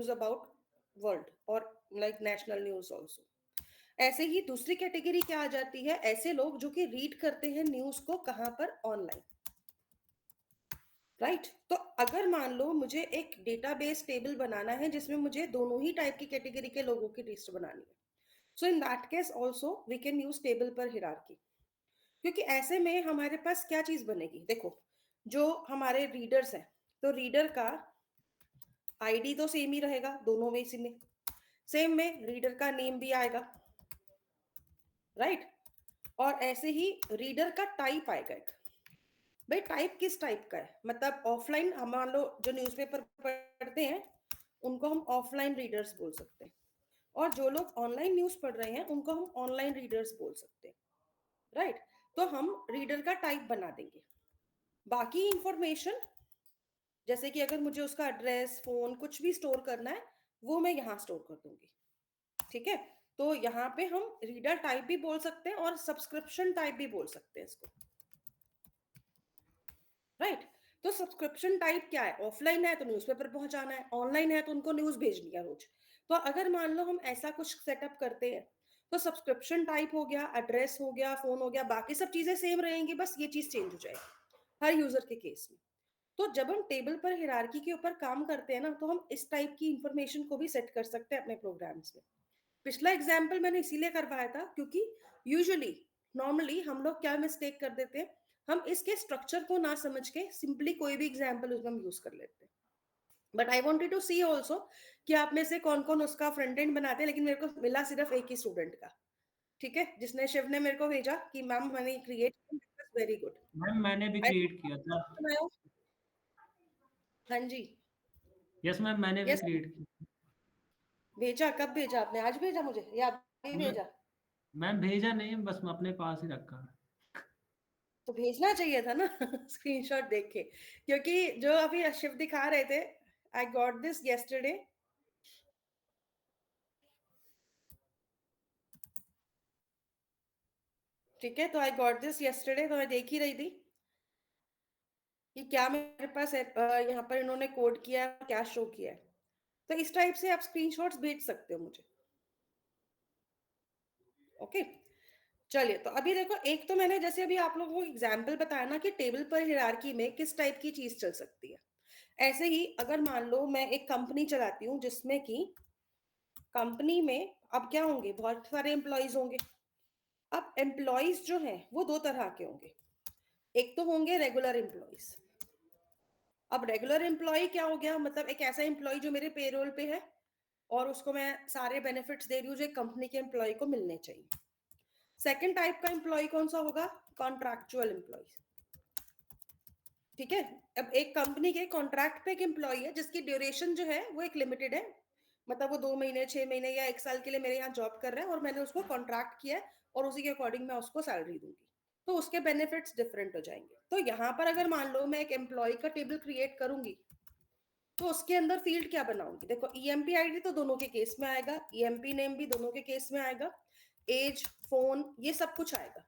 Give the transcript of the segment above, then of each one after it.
News about world और like national news also. ऐसे ही दूसरी कैटेगरी क्या आ जाती है, ऐसे लोग जो कि रीड करते हैं न्यूज को कहां पर, ऑनलाइन, राइट। तो अगर मान लो मुझे एक डेटाबेस टेबल बनाना है जिसमें मुझे दोनों ही टाइप की कैटेगरी के लोगों की लिस्ट बनानी है, so in that case also we can use table पर हिरार्की। क्योंकि ऐसे में हमारे पास क्या चीज बनेगी, देखो जो हमारे रीडर्स हैं, तो रीडर का आईडी तो सेम ही रहेगा दोनों में, इसी में सेम में रीडर का नेम भी आएगा, राइट। और ऐसे ही रीडर का टाइप आएगा एक। भाई टाइप किस टाइप का है, मतलब ऑफलाइन, हम मान लो जो न्यूज़पेपर पढ़ते हैं उनको हम ऑफलाइन रीडर्स बोल सकते हैं, और जो लोग ऑनलाइन न्यूज पढ़ रहे हैं उनको हम ऑनलाइन रीडर्स बोल सकते हैं, राइट। तो हम रीडर का टाइप बना देंगे। बाकी इंफॉर्मेशन जैसे कि अगर मुझे उसका एड्रेस, फोन, कुछ भी स्टोर करना है वो मैं यहाँ स्टोर कर दूंगी, ठीक है। तो यहाँ पे हम रीडर टाइप भी बोल सकते हैं और सब्सक्रिप्शन टाइप भी बोल सकते हैं इसको, राइट। तो सब्सक्रिप्शन टाइप क्या है, ऑफलाइन है तो न्यूज़पेपर पहुंचाना है, ऑनलाइन है तो उनको न्यूज भेजनी है रोज। तो अगर मान लो हम ऐसा कुछ सेटअप करते हैं तो सब्सक्रिप्शन टाइप हो गया, एड्रेस हो गया, फोन हो गया, बाकी सब चीजें सेम रहेंगी, बस ये चीज चेंज हो जाएगी हर यूजर के केस में। तो जब हम टेबल पर हिरार्की के ऊपर काम करते हैं ना, तो हम इस टाइप की इंफॉर्मेशन को भी सेट कर सकते हैं अपने प्रोग्राम्स में। पिछला एग्जाम्पल मैंने इसीलिए करवाया था क्योंकि यूजुअली नॉर्मली हम लोग क्या मिस्टेक कर देते हैं, हम इसके स्ट्रक्चर को ना समझ के सिंपली कोई भी एग्जाम्पल उसमें हम यूज कर लेते हैं। But I wanted to see also कि आप में से कौन कौन उसका फ्रंट एंड बनाते हैं, लेकिन मेरे को मिला सिर्फ एक ही स्टूडेंट का, ठीक है, जिसने शिव ने मेरे को भेजा कि मैम मैंने क्रिएट, वेरी गुड। मैम मैंने भी क्रिएट किया था। हाँ जी, यस मैम, मैंने भी यस। क्रिएट किया। भेजा कब भेजा आपने, आज भेजा मुझे या अभी मैम भेजा? मैम भेजा नहीं, बस मैं अपने पास ही रखा है। तो भेजना चाहिए था ना स्क्रीनशॉट देख के, क्योंकि जो अभी शिव दिखा रहे थे, आई गॉट दिस येस्टरडे। ठीक है, तो आई गॉट दिस येस्टरडे, तो मैं देख ही रही थी कि क्या मेरे पास यहाँ पर इन्होंने कोड किया है, क्या शो किया है। तो इस टाइप से आप स्क्रीनशॉट्स भेज सकते हो मुझे, ओके। चलिए, तो अभी देखो, एक तो मैंने जैसे अभी आप लोगों को एग्जाम्पल बताया ना कि टेबल पर हिरार्की में किस टाइप की चीज चल सकती है। ऐसे ही अगर मान लो मैं एक कंपनी चलाती हूँ जिसमें कि कंपनी में अब क्या होंगे, बहुत सारे एम्प्लॉयज होंगे। अब एम्प्लॉयज जो हैं वो दो तरह के होंगे, एक तो होंगे रेगुलर एम्प्लॉयज। अब रेगुलर एम्प्लॉय क्या हो गया, मतलब एक ऐसा एम्प्लॉय जो मेरे पेरोल पे है और उसको मैं सारे बेनिफिट्स दे रही हूँ जो एक कंपनी के एम्प्लॉय को मिलने चाहिए। सेकेंड टाइप का एम्प्लॉय कौन सा होगा, कॉन्ट्रैक्चुअल एम्प्लॉय, ठीक है। अब एक कंपनी के कॉन्ट्रैक्ट पे एक एम्प्लॉय है जिसकी ड्यूरेशन जो है वो एक लिमिटेड है, मतलब वो 2 महीने, 6 महीने या 1 साल के लिए मेरे यहाँ जॉब कर रहा है और मैंने उसको कॉन्ट्रैक्ट किया है और उसी के अकॉर्डिंग मैं उसको सैलरी दूंगी, तो उसके बेनिफिट्स डिफरेंट हो जाएंगे। तो यहाँ पर अगर मान लो मैं एक एम्प्लॉय का टेबल क्रिएट करूंगी तो उसके अंदर फील्ड क्या बनाऊंगी, देखो ईएमपी आईडी तो दोनों के केस में आएगा, ईएमपी नेम भी दोनों के केस में आएगा, एज, फोन, ये सब कुछ आएगा।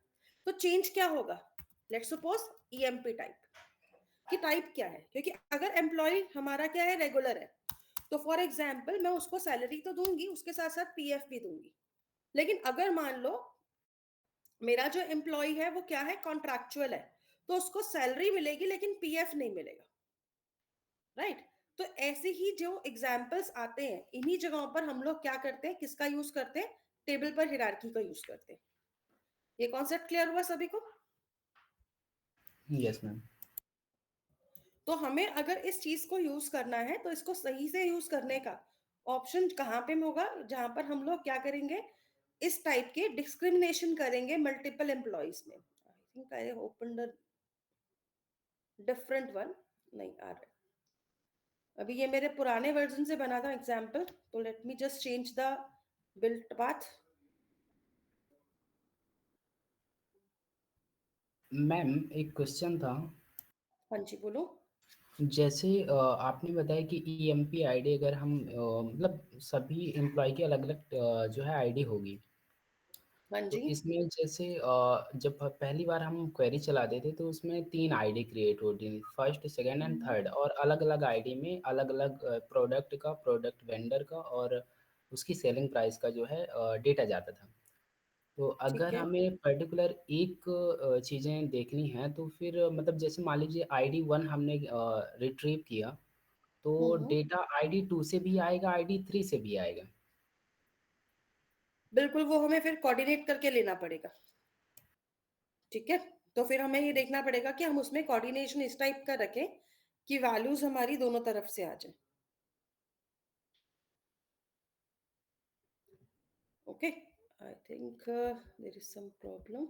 तो चेंज क्या होगा, लेट्स सपोज ईएमपी टाइप कि टाइप क्या है, क्योंकि अगर एम्प्लॉय हमारा क्या है, रेगुलर है, तो फॉर एग्जाम्पल मैं उसको सैलरी तो दूंगी, उसके साथ साथ पीएफ भी दूंगी। लेकिन अगर मान लो मेरा जो एम्प्लॉय है वो क्या है, कॉन्ट्रैक्चुअल है, तो उसको सैलरी मिलेगी लेकिन पीएफ नहीं मिलेगा, राइट। तो ऐसे ही जो एग्जाम्पल्स आते हैं इन्हीं जगहों पर हम लोग क्या करते हैं, किसका यूज करते हैं, टेबल पर हिरार्की का यूज करते हैं। ये कॉन्सेप्ट क्लियर हुआ सभी को? Yes ma'am. तो हमें अगर इस चीज को यूज करना है तो इसको सही से यूज करने का ऑप्शन कहां पे होगा, जहां पर हम लोग क्या करेंगे, इस टाइप के डिस्क्रिमिनेशन करेंगे मल्टीपल एम्प्लॉयज में। I think I open the different one, नहीं आ रहा। अभी ये मेरे पुराने वर्जन से बना था एग्जाम्पल, तो let me just change the built path. Ma'am एक क्वेश्चन था। हाँ जी बोलो। जैसे आपने बताया कि ईएमपी आईडी अगर हम मतलब सभी एम्प्लॉय की अलग अलग जो है आईडी होगी, हाँ तो जी। इसमें जैसे जब पहली बार हम क्वेरी चलाते थे तो उसमें 3 आईडी क्रिएट होती थी, first, second and hmm, third, और अलग-अलग आईडी में अलग-अलग प्रोडक्ट का, प्रोडक्ट वेंडर का और उसकी सेलिंग प्राइस का जो है डेटा जाता था। तो ठीक अगर है। हमें पर्टिकुलर एक चीज़ें देखनी हैं तो फिर मतलब जैसे मान लीजिए आईडी 1 हमने रिट्रीव किया, हुँ, तो हुँ। डेटा आईडी 2 से भी आएगा, आईडी 3 से भी आएगा। बिल्कुल, वो हमें फिर कोऑर्डिनेट करके लेना पड़ेगा, ठीक है? तो फिर हमें ये देखना पड़ेगा कि हम उसमें कोऑर्डिनेशन इस टाइप का रखें कि वैल्यूज़ हमारी दोनों तरफ से आ जाएँ, okay? I think there is some problem.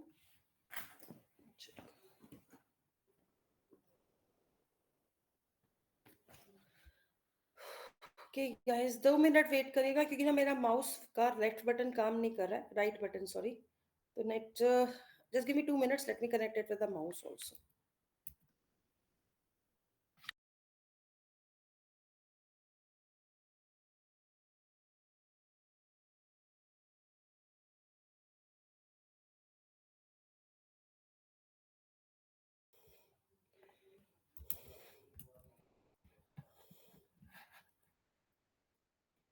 Okay guys, 2 minute wait करिएगा क्योंकि ना मेरा माउस का लेफ्ट बटन काम नहीं कर रहा है, राइट बटन सॉरी। तो net just give me 2 minutes, let me connect it with the mouse also.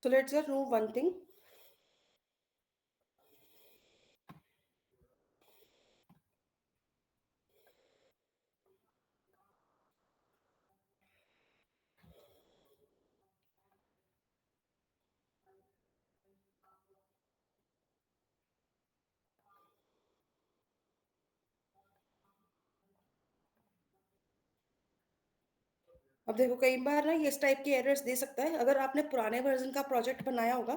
So let's just do one thing. अब देखो कई बार ना ये इस टाइप के एरर्स दे सकता है अगर आपने पुराने वर्जन का प्रोजेक्ट बनाया होगा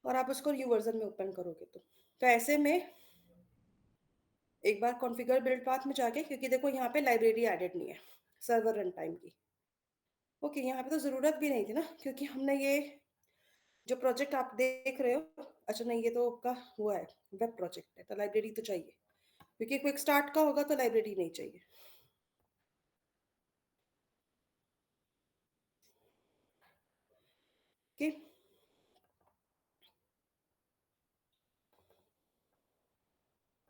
और आप उसको न्यू वर्जन में ओपन करोगे तो ऐसे में एक बार कॉन्फ़िगर बिल्ड पाथ में जाके, क्योंकि देखो यहाँ पे लाइब्रेरी एडेड नहीं है सर्वर रन टाइम की। ओके, यहाँ पे तो ज़रूरत भी नहीं थी ना, क्योंकि हमने ये जो प्रोजेक्ट आप देख रहे हो, अच्छा नहीं ये तो आपका हुआ है, वेब प्रोजेक्ट है तो लाइब्रेरी तो चाहिए, क्योंकि क्विक स्टार्ट का होगा तो लाइब्रेरी नहीं चाहिए। ओके,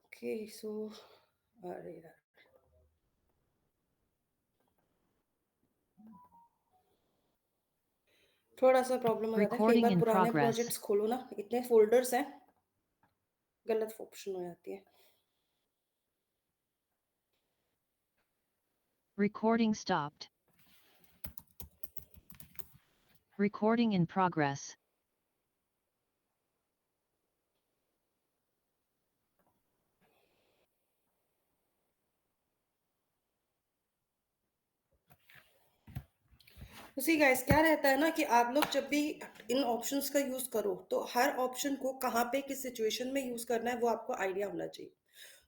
ओके सो अरे यार, थोड़ा सा प्रॉब्लम हो जाता है कई Recording बार, in पुराने progress. प्रोजेक्ट्स खोलो ना, इतने फोल्डर्स हैं, गलत ऑप्शन हो जाती है। Recording stopped. Recording in progress. तो सी गाइस, क्या रहता है ना कि आप लोग जब भी इन ऑप्शंस का यूज करो तो हर ऑप्शन को कहाँ पे किस सिचुएशन में यूज करना है वो आपको आइडिया होना चाहिए।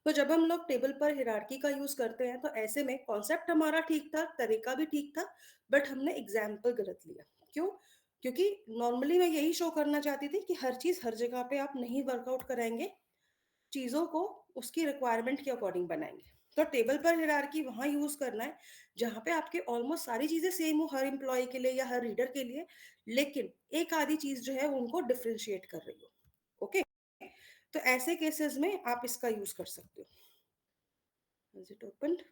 तो जब हम लोग टेबल पर हिरार्की का यूज करते हैं तो ऐसे में कॉन्सेप्ट हमारा ठीक था, तरीका भी ठीक था, बट हमने एग्जाम्पल गलत लिया। क्यों? क्योंकि नॉर्मली मैं यही शो करना चाहती थी कि हर चीज हर जगह पे आप नहीं वर्कआउट कराएंगे, चीज़ों को उसकी रिक्वायरमेंट के अकॉर्डिंग बनाएँगे। तो टेबल पर हायरार्की वहाँ यूज़ करना है, जहाँ पे आपके ऑलमोस्ट सारी चीज़ें सेम हो हर एम्प्लॉयी के लिए या हर रीडर के लिए, लेकिन एक आधी चीज़ जो है उनको डिफरेंशिएट कर रही हो। ओके? तो ऐसे केसेस में आप इसका यूज़ कर सकते हो। Is it opened?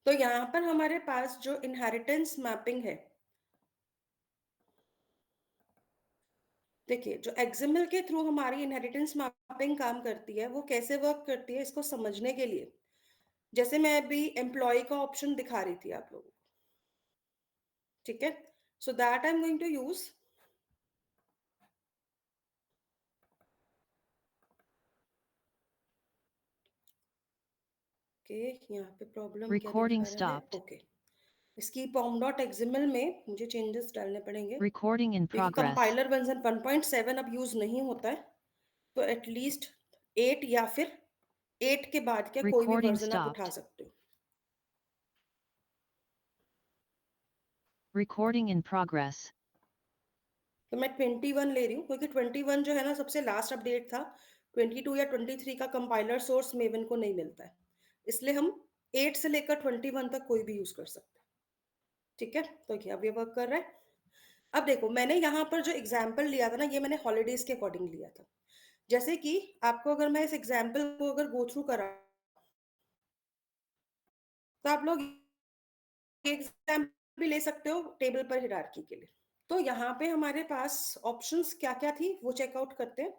तो यहाँ पर हमारे पास जो इनहेरिटेंस मैपिंग है, देखिए जो एक्सएमएल के थ्रू हमारी इनहेरिटेंस मैपिंग काम करती है, वो कैसे वर्क करती है इसको समझने के लिए, जैसे मैं अभी एम्प्लॉय का ऑप्शन दिखा रही थी आप लोगों को, ठीक है? So that I am going to use, okay यहाँ पे प्रॉब्लम क्या Recording दिखा रहा है? stopped. ओके, इसकी पॉम डॉट एक्सएमएल में मुझे चेंजेस डालने पड़ेंगे, Recording in क्योंकि progress. कंपाइलर वर्जन 1.7 अब यूज नहीं होता है, तो एटलीस्ट 8 या फिर 8 के बाद क्या कोई भी Recording वर्जन आप उठा stopped. सकते हो। Recording in progress. तो मैं 21 ले रही हूँ क्योंकि 21 जो है ना सबसे लास्ट अपडेट था, 22 या 23 का कंपाइलर सोर्स मेवन को नहीं मिलता है, इसलिए हम 8 से लेकर 21 तक कोई भी यूज कर सकते हैं। ठीक है, तो ये अब ये वर्क कर रहा है। अब देखो मैंने यहाँ पर जो एग्जाम्पल लिया था ना, ये मैंने हॉलीडेज के अकॉर्डिंग लिया था। जैसे कि आपको अगर मैं इस एग्जाम्पल को अगर गो थ्रू करा, तो आप लोग एग्जाम्पल भी ले सकते हो टेबल पर हिरार्की के लिए। तो यहाँ पे हमारे पास ऑप्शंस क्या क्या थी वो चेकआउट करते हैं।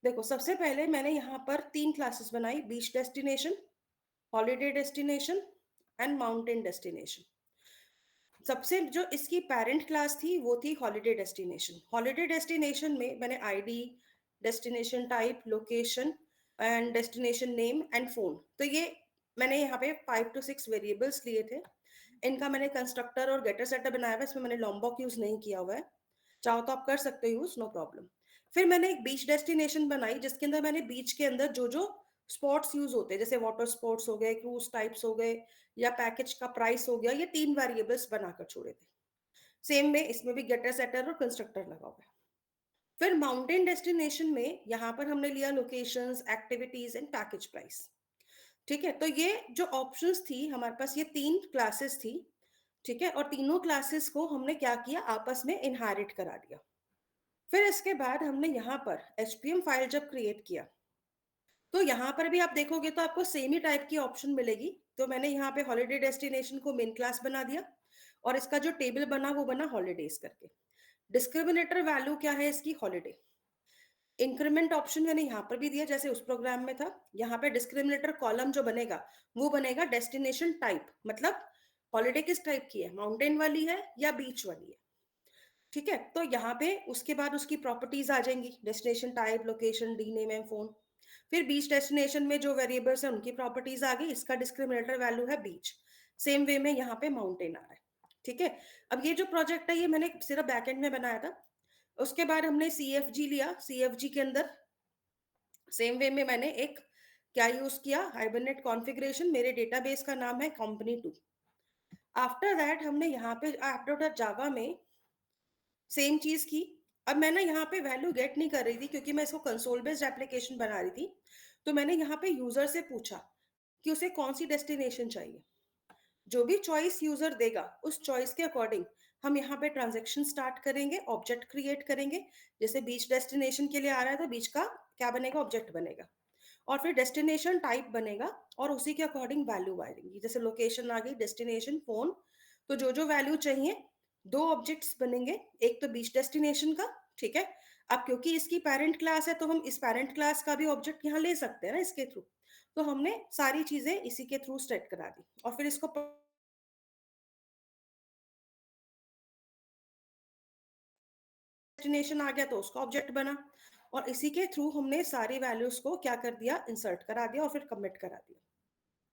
देखो सबसे पहले मैंने यहाँ पर 3 क्लासेस बनाई, beach destination, holiday destination and mountain destination. सबसे जो इसकी पेरेंट क्लास थी वो थी हॉलीडे डेस्टिनेशन। हॉलीडे डेस्टिनेशन में मैंने ID, destination type, location and destination name and phone, तो ये मैंने यहाँ पे 5 to 6 वेरिएबल्स लिए थे। इनका मैंने कंस्ट्रक्टर और गेटर सेटर बनाया हुआ है, इसमें मैंने लॉम्बॉक यूज नहीं किया हुआ है। चाहो तो आप कर सकते हो यूज, नो प्रॉब्लम। फिर मैंने एक बीच डेस्टिनेशन बनाई जिसके अंदर मैंने बीच के अंदर जो जो स्पॉट्स यूज होते हैं, जैसे वाटर स्पॉट्स हो गए, क्रूज टाइप्स हो गए, या पैकेज का प्राइस हो गया, ये 3 वेरिएबल्स बनाकर छोड़े थे। सेम में इसमें भी गेटर सेटर और कंस्ट्रक्टर लगा हुआ है। फिर माउंटेन डेस्टिनेशन में यहाँ पर हमने लिया locations, activities and package price. ठीक है, तो ये जो ऑप्शंस थी हमारे पास, ये 3 क्लासेस थी। ठीक है, और तीनों क्लासेस को हमने क्या किया, आपस में इनहेरिट करा दिया। फिर इसके बाद हमने यहाँ पर एचपीएम फाइल जब क्रिएट किया, तो यहाँ पर भी आप देखोगे तो आपको सेम ही टाइप की ऑप्शन मिलेगी। तो मैंने यहाँ पे हॉलीडे डेस्टिनेशन को मेन क्लास बना दिया, और इसका जो टेबल बना वो बना हॉलीडेज करके। डिस्क्रिमिनेटर वैल्यू क्या है इसकी, हॉलीडे। इंक्रीमेंट ऑप्शन मैंने यहाँ पर भी दिया जैसे उस प्रोग्राम में था। यहाँ पे डिस्क्रिमिनेटर कॉलम जो बनेगा वो बनेगा डेस्टिनेशन टाइप, मतलब हॉलीडे किस टाइप की है, माउंटेन वाली है या बीच वाली है। ठीक है, तो यहाँ पे उसके बाद उसकी प्रॉपर्टीज आ जाएंगी, destination type, location, D name and phone. फिर बीच डेस्टिनेशन में जो वेरिएबल्स है उनकी प्रॉपर्टीज आ गई, इसका डिस्क्रिमिनेटर वैल्यू है बीच। सेम वे में यहाँ पे माउंटेन आ रहा है। ठीक है, अब ये जो प्रोजेक्ट है ये मैंने सिर्फ बैकएंड में बनाया था। उसके बाद हमने सीएफजी लिया, सीएफजी के अंदर सेम वे में मैंने एक क्या यूज किया, हाइबरनेट कॉन्फ़िगरेशन, मेरे डेटाबेस का नाम है कंपनी 2। आफ्टर दैट हमने यहाँ पे जावा में सेम चीज की। अब मैं ना यहाँ पे वैल्यू गेट नहीं कर रही थी क्योंकि मैं इसको कंसोल बेस्ड एप्लीकेशन बना रही थी। तो मैंने यहाँ पे यूजर से पूछा कि उसे कौन सी डेस्टिनेशन चाहिए। जो भी चॉइस यूजर देगा उस चॉइस के अकॉर्डिंग हम यहाँ पे ट्रांजेक्शन स्टार्ट करेंगे, ऑब्जेक्ट क्रिएट करेंगे। जैसे बीच डेस्टिनेशन के लिए आ रहा है तो बीच का क्या बनेगा, ऑब्जेक्ट बनेगा, और फिर डेस्टिनेशन टाइप बनेगा, और उसी के अकॉर्डिंग वैल्यू आएगी। जैसे लोकेशन आ गई, डेस्टिनेशन, फोन, तो जो जो वैल्यू चाहिए, 2 ऑब्जेक्ट्स बनेंगे, एक तो बीच डेस्टिनेशन का। ठीक है, अब क्योंकि इसकी पेरेंट क्लास है तो हम इस पेरेंट क्लास का भी ऑब्जेक्ट यहाँ ले सकते हैं ना इसके थ्रू। तो हमने सारी चीजें इसी के थ्रू सेट करा दी, और फिर इसको डेस्टिनेशन आ गया तो उसका ऑब्जेक्ट बना, और इसी के थ्रू हमने सारी वैल्यूज को क्या कर दिया, इंसर्ट करा दिया और फिर कमिट करा दिया।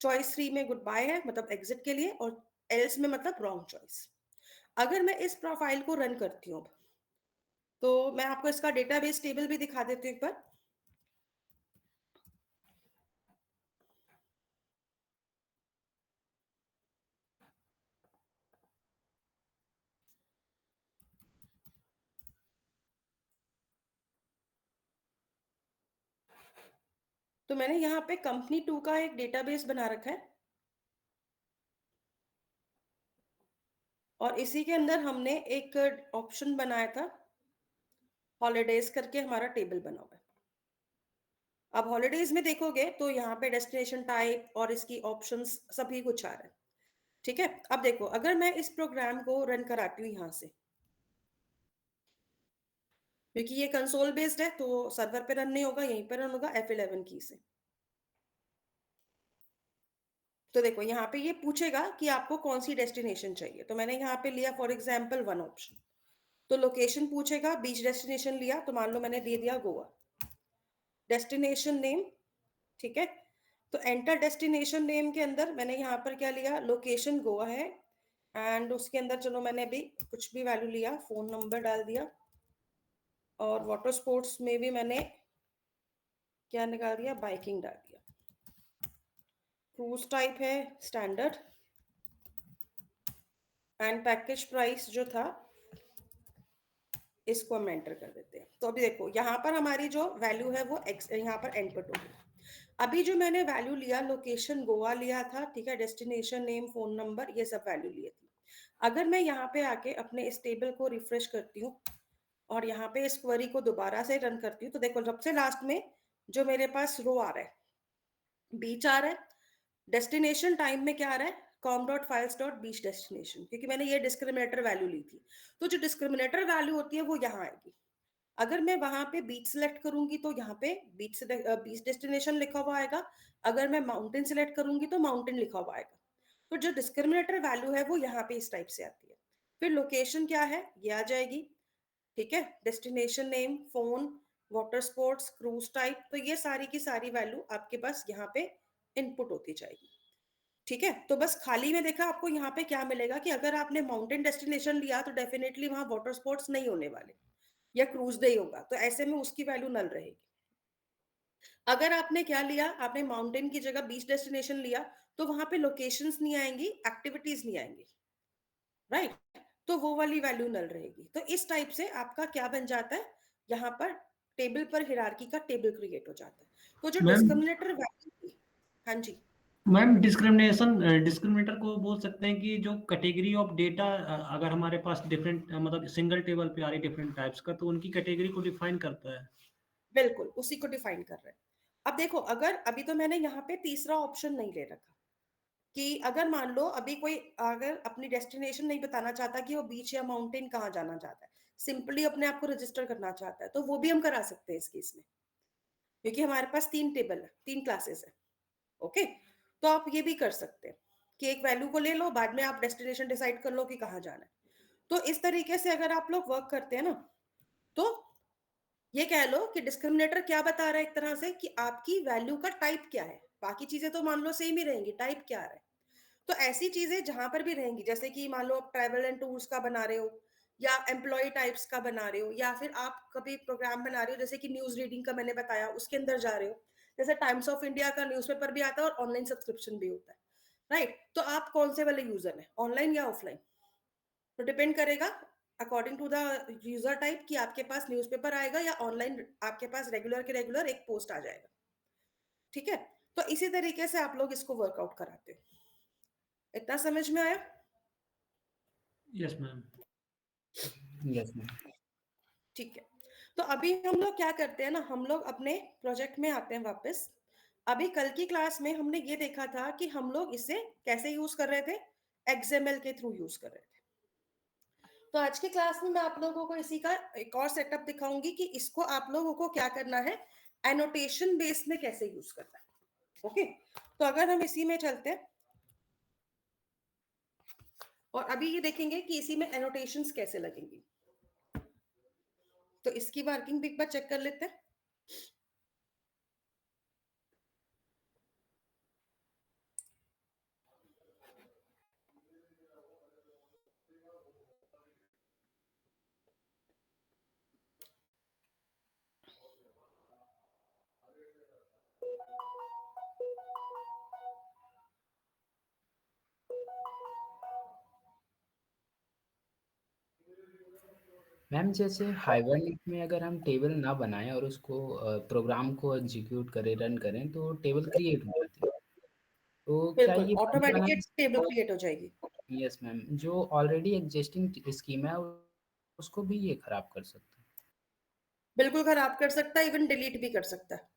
चॉइस 3 में गुड बाय है, मतलब एग्जिट के लिए, और एल्स में मतलब रॉन्ग चॉइस। अगर मैं इस प्रोफाइल को रन करती हूँ तो मैं आपको इसका डेटाबेस टेबल भी दिखा देती हूँ एक बार। तो मैंने यहाँ पे कंपनी 2 का एक डेटाबेस बना रखा है, और इसी के अंदर हमने एक ऑप्शन बनाया था हॉलीडेज करके, हमारा टेबल बना हुआ है। अब हॉलीडेज में देखोगे तो यहाँ पे डेस्टिनेशन टाइप और इसकी ऑप्शंस सभी कुछ आ रहा है। ठीक है, अब देखो अगर मैं इस प्रोग्राम को रन कराती हूँ यहाँ से, क्योंकि ये कंसोल बेस्ड है तो सर्वर पे रन नहीं होगा, यहीं पे रन होगा F11 की से। तो देखो यहाँ पे ये पूछेगा कि आपको कौन सी डेस्टिनेशन चाहिए, तो मैंने यहाँ पे लिया फॉर एग्जाम्पल 1 ऑप्शन। तो लोकेशन पूछेगा, बीच डेस्टिनेशन लिया तो मान लो मैंने दे दिया गोवा। डेस्टिनेशन नेम, ठीक है, तो एंटर डेस्टिनेशन नेम के अंदर मैंने यहाँ पर क्या लिया, लोकेशन गोवा है, एंड उसके अंदर चलो मैंने अभी कुछ भी वैल्यू लिया, फोन नंबर डाल दिया, और वाटर स्पोर्ट्स में भी मैंने क्या निकाल दिया, बाइकिंग डाल दिया। क्रूज टाइप है स्टैंडर्ड, एंड पैकेज प्राइस जो था इसको हम एंटर कर देते हैं। तो अभी देखो यहाँ पर हमारी जो वैल्यू है वो यहाँ पर एंटर हो गई। अभी जो मैंने वैल्यू लिया, लोकेशन गोवा लिया था, ठीक है, डेस्टिनेशन नेम, फोन नंबर, ये सब वैल्यू लिए थी। अगर मैं यहाँ पे आके अपने इस टेबल को रिफ्रेश करती हूँ और यहाँ पे इस क्वेरी को दोबारा से रन करती हूँ, तो देखो सबसे लास्ट में जो मेरे पास रो आ रहा है, बीच आ रहा है, डेस्टिनेशन टाइम में क्या आ रहा है, com.files.beach डेस्टिनेशन, क्योंकि मैंने ये डिस्क्रिमिनेटर वैल्यू ली थी। तो जो डिस्क्रिमिनेटर वैल्यू होती है वो यहाँ आएगी। अगर मैं वहां पे बीच सिलेक्ट करूंगी तो यहाँ पे बीच डेस्टिनेशन लिखा हुआ आएगा, अगर मैं माउंटेन सिलेक्ट करूंगी तो माउंटेन लिखा हुआ आएगा। तो जो डिस्क्रिमिनेटर वैल्यू है वो यहाँ पे इस टाइप से आती है। फिर लोकेशन क्या है, ये आ जाएगी, ठीक है, destination name, phone, water sports, cruise type, तो ये सारी की सारी वैल्यू आपके पास यहाँ पे इनपुट होती जाएगी। ठीक है, तो बस खाली में देखा आपको यहाँ पे क्या मिलेगा कि अगर आपने माउंटेन डेस्टिनेशन लिया तो डेफिनेटली वहां वाटर स्पोर्ट्स नहीं होने वाले या क्रूज डे होगा, तो ऐसे में उसकी वैल्यू नल रहेगी। अगर आपने क्या लिया, आपने माउंटेन की जगह बीच डेस्टिनेशन लिया, तो वहां पे लोकेशंस नहीं आएंगी, एक्टिविटीज नहीं आएंगी, राइट, तो वो वाली वैल्यू नल रहेगी। तो इस टाइप से आपका क्या बन जाता है, यहाँ पर टेबल पर हिरार्की का टेबल क्रिएट हो जाता है। तो जो मैम डिस्क्रिमिनेटर वैल्यू, हाँ जी, मैम डिस्क्रिमिनेटर को बोल सकते हैं कि जो कैटेगरी ऑफ डेटा अगर हमारे पास डिफरेंट मतलब सिंगल टेबल पे आ रही डिफरेंट टाइप्स का, तो उनकी कैटेगरी को डिफाइन करता है। बिल्कुल उसी को डिफाइन कर रहे हैं। अब देखो, अगर अभी तो मैंने यहाँ पे तीसरा ऑप्शन नहीं ले रखा कि अगर मान लो अभी कोई अगर अपनी डेस्टिनेशन नहीं बताना चाहता कि वो बीच या माउंटेन कहाँ जाना चाहता है, सिंपली अपने आप को रजिस्टर करना चाहता है, तो वो भी हम करा सकते हैं इस केस में, क्योंकि हमारे पास 3 टेबल है, 3 क्लासेस है। ओके, तो आप ये भी कर सकते हैं कि एक वैल्यू को ले लो, बाद में आप डेस्टिनेशन डिसाइड कर लो कि कहाँ जाना है। तो इस तरीके से अगर आप लोग वर्क करते हैं ना, तो ये कह लो कि डिस्क्रिमिनेटर क्या बता रहा है एक तरह से कि आपकी वैल्यू का टाइप क्या है, बाकी चीजें तो मान लो सेम ही रहेंगी, टाइप क्या आ रहा है। तो ऐसी चीजें जहां पर भी रहेंगी, जैसे कि मान लो आप ट्रैवल एंड टूर्स का बना रहे हो, या एम्प्लॉय टाइप्स का बना रहे हो, या फिर आप कभी प्रोग्राम बना रहे हो जैसे कि न्यूज रीडिंग का मैंने बताया, उसके अंदर जा रहे हो, जैसे टाइम्स ऑफ इंडिया का न्यूज़पेपर भी आता है और ऑनलाइन सब्सक्रिप्शन भी होता है, राइट, तो आप कौन से वाले यूजर हैं, ऑनलाइन या ऑफलाइन, तो डिपेंड करेगा according to the user type कि आपके पास न्यूज़पेपर आएगा या ऑनलाइन आपके पास रेगुलर के रेगुलर एक पोस्ट आ जाएगा। ठीक है, तो इसी तरीके से आप लोग इसको वर्कआउट कराते हो। इतना समझ में आया? Yes ma'am. Yes ma'am. ठीक है, तो अभी हम लोग क्या करते हैं ना, हम लोग अपने प्रोजेक्ट में आते हैं वापस। अभी कल की क्लास में हमने ये देखा था कि हम लोग इसे कैसे यूज कर रहे थे, XML के थ्रू यूज कर रहे थे। तो आज की क्लास में मैं आप लोगों को इसी का एक और सेटअप दिखाऊंगी कि इसको आप लोगों को क्या करना है, एनोटेशन बेस में कैसे यूज करना है। ओके, तो अगर हम इसी में चलते हैं और अभी ये देखेंगे कि इसी में एनोटेशंस कैसे लगेंगी, तो इसकी वर्किंग भी एक बार चेक कर लेते हैं। मैम जैसे हाइबरनेट में अगर हम टेबल ना बनाएं और उसको प्रोग्राम को एग्जीक्यूट करें, रन करें, तो टेबल क्रिएट हो जाती है। तो क्या बिल्कुल ये बंद करना? ऑटोमेटिकली टेबल क्रिएट हो जाएगी। यस मैम, जो ऑलरेडी एग्जिस्टिंग स्कीम है उसको भी ये खराब कर सकता है। बिल्कुल खराब कर सकता है, इवन डिलीट भी कर सकता है।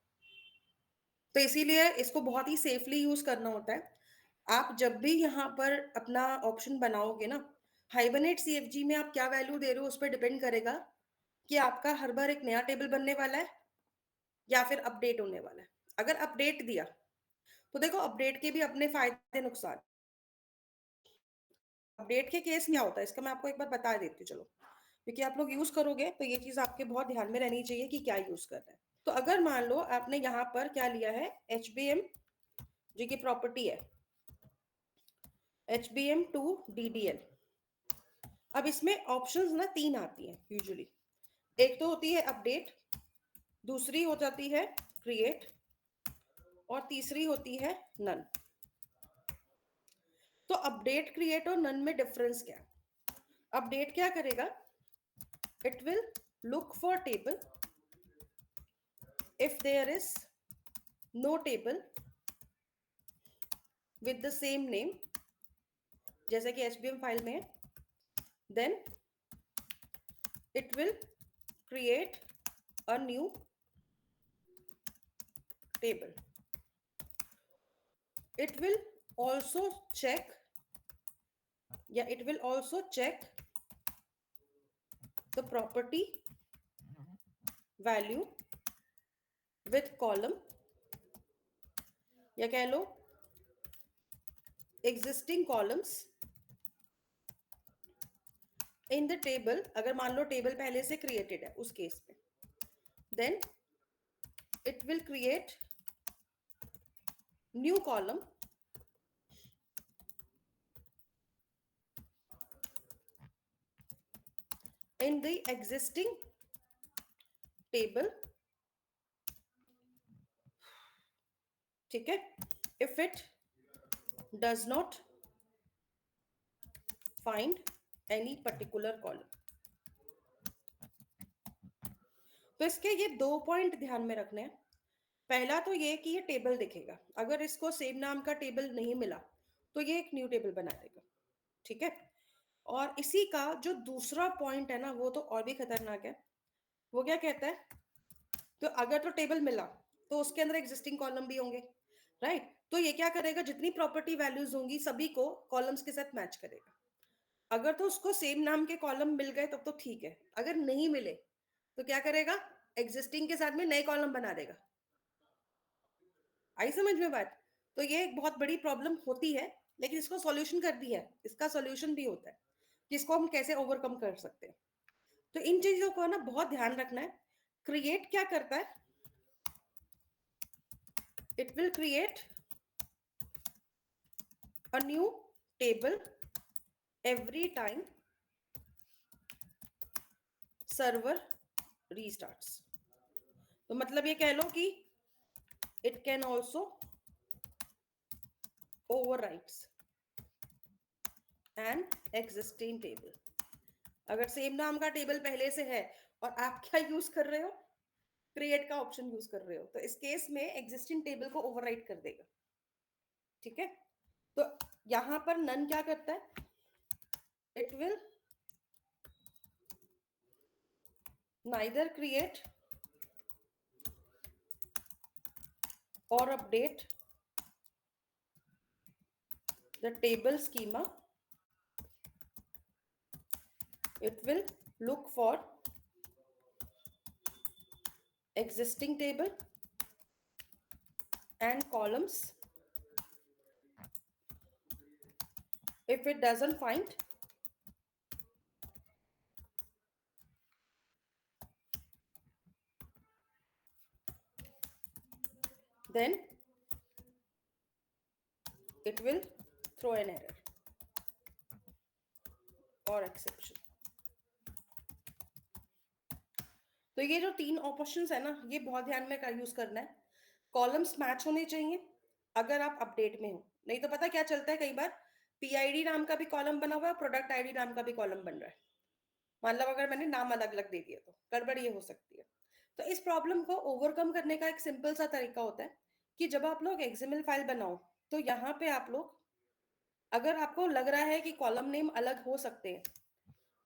तो इसीलिए इसको बहुत ही सेफली यूज करना होता है। आप जब भी यहाँ पर अपना ऑप्शन बनाओगे ना, हाइबरनेट CFG में आप क्या वैल्यू दे रहे हो उस पर डिपेंड करेगा कि आपका हर बार एक नया टेबल बनने वाला है या फिर अपडेट होने वाला है। अगर अपडेट दिया तो देखो, अपडेट के भी अपने फायदे नुकसान। अपडेट के केस में क्या होता है इसका मैं आपको एक बार बता देती हूँ, चलो, क्योंकि आप लोग यूज करोगे तो ये चीज आपके बहुत ध्यान में रहनी चाहिए कि क्या यूज कर रहे हैं। तो अगर मान लो आपने यहाँ पर क्या लिया है, HBM जो की प्रॉपर्टी है, HBM to DDL। अब इसमें ऑप्शंस ना 3 आती हैं यूजुअली, एक तो होती है अपडेट, दूसरी हो जाती है क्रिएट, और तीसरी होती है नन। तो अपडेट, क्रिएट और नन में डिफरेंस क्या है? अपडेट क्या करेगा, it will look for table if there is no table with the same name, जैसे कि HBM फाइल में है, then it will create a new table. It will also check, it will also check the property value with column, या कह लो existing columns in the table. अगर मान लो table पहले से क्रिएटेड है उस केस में, then it will create new column in the existing table. ठीक है, if it does not find any particular column. तो इसके ये 2 पॉइंट ध्यान में रखने हैं. पहला तो ये कि ये टेबल दिखेगा, अगर इसको सेम नाम का टेबल नहीं मिला तो ये एक न्यू टेबल बना देगा. ठीक है, और इसी का जो दूसरा पॉइंट है ना, वो तो और भी खतरनाक है. वो क्या कहता है, तो अगर तो टेबल मिला तो उसके अंदर एग्जिस्टिंग कॉलम भी होंगे, राइट. तो ये क्या करेगा, जितनी प्रॉपर्टी वैल्यूज होंगी सभी को कॉलम्स के साथ मैच करेगा. अगर तो उसको सेम नाम के कॉलम मिल गए तब तो ठीक है, अगर नहीं मिले तो क्या करेगा, एग्जिस्टिंग के साथ में नए कॉलम बना देगा. आई समझ में बात. तो ये एक बहुत बड़ी प्रॉब्लम होती है, लेकिन इसको सॉल्यूशन कर दिया है, इसका सॉल्यूशन भी होता है कि इसको हम कैसे ओवरकम कर सकते हैं. तो इन चीजों को ना बहुत ध्यान रखना है. क्रिएट क्या करता है, it will create a new table every time server restarts. तो मतलब ये कह लो कि it can also overwrites an existing table. अगर सेम नाम का टेबल पहले से है और आप क्या यूज कर रहे हो, क्रिएट का ऑप्शन यूज कर रहे हो, तो इस केस में एग्जिस्टिंग टेबल को ओवरराइट कर देगा. ठीक है, तो यहां पर नन क्या करता है, it will neither create or update the table schema. It will look for existing table and columns. If it doesn't find, then it will throw an error or exception. तो ये जो 3 ऑप्शंस है ना, ये बहुत ध्यान में यूज करना है. कॉलम्स मैच होने चाहिए अगर आप अपडेट में हो, नहीं तो पता क्या चलता है, कई बार पीआईडी नाम का भी कॉलम बना हुआ है, प्रोडक्ट आईडी नाम का भी कॉलम बन रहा है. मतलब अगर मैंने नाम अलग अलग दे दिया तो गड़बड़ ये हो सकती है. तो इस प्रॉब्लम को ओवरकम करने का एक सिंपल सा तरीका होता है कि जब आप लोग एक्सएमएल फाइल बनाओ तो यहाँ पे आप लोग, अगर आपको लग रहा है कि कॉलम नेम अलग हो सकते हैं,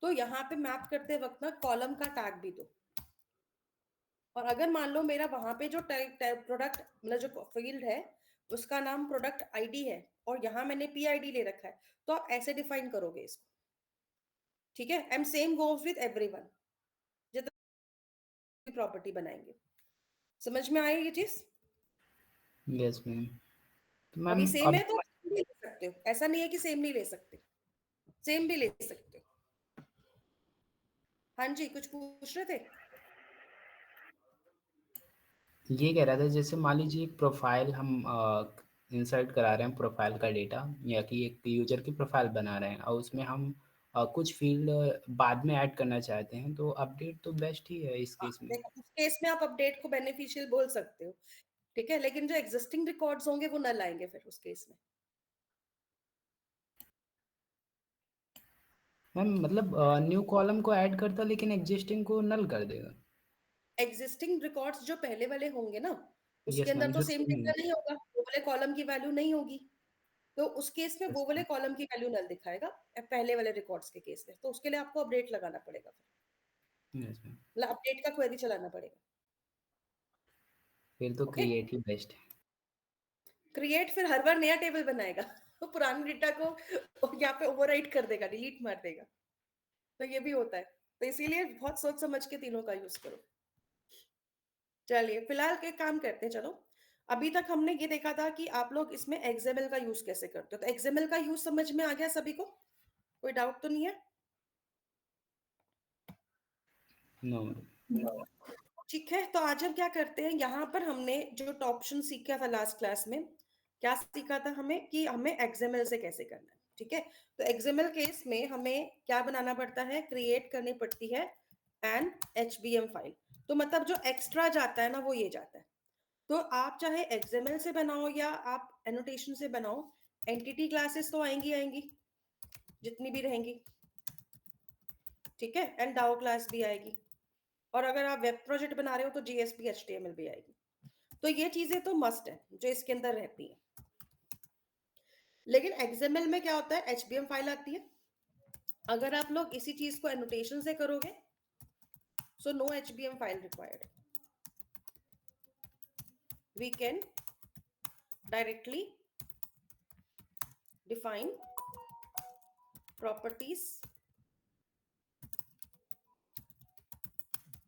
तो यहाँ पे मैप करते वक्त ना कॉलम का टैग भी दो. और अगर मान लो मेरा वहां पे जो प्रोडक्ट मतलब जो फील्ड है उसका नाम प्रोडक्ट आईडी है और यहाँ मैंने पीआईडी ले रखा है, तो आप ऐसे डिफाइन करोगे इसको. ठीक है, and same goes with everyone जितना प्रॉपर्टी बनाएंगे. समझ में आई ये चीज? Yes ma'am. तो अभी मैम सेम है अब तो ले सकते हो, ऐसा नहीं है कि सेम नहीं ले सकते, सेम भी ले सकते हो. हाँ जी, कुछ पूछ रहे थे? ये कह रहा था, जैसे मान लीजिए एक प्रोफाइल हम इंसर्ट करा रहे हैं, प्रोफाइल का डेटा, या कि एक यूजर की प्रोफाइल बना रहे हैं और उसमें हम कुछ फील्ड बाद में ऐड करना चाहते हैं, तो अपडेट तो बेस्ट ही है इस केस में. देखो, उस केस में आप अपडेट को बेनिफिशियल बोल सकते हो, ठीक है, लेकिन जो एग्जिस्टिंग रिकॉर्ड्स होंगे वो नल आएंगे फिर उस केस में. मैम मतलब न्यू कॉलम को ऐड करता लेकिन एग्जिस्टिंग को नल कर देगा. एग्जिस्टिंग रिकॉर्ड्स जो पहले वाले होंगे ना, उसके यस अंदर मैम, तो जो सेम सेम डेटा नहीं होगा, वो वाले कॉलम की वैल्यू नहीं होगी, तो उस केस में वो वाले कॉलम की वैल्यू नल दिखाएगा पहले वाले रिकॉर्ड्स के केस में, तो उसके लिए आपको अपडेट लगाना पड़ेगा, यस मैम। मतलब अपडेट का क्वेरी चलाना पड़ेगा। फिर तो ओके, क्रिएट ही बेस्ट है। क्रिएट फिर हर बार नया टेबल बनाएगा तो पुराने डेटा को यहाँ पे ओवरराइट कर देगा, डिलीट मार देगा, तो ये भी होता है। तो इसीलिए बहुत सोच समझ के तीनों का यूज करो। चलिए फिलहाल के काम करते हैं। चलो अभी तक हमने ये देखा था कि आप लोग इसमें एक्सएमएल का यूज कैसे करते हो, तो एक्सएमएल का यूज समझ में आ गया सभी को, कोई डाउट तो नहीं है? नो। ठीक है, तो आज हम क्या करते हैं, यहाँ पर हमने जो ऑप्शन सीखा था लास्ट क्लास में, क्या सीखा था हमें कि हमें एक्सएमएल से कैसे करना है। ठीक है, तो एक्सएमएल केस में हमें क्या बनाना पड़ता है, क्रिएट करनी पड़ती है एन एचबीएम फाइल। तो मतलब जो एक्स्ट्रा जाता है ना वो ये जाता है। तो आप चाहे एक्सएमएल से बनाओ या आप एनोटेशन से बनाओ, एंटिटी क्लासेस तो आएंगी आएंगी जितनी भी रहेंगी, ठीक है, एंड डाउ क्लास भी आएगी, और अगर आप वेब प्रोजेक्ट बना रहे हो तो जेएसपी एचटीएमएल भी आएगी। तो ये चीजें तो मस्ट है जो इसके अंदर रहती है। लेकिन एक्सएमएल में क्या होता है, एचबीएम फाइल आती है। अगर आप लोग इसी चीज को एनोटेशन से करोगे, so no HBM file required, we can directly define properties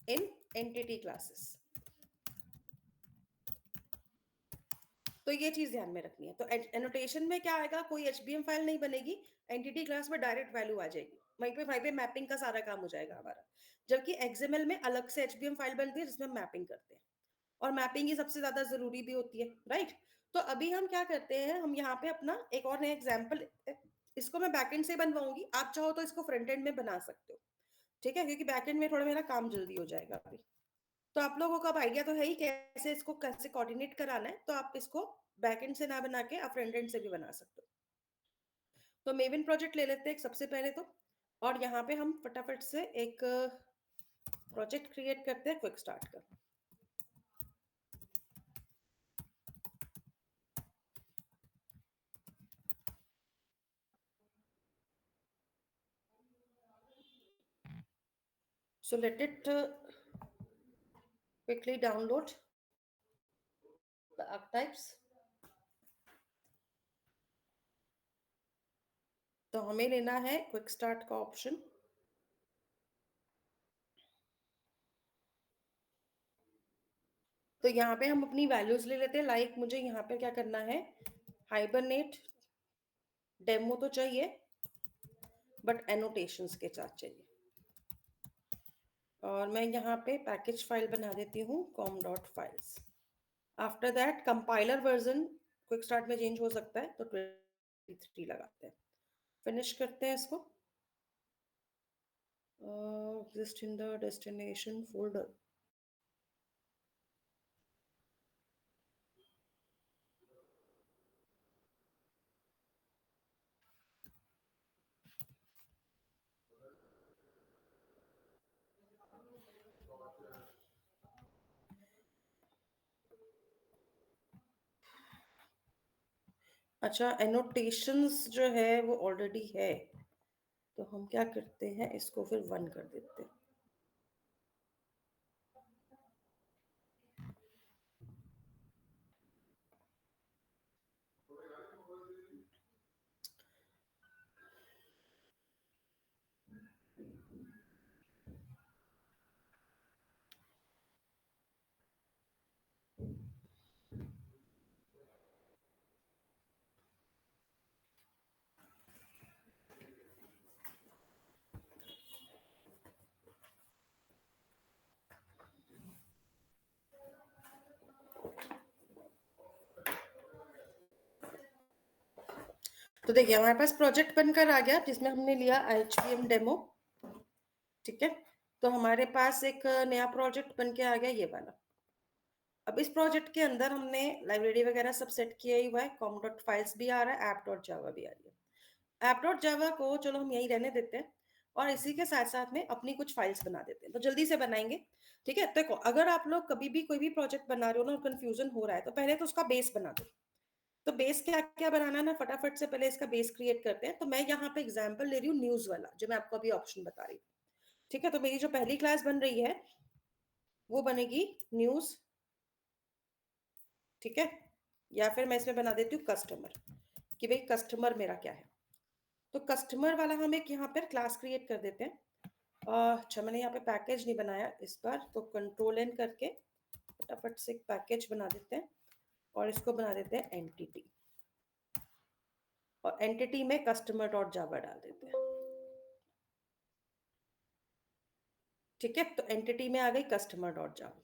in entity classes। तो ये चीज ध्यान में रखनी है। तो एनोटेशन में क्या आएगा, कोई एचबीएम फाइल नहीं बनेगी, एंटिटी क्लास में डायरेक्ट वैल्यू आ जाएगी, वहीं पे मैपिंग का सारा काम हो जाएगा हमारा। जबकि एक्सएमएल में अलग से एचबीएम फाइल बनती है जिसमें हम मैपिंग करते हैं, और मैपिंग ही सबसे ज्यादा जरूरी भी होती है, राइट। तो अभी हम क्या करते हैं, हम यहाँ पे अपना एक और नया एग्जाम्पल, इसको मैं बैकएंड से बनवाऊंगी, आप चाहो तो इसको फ्रंट एंड में बना सकते हो, ठीक है, क्योंकि बैकएंड में थोड़ा मेरा काम जल्दी हो जाएगा अभी। तो आप लोगों का अब आइडिया तो है ही कैसे इसको कैसे कोऑर्डिनेट कराना है, तो आप इसको बैकएंड से ना बना के आप फ्रंट एंड से भी बना सकते हो। तो मेविन प्रोजेक्ट ले लेते हैं सबसे पहले तो, और यहाँ पे हम फटाफट से एक प्रोजेक्ट क्रिएट करते हैं क्विक स्टार्ट का। So let it quickly download the archetypes। तो हमें लेना है क्विक स्टार्ट का ऑप्शन। तो यहाँ पे हम अपनी वैल्यूज ले लेते हैं, लाइक मुझे यहाँ पे क्या करना है, हाइबरनेट डेमो तो चाहिए बट एनोटेशंस के साथ चाहिए, और मैं यहाँ पे पैकेज फाइल बना देती हूँ com.files। After that compiler version quick start में चेंज हो सकता है, तो 23 लगाते हैं, फिनिश करते हैं इसको। exist in the destination folder। अच्छा, एनोटेशंस जो है वो ऑलरेडी है, तो हम क्या करते हैं, इसको फिर 1 कर देते हैं। तो देखिए हमारे पास प्रोजेक्ट बनकर आ गया जिसमें हमने लिया एचबीएम डेमो, ठीक है। तो हमारे पास एक नया प्रोजेक्ट बन के आ गया ये वाला। अब इस प्रोजेक्ट के अंदर हमने लाइब्रेरी वगैरह सब सेट किया ही हुआ है, com.files भी आ रहा है, app.java भी आ रही है। app.java को चलो हम यही रहने देते हैं, और इसी के साथ साथ में अपनी कुछ फाइल्स बना देते हैं, तो जल्दी से बनाएंगे, ठीक है। देखो अगर आप लोग कभी भी कोई भी प्रोजेक्ट बना रहे हो ना और कंफ्यूजन हो रहा है, तो पहले तो उसका बेस बना दो, तो बेस क्या क्या बनाना है ना, फटाफट से पहले इसका बेस क्रिएट करते हैं। तो मैं यहाँ पे एग्जांपल ले रही हूँ न्यूज वाला, जो मैं आपको अभी ऑप्शन बता रही हूँ। ठीक है, तो मेरी जो पहली क्लास बन रही है वो बनेगी न्यूज, ठीक है, या फिर मैं इसमें बना देती हूँ कस्टमर, कि भाई कस्टमर मेरा क्या है। तो कस्टमर वाला हम एक यहाँ पर क्लास क्रिएट कर देते हैं। अच्छा, मैंने यहाँ पे पैकेज नहीं बनाया इस बार, तो कंट्रोल एन करके फटाफट से एक पैकेज बना देते हैं और इसको बना देते हैं एंटिटी, और एंटिटी में कस्टमर डॉट जावा डाल देते हैं। ठीक है, तो एंटिटी में आ गई कस्टमर डॉट जावा।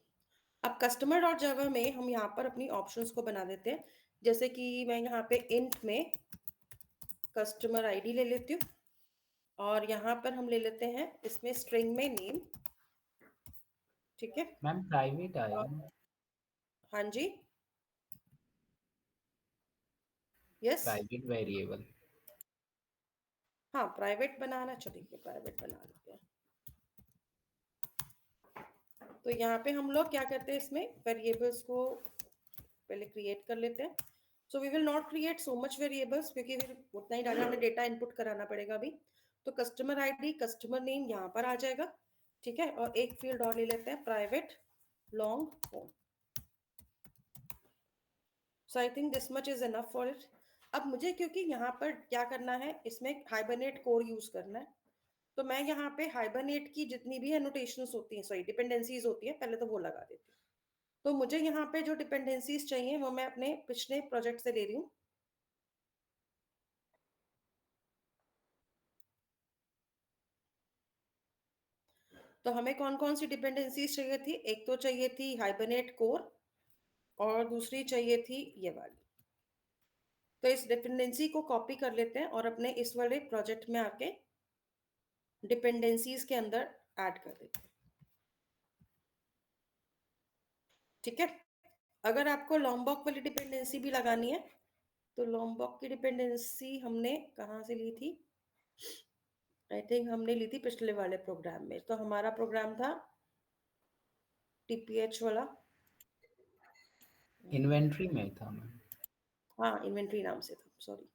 अब कस्टमर डॉट जावा में हम यहाँ पर अपनी ऑप्शंस को बना देते हैं, जैसे कि मैं यहाँ पे इंट में कस्टमर आईडी ले लेती हूँ, और यहाँ पर हम ले लेते हैं इसमें स्ट्रिंग में नेम। ठीक है मैम प्राइवेट आएगा। हाँ जी, यस, प्राइवेट वेरिएबल। हाँ प्राइवेट बनाना, चलिए प्राइवेट बना लेते हैं। तो यहाँ पे हम लोग क्या करते हैं, इसमें वेरिएबल्स को पहले क्रिएट कर लेते हैं। So we will not create so much variables, क्योंकि फिर उतना ही डालना, हमें डेटा इनपुट कराना पड़ेगा अभी। तो कस्टमर आईडी कस्टमर नेम यहाँ पर आ जाएगा। ठीक है, और एक फील्ड और ले लेते हैं, private long form. So I think this much is enough for it. अब मुझे क्योंकि यहाँ पर क्या करना है, इसमें हाइबरनेट कोर यूज करना है, तो मैं यहाँ पे हाइबरनेट की जितनी भी एनोटेशंस होती हैं, सॉरी डिपेंडेंसीज होती है, पहले तो वो लगा देती हूँ। तो मुझे यहाँ पे जो डिपेंडेंसीज चाहिए वो मैं अपने पिछले प्रोजेक्ट से ले रही हूँ। तो हमें कौन कौन सी डिपेंडेंसीज चाहिए थी, एक तो चाहिए थी हाइबरनेट कोर, और दूसरी चाहिए थी ये वाली। तो इस डिपेंडेंसी को कॉपी कर लेते हैं और अपने इस वाले प्रोजेक्ट में आके डिपेंडेंसीज के अंदर ऐड कर देते हैं। ठीक है, अगर आपको लॉम्बॉक वाली डिपेंडेंसी भी लगानी है, तो लॉम्बॉक की डिपेंडेंसी हमने कहाँ से ली थी, आई थिंक हमने ली थी पिछले वाले प्रोग्राम में। तो हमारा प्रोग्राम था टीपीएच वाला, इन्वेंट्री में था मैम। हाँ इन्वेंट्री नाम से था, सॉरी।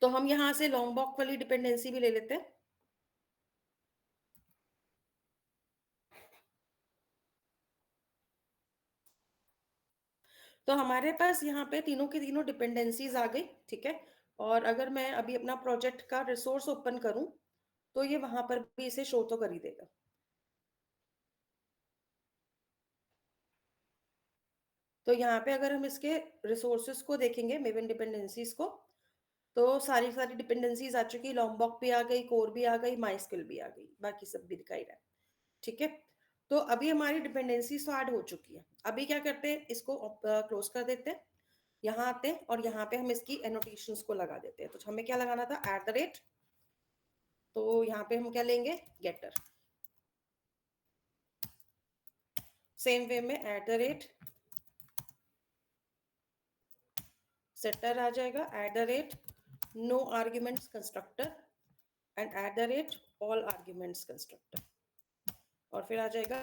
तो हम यहाँ से लॉन्गबॉक वाली डिपेंडेंसी भी ले लेते हैं। तो हमारे पास यहाँ पे तीनों की तीनों डिपेंडेंसीज आ गई। ठीक है, और अगर मैं अभी अपना प्रोजेक्ट का रिसोर्स ओपन करूं, तो ये वहां पर भी इसे शो तो कर ही देगा। तो यहाँ पे अगर हम इसके रिसोर्सेज को देखेंगे, मेवन डिपेंडेंसीज को, तो सारी सारी डिपेंडेंसीज आ चुकी, लॉन्गबॉक भी आ गई, कोर भी आ गई, माइस्क्यूएल भी आ गई, बाकी सब भी दिखाई रहा है। ठीक है, तो अभी हमारी डिपेंडेंसीज तो ऐड हो चुकी है। अभी क्या करते हैं, इसको क्लोज कर देते हैं, यहाँ आते हैं और यहाँ पे हम इसकी एनोटेशंस को लगा देते हैं। तो हमें क्या लगाना था, एट द रेट, तो यहाँ पे हम क्या लेंगे, गेटर। सेम वे में एट द रेट सेटर आ जाएगा, at the rate no arguments constructor, and at the rate all arguments constructor, और फिर आ जाएगा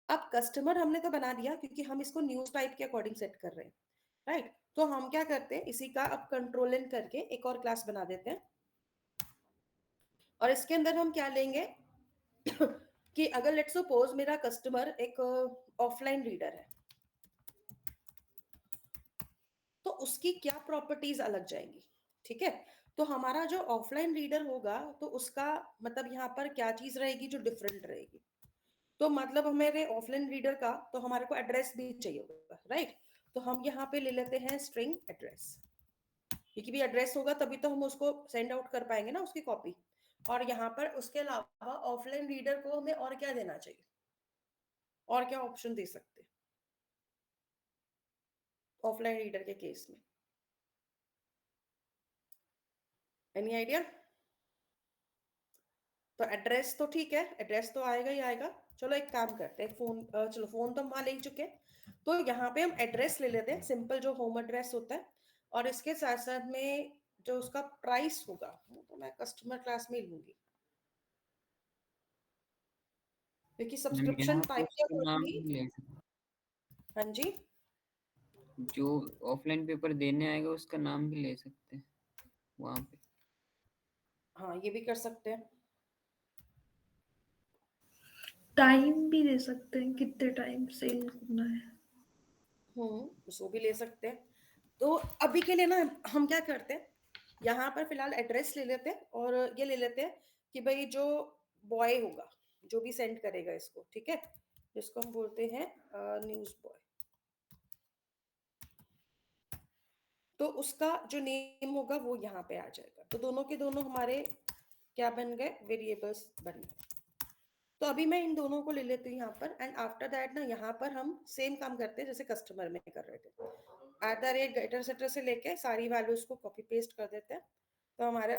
अब कस्टमर हमने तो बना दिया, क्योंकि हम इसको न्यूज टाइप के अकॉर्डिंग सेट कर रहे हैं, राइट। तो हम क्या करते हैं, इसी का अब कंट्रोल एन करके एक और क्लास बना देते हैं, और इसके अंदर हम क्या लेंगे कि अगर लेट्स सपोज मेरा कस्टमर एक ऑफलाइन रीडर है, तो उसकी क्या प्रॉपर्टीज अलग जाएंगी। ठीक है, तो हमारा जो ऑफलाइन रीडर होगा, तो उसका मतलब यहाँ पर क्या चीज रहेगी जो डिफरेंट रहेगी। तो मतलब हमारे ऑफलाइन रीडर का, तो हमारे को एड्रेस भी चाहिए होगा, राइट। तो हम यहाँ पे ले लेते हैं स्ट्रिंग एड्रेस, क्योंकि भी एड्रेस होगा तभी तो हम उसको सेंड आउट कर पाएंगे ना, उसकी कॉपी। और यहाँ पर उसके अलावा ऑफलाइन रीडर को हमें और क्या देना चाहिए, और क्या ऑप्शन दे सकते हैं ऑफलाइन रीडर के केस में, एनी आइडिया। तो एड्रेस तो ठीक है, एड्रेस तो आएगा ही आएगा, चलो एक काम करते हैं, फोन चलो फोन तो हम वहां ले ही चुके हैं, तो यहाँ पे हम एड्रेस ले लेते हैं, सिंपल जो होम एड्रेस होता है, और इसके साथ साथ में जो उसका प्राइस होगा वो तो मैं कस्टमर क्लास में ही लूंगी, क्योंकि मैम सब्सक्रिप्शन यहाँ पे टाइप के उसका नाम अकॉर्डिंगली। भी ले सकते, हाँ जी, जो ऑफलाइन पेपर देने आएगा उसका नाम भी ले सकते हैं वहाँ पे। हाँ ये भी कर सकते हैं। टाइम भी दे सकते हैं, कितने टाइम सेल करना है। उसको भी ले सकते हैं। तो अभी के लिए ना हम क्या करते हैं, यहाँ पर फिलहाल एड्रेस ले लेते हैं, और ये ले लेते हैं कि भाई जो बॉय होगा, जो भी सेंड करेगा इसको, ठीक है, जिसको हम बोलते हैं न्यूज बॉय, तो उसका जो नेम होगा वो यहाँ पे आ जाएगा। तो दोनों के दोनों हमारे क्या बन गए, वेरिएबल्स बन गए। तो अभी मैं इन दोनों को ले लेती हूँ यहाँ पर, एंड आफ्टर दैट ना यहाँ पर हम सेम काम करते हैं जैसे कस्टमर में कर रहे थे, @ गेटर सेटर से लेके सारी वैल्यूज को कॉपी पेस्ट कर देते हैं, तो हमारा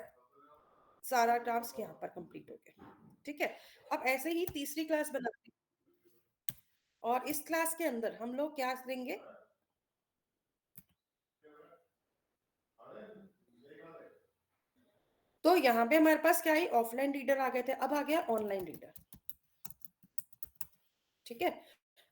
सारा टास्क यहाँ पर कंप्लीट हो गया। ठीक है, अब ऐसे ही तीसरी क्लास बनाते हैं, और इस क्लास के अंदर हम लोग क्या देंगे, तो यहाँ पे हमारे पास क्या है, ऑफलाइन रीडर आ गए थे, अब आ गया ऑनलाइन रीडर। ठीक है,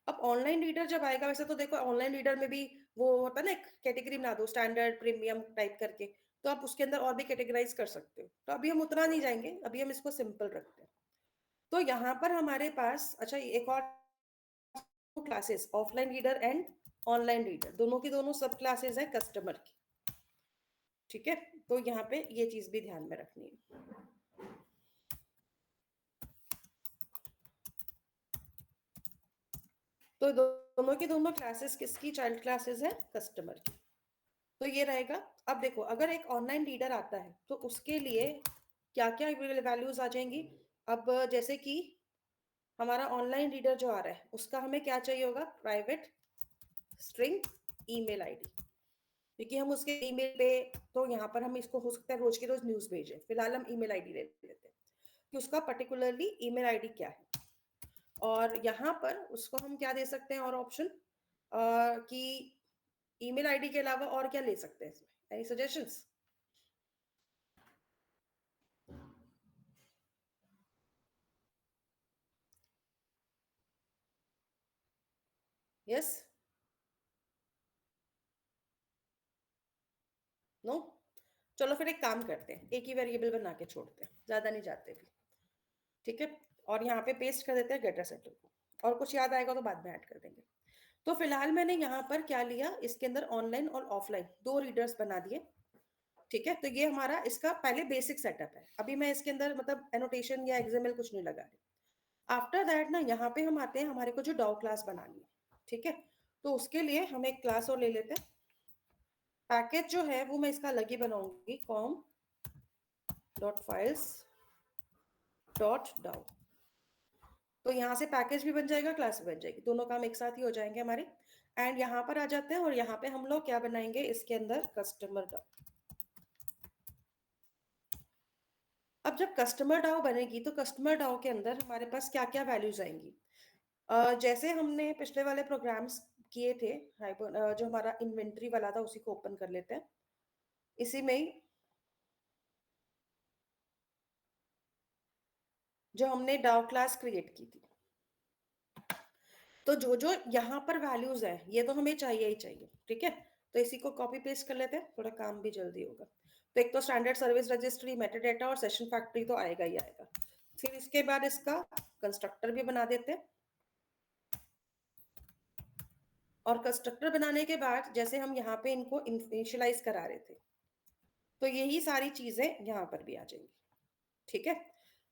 अब ऑनलाइन रीडर जब आएगा, वैसे तो देखो ऑनलाइन रीडर में भी वो होता है ना, एक कैटेगरी बना दो स्टैंडर्ड प्रीमियम टाइप करके, तो आप उसके अंदर और भी कैटेगराइज कर सकते हो। तो अभी हम उतना नहीं जाएंगे, अभी हम इसको सिंपल रखते हैं। तो यहाँ पर हमारे पास अच्छा एक और classes, offline reader and online reader, दोनों की दोनों सब क्लासेस है कस्टमर की। ठीक है, तो यहाँ पे ये चीज भी ध्यान में रखनी है। तो दोनों की दोनों क्लासेस किसकी चाइल्ड क्लासेस है, कस्टमर की। तो ये रहेगा। अब देखो अगर एक ऑनलाइन रीडर आता है तो उसके लिए क्या क्या वैल्यूज आ जाएंगी। अब जैसे कि हमारा ऑनलाइन रीडर जो आ रहा है उसका हमें क्या चाहिए होगा, प्राइवेट स्ट्रिंग ईमेल आईडी, क्योंकि हम उसके ईमेल पे, तो यहाँ पर हम इसको हो सकता है रोज के रोज न्यूज भेजें, फिलहाल हम ईमेल आईडी ले लेते हैं कि उसका पर्टिकुलरली ईमेल आईडी क्या है। और यहाँ पर उसको हम क्या दे सकते हैं और ऑप्शन कि ईमेल आईडी के अलावा और क्या ले सकते हैं इसमें, एनी सजेशंस? Yes, no? चलो फिर एक काम करते हैं, एक ही वेरिएबल बना के छोड़ते हैं, ज्यादा नहीं जाते भी। ठीक है, और यहाँ पे पेस्ट कर देते हैं गेटर सेटर को, और कुछ याद आएगा तो बाद में ऐड कर देंगे। तो फिलहाल मैंने यहाँ पर क्या लिया, इसके अंदर ऑनलाइन और ऑफलाइन दो रीडर्स बना दिए। ठीक है, तो ये हमारा इसका पहले बेसिक सेटअप है। अभी मैं इसके अंदर मतलब एनोटेशन या एक्सएमएल कुछ नहीं लगा रही। आफ्टर दैट ना यहाँ पे हम आते हैं, हमारे को जो डाउ क्लास बनानी है। ठीक है, तो उसके लिए हम एक क्लास और ले लेते हैं। पैकेज जो है वो मैं इसका अलग ही बनाऊंगी, com.files.dow। तो यहाँ से पैकेज भी बन जाएगा, क्लास भी बन जाएगी, दोनों काम एक साथ ही हो जाएंगे हमारे। एंड यहाँ पर आ जाते हैं, और यहाँ पे हम लोग क्या बनाएंगे, इसके अंदर कस्टमर डाउ। अब जब कस्टमर डाउ बनेगी तो कस्टमर डाउ के अंदर हमारे पास क्या क्या वैल्यूज आएंगी। जैसे हमने पिछले वाले प्रोग्राम्स किए थे, जो हमारा इन्वेंट्री वाला था उसी को ओपन कर लेते हैं। इसी में ही जो हमने डाउ क्लास क्रिएट की थी, तो जो जो यहाँ पर वैल्यूज है ये तो हमें चाहिए ही चाहिए। ठीक है, तो इसी को कॉपी पेस्ट कर लेते हैं, थोड़ा काम भी जल्दी होगा। तो एक तो स्टैंडर्ड सर्विस रजिस्ट्री, मेटाडेटा और सेशन फैक्ट्री तो आएगा ही आएगा। फिर इसके बाद इसका कंस्ट्रक्टर भी बना देते हैं, और कंस्ट्रक्टर बनाने के बाद जैसे हम यहाँ पे इनको इनिशियलाइज करा रहे थे, तो यही सारी चीजें यहाँ पर भी आ जाएंगी। ठीक है,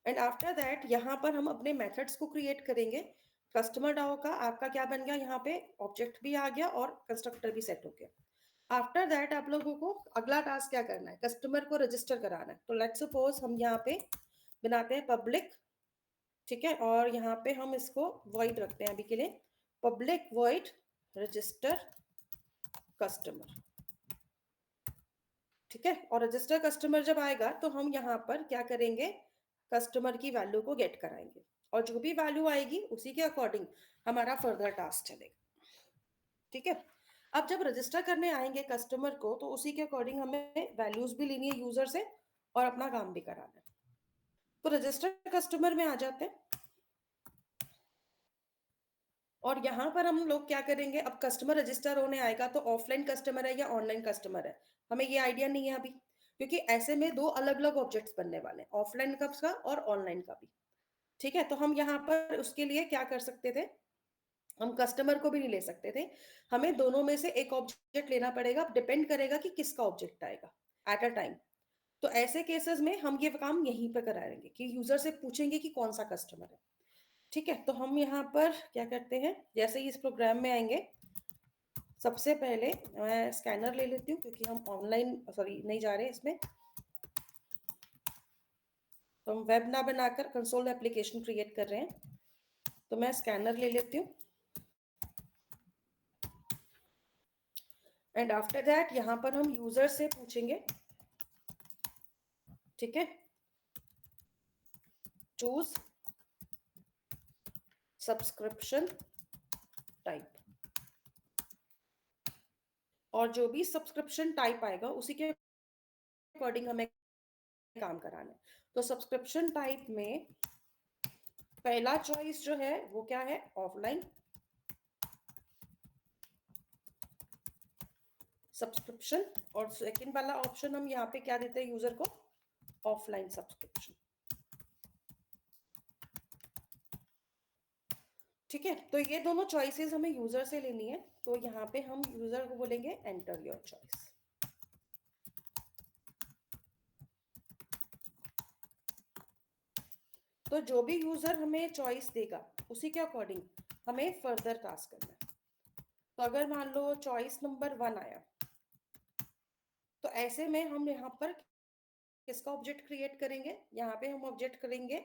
एंड आफ्टर दैट यहाँ पर हम अपने मेथड्स को क्रिएट करेंगे। कस्टमर डाउ का आपका क्या बन गया, यहाँ पे ऑब्जेक्ट भी आ गया और कंस्ट्रक्टर भी सेट हो गया। आफ्टर दैट आप लोगों को अगला टास्क क्या करना है, कस्टमर को रजिस्टर कराना है। तो लेट्स सपोज हम यहाँ पे बनाते हैं पब्लिक। ठीक है, और यहाँ पे हम इसको वॉइड रखते हैं अभी के लिए, पब्लिक वॉइड रजिस्टर कस्टमर। ठीक है, और रजिस्टर कस्टमर जब आएगा तो हम यहाँ पर क्या करेंगे, कस्टमर की वैल्यू को गेट कराएंगे। और जो भी वैल्यू आएगी उसी के अकॉर्डिंग हमारा फर्दर टास्क चलेगा। ठीक है, अब जब रजिस्टर करने आएंगे कस्टमर को तो उसी के अकॉर्डिंग हमें वैल्यूज भी लेनी है यूजर से और अपना काम भी कराना है। तो रजिस्टर कस्टमर में आ जाते हैं और यहाँ पर हम लोग क्या करेंगे, अब कस्टमर रजिस्टर होने आएगा तो ऑफलाइन कस्टमर है या ऑनलाइन कस्टमर है हमें ये आइडिया नहीं है अभी, क्योंकि ऐसे में दो अलग अलग ऑब्जेक्ट्स बनने वाले हैं, ऑफलाइन का और ऑनलाइन का भी। ठीक है, तो हम यहाँ पर उसके लिए क्या कर सकते थे, हम कस्टमर को भी नहीं ले सकते थे, हमें दोनों में से एक ऑब्जेक्ट लेना पड़ेगा, डिपेंड करेगा कि किसका ऑब्जेक्ट आएगा एट अ टाइम। तो ऐसे केसेस में हम ये काम यहीं पर कराएंगे कि यूजर से पूछेंगे कि कौन सा कस्टमर है। ठीक है, तो हम यहाँ पर क्या करते हैं, जैसे ही इस प्रोग्राम में आएंगे सबसे पहले मैं स्कैनर ले लेती हूँ क्योंकि हम ऑनलाइन नहीं जा रहे इसमें, तो हम वेब ना बनाकर कंसोल एप्लीकेशन क्रिएट कर रहे हैं। तो मैं स्कैनर ले लेती हूँ एंड आफ्टर दैट यहाँ पर हम यूजर से पूछेंगे। ठीक है, चूज सब्सक्रिप्शन टाइप, और जो भी सब्सक्रिप्शन टाइप आएगा उसी के अकॉर्डिंग हमें काम कराना है। तो सब्सक्रिप्शन टाइप में पहला चॉइस जो है वो क्या है, ऑफलाइन सब्सक्रिप्शन, और सेकंड वाला ऑप्शन हम यहाँ पे क्या देते हैं यूजर को, ऑफलाइन सब्सक्रिप्शन। ठीक है, तो ये दोनों चॉइसेस हमें यूजर से लेनी है, तो यहाँ पे हम यूजर को बोलेंगे एंटर योर चॉइस। तो जो भी यूजर हमें चॉइस देगा उसी के अकॉर्डिंग हमें फर्दर टास्क करना है। तो अगर मान लो चॉइस नंबर 1 आया तो ऐसे में हम यहाँ पर किसका ऑब्जेक्ट क्रिएट करेंगे, यहाँ पे हम ऑब्जेक्ट करेंगे,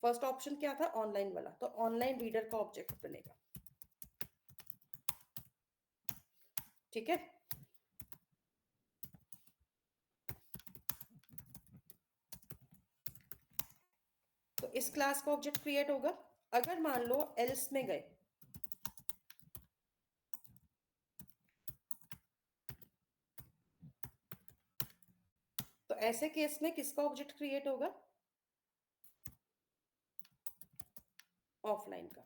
फर्स्ट ऑप्शन क्या था ऑनलाइन वाला, तो ऑनलाइन रीडर का ऑब्जेक्ट बनेगा। ठीक है, तो इस क्लास का ऑब्जेक्ट क्रिएट होगा। अगर मान लो एल्स में गए तो ऐसे केस में किसका ऑब्जेक्ट क्रिएट होगा, ऑफलाइन का।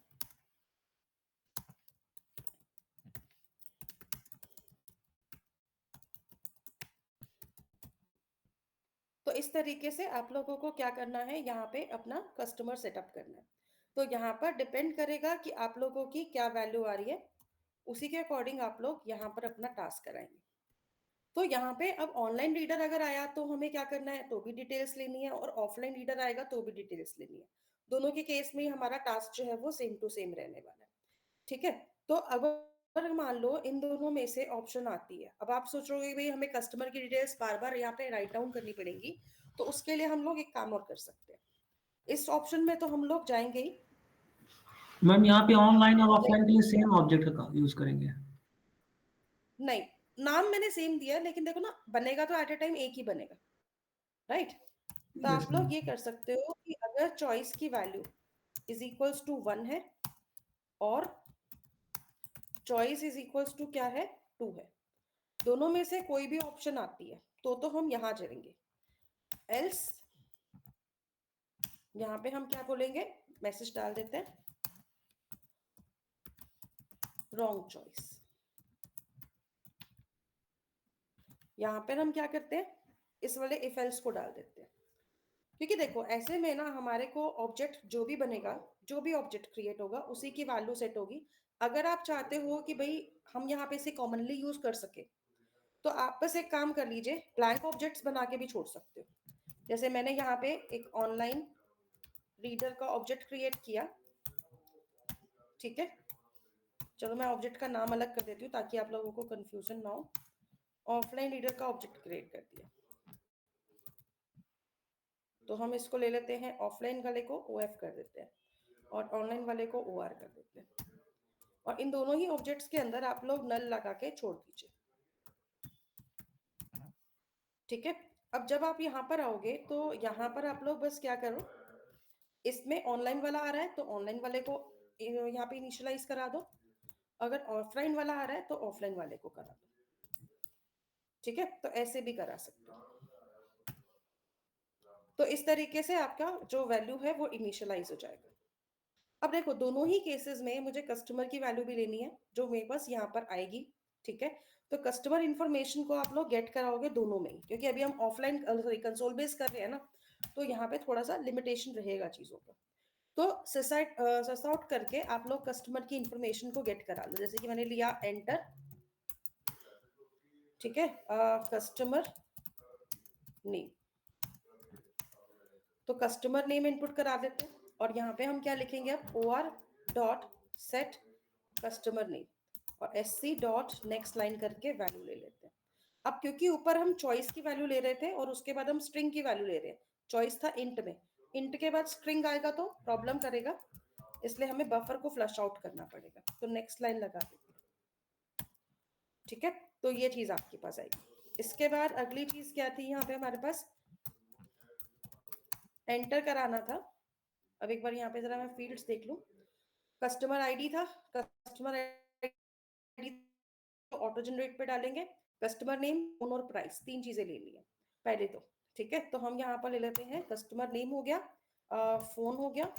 तो इस तरीके से आप लोगों को क्या करना है, यहाँ पे अपना कस्टमर सेटअप करना है। तो यहाँ पर डिपेंड करेगा कि आप लोगों की क्या वैल्यू आ रही है, उसी के अकॉर्डिंग आप लोग यहाँ पर अपना टास्क कराएंगे। तो यहाँ पे अब ऑनलाइन रीडर अगर आया तो हमें क्या करना है, तो भी डिटेल्स लेनी है, और ऑफलाइन रीडर आएगा तो भी डिटेल्स लेनी है। दोनों के केस में हमारा टास्क जो है वो सेम टू सेम रहने वाला है। ठीक है, तो अगर मान लो इन दोनों में से ऑप्शन आती है, अब आप सोचोगे भाई हमें कस्टमर की डिटेल्स बार बार यहाँ पे राइट डाउन करनी पड़ेगी, तो उसके लिए हम लोग एक काम और कर सकते हैं। इस ऑप्शन में तो हम लोग जाएंगे ही, मैम यहाँ पे ऑनलाइन और ऑफलाइन के लिए सेम ऑब्जेक्ट का यूज करेंगे? नहीं, नाम मैंने सेम दिया है लेकिन देखो ना, बनेगा तो एट ए टाइम एक ही बनेगा, राइट। तो यस आप लोग ये कर सकते हो कि अगर चॉइस की वैल्यू इज इक्वल्स टू 1 है और चॉइस इज इक्वल्स टू क्या है, 2 है, दोनों में से कोई भी ऑप्शन आती है तो हम यहां चलेंगे। एल्स यहाँ पे हम क्या बोलेंगे, मैसेज डाल देते हैं रॉन्ग चॉइस। यहाँ पर हम क्या करते हैं, इस वाले इफ एल्स को डाल देते हैं, क्योंकि देखो ऐसे में ना हमारे को ऑब्जेक्ट जो भी बनेगा, जो भी ऑब्जेक्ट क्रिएट होगा उसी की वैल्यू सेट होगी। अगर आप चाहते हो कि भाई हम यहाँ पे इसे कॉमनली यूज कर सके तो आप बस एक काम कर लीजिए, ब्लैंक ऑब्जेक्ट्स बना के भी छोड़ सकते हो। जैसे मैंने यहाँ पे एक ऑनलाइन रीडर का ऑब्जेक्ट क्रिएट किया। ठीक है, चलो मैं ऑब्जेक्ट का नाम अलग कर देती हूँ ताकि आप लोगों को कंफ्यूजन ना हो। ऑफलाइन रीडर का ऑब्जेक्ट क्रिएट कर दिया, तो हम इसको ले लेते हैं, ऑफलाइन वाले को OF कर देते हैं और ऑनलाइन वाले को OR कर देते हैं, और इन दोनों ही ऑब्जेक्ट्स के अंदर आप लोग नल लगा के छोड़ दीजिए। ठीक है, अब जब आप यहाँ पर आओगे तो यहाँ पर आप लोग बस क्या करो, इसमें ऑनलाइन वाला आ रहा है तो ऑनलाइन वाले को यहाँ पे इनिशियलाइज करा दो, अगर ऑफलाइन वाला आ रहा है तो ऑफलाइन वाले को करा दो। ठीक है, तो ऐसे भी करा सकते हो। तो इस तरीके से आपका जो वैल्यू है वो इनिशियलाइज हो जाएगा। अब देखो दोनों ही केसेस में मुझे कस्टमर की वैल्यू भी लेनी है जो मेरे पास यहाँ पर आएगी। ठीक है, तो कस्टमर इंफॉर्मेशन को आप लोग गेट कराओगे दोनों में ही, क्योंकि अभी हम ऑफलाइन सॉरी कंसोल बेस कर रहे हैं ना, तो यहाँ पे थोड़ा सा लिमिटेशन रहेगा चीजों का। तो सस आउट करके आप लोग कस्टमर की इंफॉर्मेशन को गेट करा लो। जैसे कि मैंने लिया एंटर, ठीक है, कस्टमर नेम, तो कस्टमर नेम इनपुट करा देते हैं और यहाँ पे हम क्या लिखेंगे अब or.set कस्टमर नेम और sc डॉट नेक्स्ट लाइन करके वैल्यू ले लेते हैं। अब क्योंकि ऊपर हम चॉइस की वैल्यू ले रहे थे और उसके बाद हम स्ट्रिंग की वैल्यू ले रहे हैं, चॉइस था इंट में, इंट के बाद स्ट्रिंग आएगा तो प्रॉब्लम करेगा, इसलिए हमें बफर को फ्लश आउट करना पड़ेगा। तो नेक्स्ट लाइन लगा देते हैं। ठीक है, तो ये चीज आपके पास आएगी। इसके बाद अगली चीज क्या थी यहाँ पे हमारे पास, एंटर कराना था। अब एक बार यहाँ पे जरा मैं फील्ड्स देख लूं। कस्टमर आईडी था, कस्टमर आईडी ऑटो जनरेट पे डालेंगे, कस्टमर नेम, फोन और प्राइस, तीन चीजें ले ली है पहले तो। ठीक है, तो हम यहाँ पर ले लेते हैं कस्टमर नेम हो गया, फोन हो गया,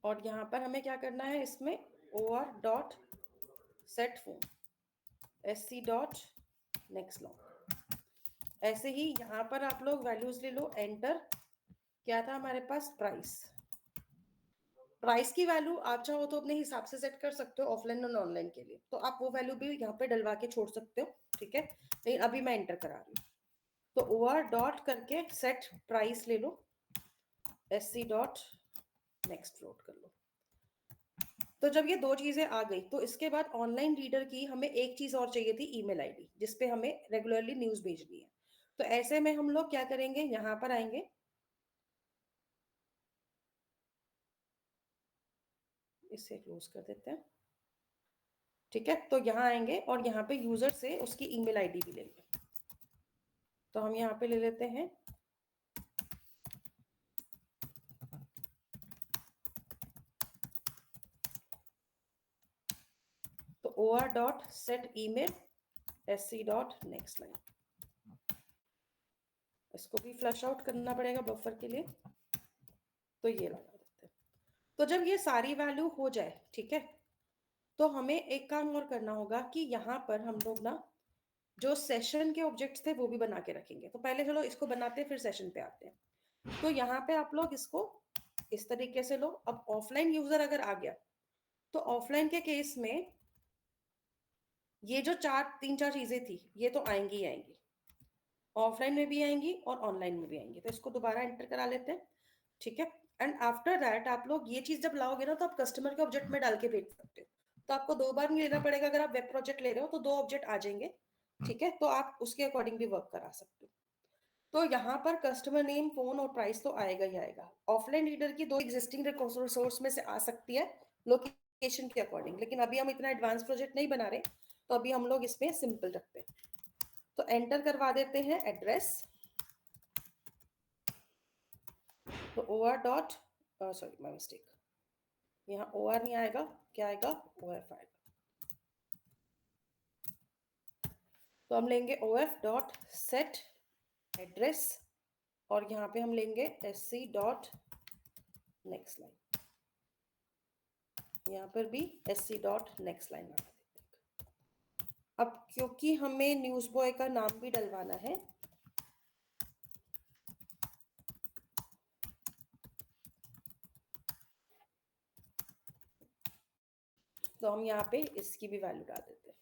और यहाँ पर हमें क्या करना है इसमें or.set phone sc dot next long. ऐसे ही यहाँ पर आप लोग वैल्यूज ले लो, एंटर, क्या था हमारे पास प्राइस, प्राइस की वैल्यू आप चाहो तो अपने हिसाब से सेट कर सकते हो ऑफलाइन और ऑनलाइन के लिए, तो आप वो वैल्यू भी यहाँ पे डलवा के छोड़ सकते हो। ठीक है, लेकिन अभी मैं एंटर करा रही हूँ, तो ओवर डॉट करके सेट प्राइस ले लो, sc डॉट नेक्स्ट फ्लोट कर लो। तो जब ये दो चीजें आ गई तो इसके बाद ऑनलाइन रीडर की हमें एक चीज और चाहिए थी, ईमेल आईडी, जिसपे हमें रेगुलरली न्यूज भेजनी है। तो ऐसे में हम लोग क्या करेंगे, यहाँ पर आएंगे, इसे क्लोज कर देते हैं। ठीक है, तो यहाँ आएंगे और यहाँ पे यूजर से उसकी ईमेल आईडी भी लेंगे। तो हम यहाँ पे ले लेते हैं तो or.setEmail sc dot next line, इसको भी फ्लश आउट करना पड़ेगा बफर के लिए, तो ये लगा देते हैं। तो जब ये सारी वैल्यू हो जाए, ठीक है, तो हमें एक काम और करना होगा कि यहाँ पर हम लोग ना जो सेशन के ऑब्जेक्ट्स थे वो भी बना के रखेंगे। तो पहले चलो इसको बनाते हैं फिर सेशन पे आते हैं। तो यहाँ पे आप लोग इसको इस तरीके से लो। अब ऑफलाइन यूजर अगर आ गया तो ऑफलाइन के केस में ये जो तीन चार चीजें थी ये तो आएंगी ही आएंगी, ऑफलाइन में भी आएंगी और ऑनलाइन में भी आएंगी। तो इसको दोबारा एंटर करा लेते हैं। ठीक है, एंड आफ्टर दैट आप लोग ये चीज जब लाओगे ना तो आप कस्टमर के ऑब्जेक्ट में डाल के भेज सकते हो। तो आपको दो बार नहीं लेना पड़ेगा। अगर आप वेब प्रोजेक्ट ले रहे हो तो दो ऑब्जेक्ट आ जाएंगे। ठीक है, तो आप उसके अकॉर्डिंग भी वर्क करा सकते हो। तो यहाँ पर कस्टमर नेम, फोन और प्राइस तो आएगा ही आएगा। ऑफलाइन रीडर की दो एग्जिस्टिंग रिसोर्स में से आ सकती है लोकेशन के अकॉर्डिंग, लेकिन अभी हम इतना एडवांस प्रोजेक्ट नहीं बना रहे, तो अभी हम लोग इसमें सिंपल रखते हैं। तो एंटर करवा देते हैं एड्रेस, तो OR dot sorry my mistake, यहाँ ओआर नहीं आएगा, क्या आएगा ओएफ आएगा। तो हम लेंगे ओएफ डॉट सेट एड्रेस और यहाँ पे हम लेंगे sc डॉट नेक्स्ट लाइन, यहाँ पर भी sc डॉट नेक्स्ट लाइन लगा देते हैं। अब क्योंकि हमें न्यूज बॉय का नाम भी डलवाना है, तो हम यहाँ पे इसकी भी वैल्यू डाल देते हैं।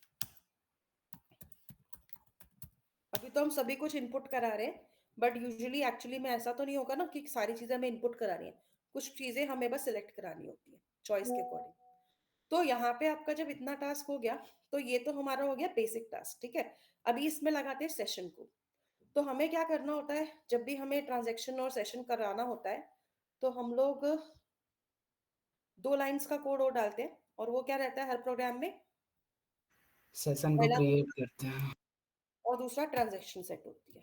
अभी तो हम सभी कुछ इनपुट करा रहे हैं, बट यूजुअली एक्चुअली में ऐसा तो नहीं होगा ना कि सारी चीजें हमें इनपुट करा रही हैं, कुछ चीजें हमें बस सिलेक्ट करानी होती है चॉइस के अकॉर्डिंग। तो यहाँ पे आपका जब इतना टास्क हो गया तो ये तो हमारा हो गया बेसिक टास्क। ठीक है, अभी इसमें लगाते हैं सेशन को। तो हमें क्या करना होता है, जब भी हमें ट्रांजैक्शन और सेशन कराना होता है तो हम लोग 2 लाइंस का कोड और डालते हैं, और वो क्या रहता है हर प्रोग्राम में, सेशन को पहला क्रिएट करते हैं। और दूसरा ट्रांजैक्शन सेट होती है।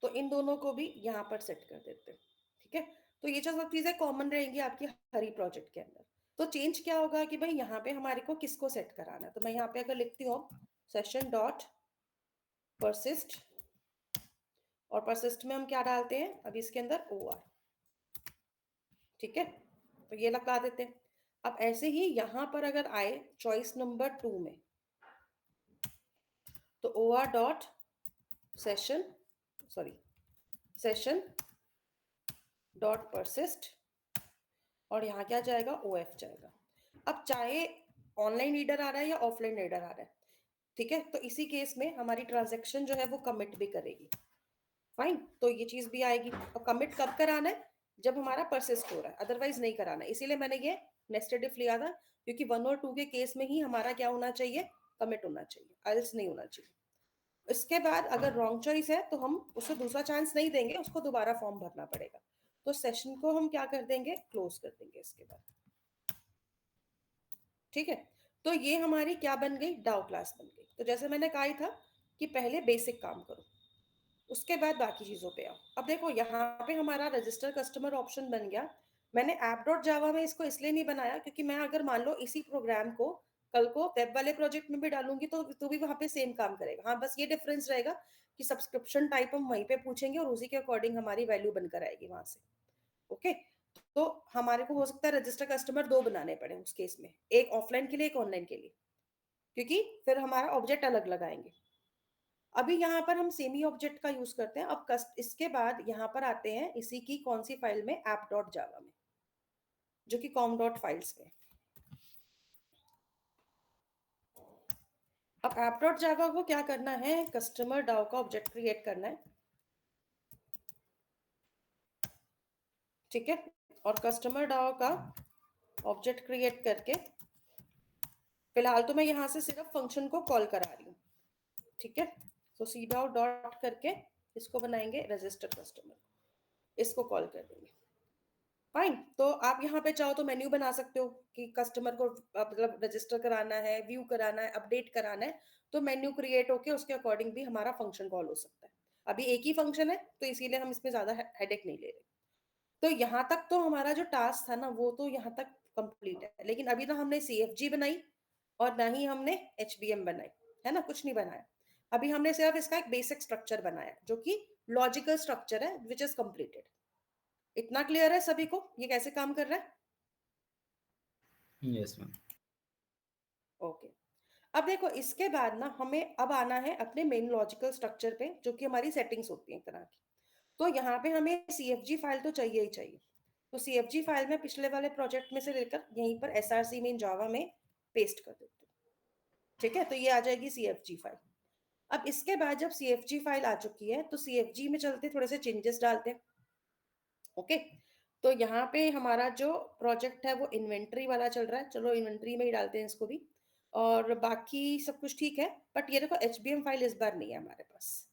तो इन दोनों को भी यहाँ पर सेट कर देते हैं, ठीक है। तो ये जो सब चीजें कॉमन रहेंगी आपकी हरी प्रोजेक्ट के अंदर। तो चेंज क्या होगा कि भाई यहाँ पे हमारे को किसको सेट कराना है, तो मैं यहाँ पे अगर लिखती हूँ सेशन डॉट परसिस्ट, और परसिस्ट में हम क्या डालते हैं अभी इसके अंदर OR, ठीक है। तो ये लगा देते हैं। अब ऐसे ही यहां पर अगर आए चॉइस नंबर 2 में, तो OR dot session session dot persist, और यहाँ क्या जाएगा OF जाएगा। अब चाहे ऑनलाइन रीडर आ रहा है या ऑफलाइन रीडर आ रहा है, ठीक है, तो इसी केस में हमारी ट्रांजैक्शन जो है वो कमिट भी करेगी, फाइन। तो ये चीज भी आएगी। अब कमिट कब कराना है, जब हमारा परसिस्ट हो रहा है, अदरवाइज नहीं कराना है। इसीलिए मैंने ये नेस्टेड इफ लिया था, क्योंकि 1 और 2 के केस में ही हमारा क्या होना चाहिए, कमिट होना चाहिए, एल्स नहीं होना चाहिए। इसके बाद अगर रॉन्ग चॉइस है तो हम उसे दूसरा चांस नहीं देंगे, उसको दोबारा फॉर्म भरना पड़ेगा। तो सेशन को हम क्या कर देंगे, क्लोज कर देंगे इसके बाद, ठीक है। तो ये हमारी क्या बन गई, डाउ क्लास बन गई। तो जैसे मैंने कहा ही था कि पहले बेसिक काम करो, उसके बाद बाकी चीजों पे आओ। अब देखो यहाँ पे हमारा रजिस्टर कस्टमर ऑप्शन बन गया। मैंने ऐप डॉट जावा में इसको इसलिए नहीं बनाया क्योंकि मैं अगर मान लो इसी प्रोग्राम को कल को वेब वाले प्रोजेक्ट में भी डालूंगी तो भी वहां पे सेम काम करेगा। हाँ, बस ये डिफरेंस रहेगा कि सब्सक्रिप्शन टाइप हम वहीं पे पूछेंगे और उसी के अकॉर्डिंग हमारी वैल्यू बनकर आएगी वहां से। ओके, तो हमारे को हो सकता है रजिस्टर कस्टमर 2 बनाने पड़े उस केस में, एक ऑफलाइन के लिए एक ऑनलाइन के लिए, क्योंकि फिर हमारा ऑब्जेक्ट अलग लगाएंगे। अभी यहाँ पर हम सेमी ऑब्जेक्ट का यूज करते हैं। अब इसके बाद यहाँ पर आते हैं इसी की कौन सी फाइल में, ऐप डॉट जावा में, जो कि कॉम डॉट फाइल्स में। अब ऐप डॉट जावा को क्या करना है, कस्टमर डाउ का ऑब्जेक्ट क्रिएट करना है, ठीक है। और कस्टमर डाउ का ऑब्जेक्ट क्रिएट करके फिलहाल तो मैं यहाँ से सिर्फ फंक्शन को कॉल करा रही हूँ, ठीक है। तो सी डाउ डॉट करके इसको बनाएंगे रजिस्टर कस्टमर, इसको कॉल कर देंगे, फाइन। तो आप यहाँ पे चाहो तो मेन्यू बना सकते हो कि कस्टमर को मतलब रजिस्टर कराना है, व्यू कराना है, अपडेट कराना है, तो मेन्यू क्रिएट होके उसके अकॉर्डिंग भी हमारा फंक्शन कॉल हो सकता है। अभी एक ही फंक्शन है तो इसीलिए हम इसमें ज्यादा हेडेक नहीं ले रहे। तो यहाँ तक तो हमारा जो टास्क था ना वो तो यहाँ तक कंप्लीट है, लेकिन अभी ना हमने CFG बनाई और ना ही हमने HBM बनाई, है ना, कुछ नहीं बनाया। अभी हमने सिर्फ इसका एक बेसिक स्ट्रक्चर बनाया जो कि लॉजिकल स्ट्रक्चर है, विच इज कंप्लीटेड। इतना क्लियर है सभी को ये कैसे काम कर रहा है? Yes ma'am. ओके, अब देखो इसके बाद ना हमें अब आना है अपने मेन लॉजिकल स्ट्रक्चर पे, जो कि हमारी सेटिंग्स होती है एक तरह की। तो यहाँ पे हमें CFG फाइल तो चाहिए ही चाहिए। तो CFG फाइल में पिछले वाले प्रोजेक्ट में से लेकर यहीं पर SRC में जावा में पेस्ट कर देते हैं, ठीक है। तो ये आ जाएगी CFG फाइल। अब इसके बाद जब CFG फाइल आ चुकी है तो CFG में चलते थोड़े से चेंजेस डालते हैं, ओके। तो यहाँ पे हमारा जो प्रोजेक्ट है वो इन्वेंट्री वाला चल रहा है, चलो इन्वेंट्री में ही डालते हैं इसको भी, और बाकी सब कुछ ठीक है। बट ये देखो HBM फाइल इस बार नहीं है हमारे पास,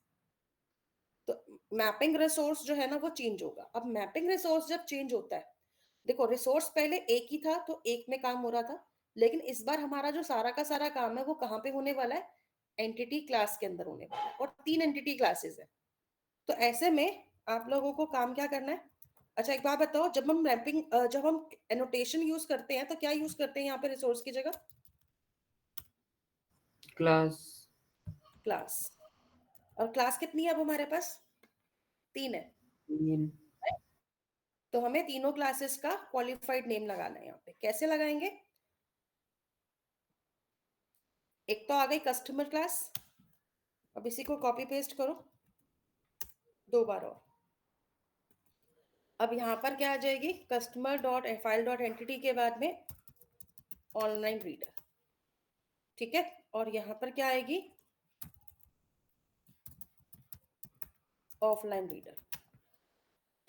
तो मैपिंग रिसोर्स जो है ना वो चेंज होगा। अब मैपिंग रिसोर्स जब चेंज होता है, देखो रिसोर्स पहले एक ही था तो एक में काम हो रहा था, लेकिन इस बार हमारा जो सारा का सारा काम है वो कहाँ पे होने वाला है, एंटिटी क्लास के अंदर होने वाला है, और 3 एंटिटी क्लासेस है। तो ऐसे में आप लोगों को काम क्या करना है, अच्छा एक बात बताओ, जब हम रैपिंग जब हम एनोटेशन यूज करते हैं तो क्या यूज करते हैं यहाँ पे रिसोर्स की जगह, क्लास। क्लास। और क्लास कितनी है अब हमारे पास, 3 है। तो हमें तीनों क्लासेस का क्वालिफाइड नेम लगाना है यहाँ पे। कैसे लगाएंगे, एक तो आ गई कस्टमर क्लास, अब इसी को कॉपी पेस्ट करो 2 बार और। अब यहाँ पर क्या आ जाएगी, customer dot file dot entity के बाद में ऑनलाइन रीडर, ठीक है। और यहाँ पर क्या आएगी, ऑफलाइन रीडर,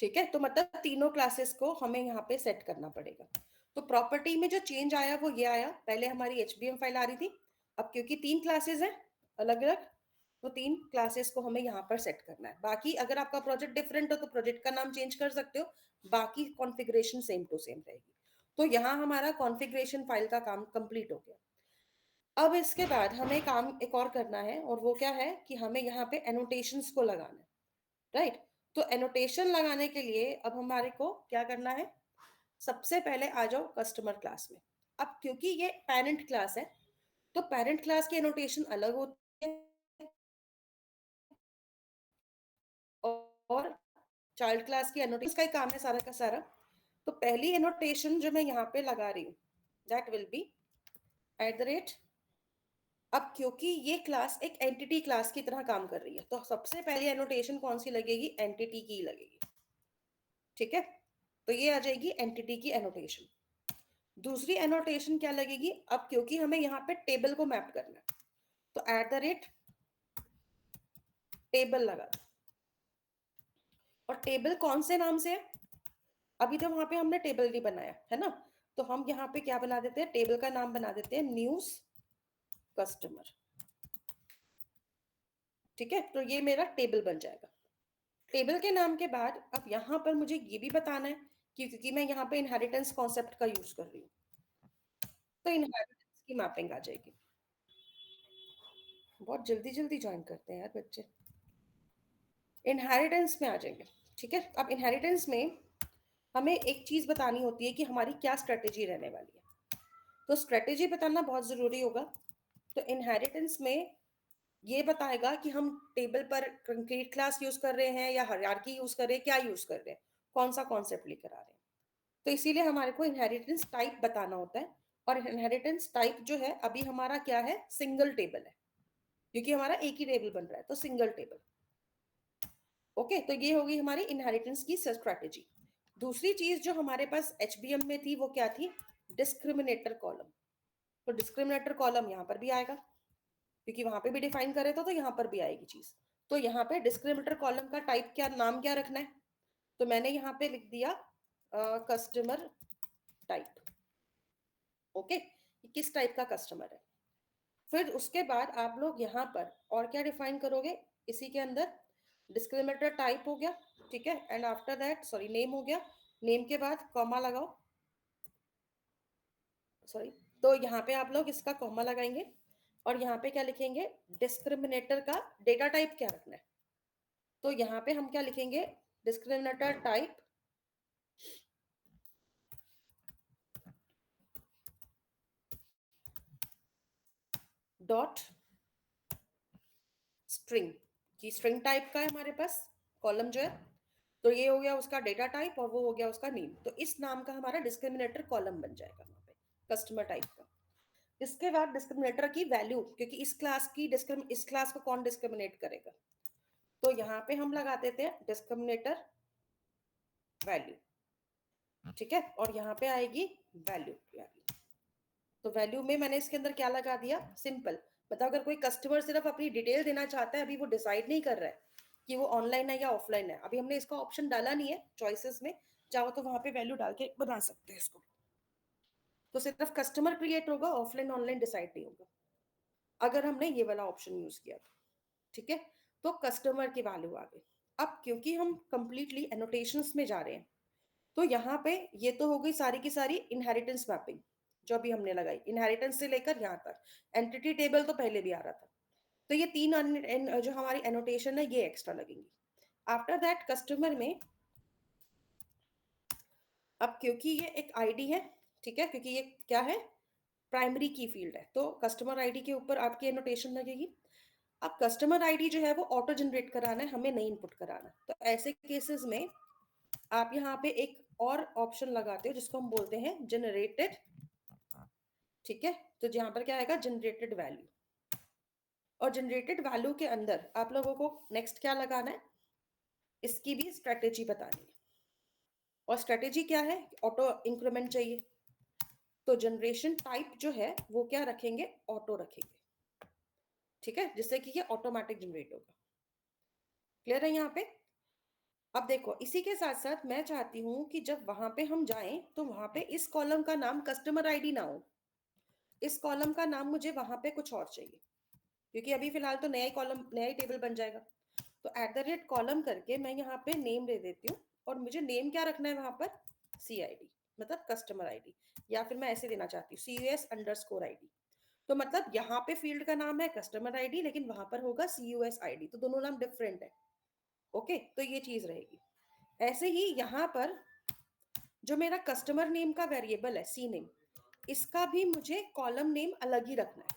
ठीक है। तो मतलब तीनों क्लासेस को हमें यहाँ पे सेट करना पड़ेगा। तो प्रॉपर्टी में जो चेंज आया वो ये आया, पहले हमारी HBM फाइल आ रही थी, अब क्योंकि 3 क्लासेस हैं अलग अलग, तो 3 क्लासेस को हमें यहाँ पर सेट करना है। बाकी अगर आपका प्रोजेक्ट डिफरेंट हो तो प्रोजेक्ट का नाम चेंज कर सकते हो, बाकी कॉन्फ़िगरेशन सेम टू सेम रहेगी। तो यहाँ हमारा कॉन्फ़िगरेशन फाइल का काम कंप्लीट हो गया। अब इसके बाद हमें काम एक और करना है, और वो क्या है कि हमें यहाँ पे एनोटेशंस को लगाना है। राइट। तो एनोटेशन लगाने के लिए अब हमारे को क्या करना है, सबसे पहले आ जाओ कस्टमर क्लास में। अब क्योंकि ये पेरेंट क्लास है तो पेरेंट क्लास की एनोटेशन अलग होती है और चाइल्ड क्लास की एनोटेशन का ही काम है सारा का सारा। तो पहली एनोटेशन जो मैं यहाँ पे लगा रही हूँ दैट विल बी @ अब क्योंकि ये क्लास एक एंटिटी क्लास की तरह काम कर रही है तो सबसे पहली एनोटेशन कौन सी लगेगी, एंटिटी की लगेगी। ठीक है, तो ये आ जाएगी एंटिटी की एनोटेशन। दूसरी एनोटेशन क्या लगेगी, अब क्योंकि हमें यहाँ पे टेबल को मैप करना है तो @ टेबल लगा। और टेबल कौन से नाम से है, अभी तो वहां पे हमने टेबल नहीं बनाया है ना, तो हम यहाँ पे क्या बना देते हैं, टेबल का नाम बना देते हैं न्यूज कस्टमर। ठीक है, तो ये मेरा टेबल बन जाएगा। टेबल के नाम के बाद अब यहाँ पर मुझे ये भी बताना है कि क्योंकि मैं यहाँ पे इनहेरिटेंस कॉन्सेप्ट का यूज कर रही हूँ तो इनहेरिटेंस की मैपिंग आ जाएगी। बहुत जल्दी जल्दी ज्वाइन करते हैं यार बच्चे। इनहेरिटेंस में आ जाएंगे। ठीक है, अब इनहेरिटेंस में हमें एक चीज बतानी होती है कि हमारी क्या स्ट्रेटेजी रहने वाली है, तो स्ट्रेटेजी बताना बहुत जरूरी होगा। तो इनहेरिटेंस में ये बताएगा कि हम टेबल पर कंक्रीट क्लास यूज कर रहे हैं या हायरार्की यूज कर रहे हैं, क्या यूज कर रहे हैं, कौन सा कॉन्सेप्ट लेकर आ रहे हैं। तो इसीलिए हमारे को इनहेरिटेंस टाइप बताना होता है। और इनहेरिटेंस टाइप जो है अभी हमारा क्या है, सिंगल टेबल है क्योंकि हमारा एक ही टेबल बन रहा है तो सिंगल टेबल। ओके, तो ये होगी हमारी इनहेरिटेंस की स्ट्रैटेजी। दूसरी चीज जो हमारे पास एचबीएम में थी वो क्या थी, डिस्क्रिमिनेटर कॉलम। तो डिस्क्रिमिनेटर कॉलम यहाँ पर भी आएगा क्योंकि वहां पे भी डिफाइन करे तो यहाँ पर भी आएगी चीज। तो यहाँ पे डिस्क्रिमिनेटर कॉलम का टाइप क्या, नाम क्या रखना है, तो मैंने यहाँ पे लिख दिया कस्टमर टाइप। ओके, किस टाइप का कस्टमर है। फिर उसके बाद आप लोग यहाँ पर और क्या डिफाइन करोगे, इसी के अंदर डिस्क्रिमिनेटर टाइप हो गया। ठीक है, and after that sorry name हो गया, नेम के बाद कॉमा लगाओ, सॉरी, तो यहाँ पे आप लोग इसका कॉमा लगाएंगे और यहाँ पे क्या लिखेंगे, डिस्क्रिमिनेटर का डेटा टाइप क्या रखना है। तो यहाँ पे हम क्या लिखेंगे, डिस्क्रिमिनेटर टाइप डॉट स्ट्रिंग, की स्ट्रिंग टाइप का है हमारे पास कॉलम जो है, तो ये हो गया उसका डेटा टाइप और वो हो गया उसका नेम। तो इस नाम का हमारा डिस्क्रिमिनेटर कॉलम बन जाएगा वहां पे कस्टमर टाइप का। इसके बाद डिस्क्रिमिनेटर की वैल्यू, क्योंकि इस क्लास की इस क्लास को कौन डिस्क्रिमिनेट करेगा, तो यहाँ पे हम लगा देते हैं डिस्क्रिमिनेटर वैल्यू। ठीक है, और यहाँ पे आएगी वैल्यू। तो वैल्यू में मैंने इसके अंदर क्या लगा दिया, सिंपल। बताओ अगर कोई कस्टमर सिर्फ अपनी डिटेल देना चाहता है, अभी वो डिसाइड नहीं कर रहा है कि वो ऑनलाइन है या ऑफलाइन है, अभी हमने इसका ऑप्शन डाला नहीं है चॉइसेस में, चाहो तो वहां पे वैल्यू डाल के बना सकते हैं इसको। तो सिर्फ कस्टमर क्रिएट होगा, ऑफलाइन ऑनलाइन डिसाइड नहीं होगा अगर हमने ये वाला ऑप्शन यूज किया तो। ठीक है, तो कस्टमर की वैल्यू आ गई। अब क्योंकि हम कंप्लीटली एनोटेशंस में जा रहे हैं तो यहाँ पे ये तो हो गई सारी की सारी इनहेरिटेंस मैपिंग जो अभी हमने लगाई, इनहेरिटेंस से लेकर यहाँ तक। एंटिटी टेबल तो पहले भी आ रहा था, तो ये तीन जो हमारी एनोटेशन है ये एक्स्ट्रा लगेंगी। आफ्टर दैट कस्टमर में अब क्योंकि ये एक आईडी है, ठीक है, क्योंकि ये क्या है, प्राइमरी की फील्ड है, तो कस्टमर आईडी के ऊपर आपकी एनोटेशन लगेगी। अब कस्टमर आईडी जो है वो ऑटो जनरेट कराना है, हमें नहीं इनपुट कराना। तो ऐसे केसेस में आप यहाँ पे एक और ऑप्शन लगाते हो जिसको हम बोलते हैं जनरेटेड। ठीक है, तो यहाँ पर क्या आएगा, जनरेटेड वैल्यू। और जनरेटेड वैल्यू के अंदर आप लोगों को नेक्स्ट क्या लगाना है, इसकी भी स्ट्रेटेजी बतानी है। और स्ट्रेटेजी क्या है, ऑटो इंक्रीमेंट चाहिए, तो जनरेशन टाइप जो है वो क्या रखेंगे, ऑटो रखेंगे। ठीक है, जिससे कि ये ऑटोमेटिक जनरेट होगा। क्लियर है यहाँ पे। अब देखो इसी के साथ साथ मैं चाहती हूं कि जब वहां पे हम जाएं तो वहां पे इस कॉलम का नाम कस्टमर आईडी ना हो, इस कॉलम का नाम मुझे वहां पे कुछ और चाहिए, क्योंकि अभी फिलहाल तो नया ही कॉलम नया ही टेबल बन जाएगा। तो @कॉलम करके मैं यहाँ पे नेम दे देती हूँ और मुझे नेम क्या रखना है वहां पर, CID, मतलब कस्टमर आईडी, या फिर मैं ऐसे देना चाहती हूँ CUS_ID। तो मतलब यहाँ पे फील्ड का नाम है कस्टमर आईडी लेकिन वहां पर होगा CUS ID, तो दोनों नाम डिफरेंट है। ओके, तो ये चीज रहेगी। ऐसे ही यहाँ पर जो मेरा कस्टमर नेम का वेरिएबल है सी नेम, इसका भी मुझे कॉलम नेम अलग ही रखना है।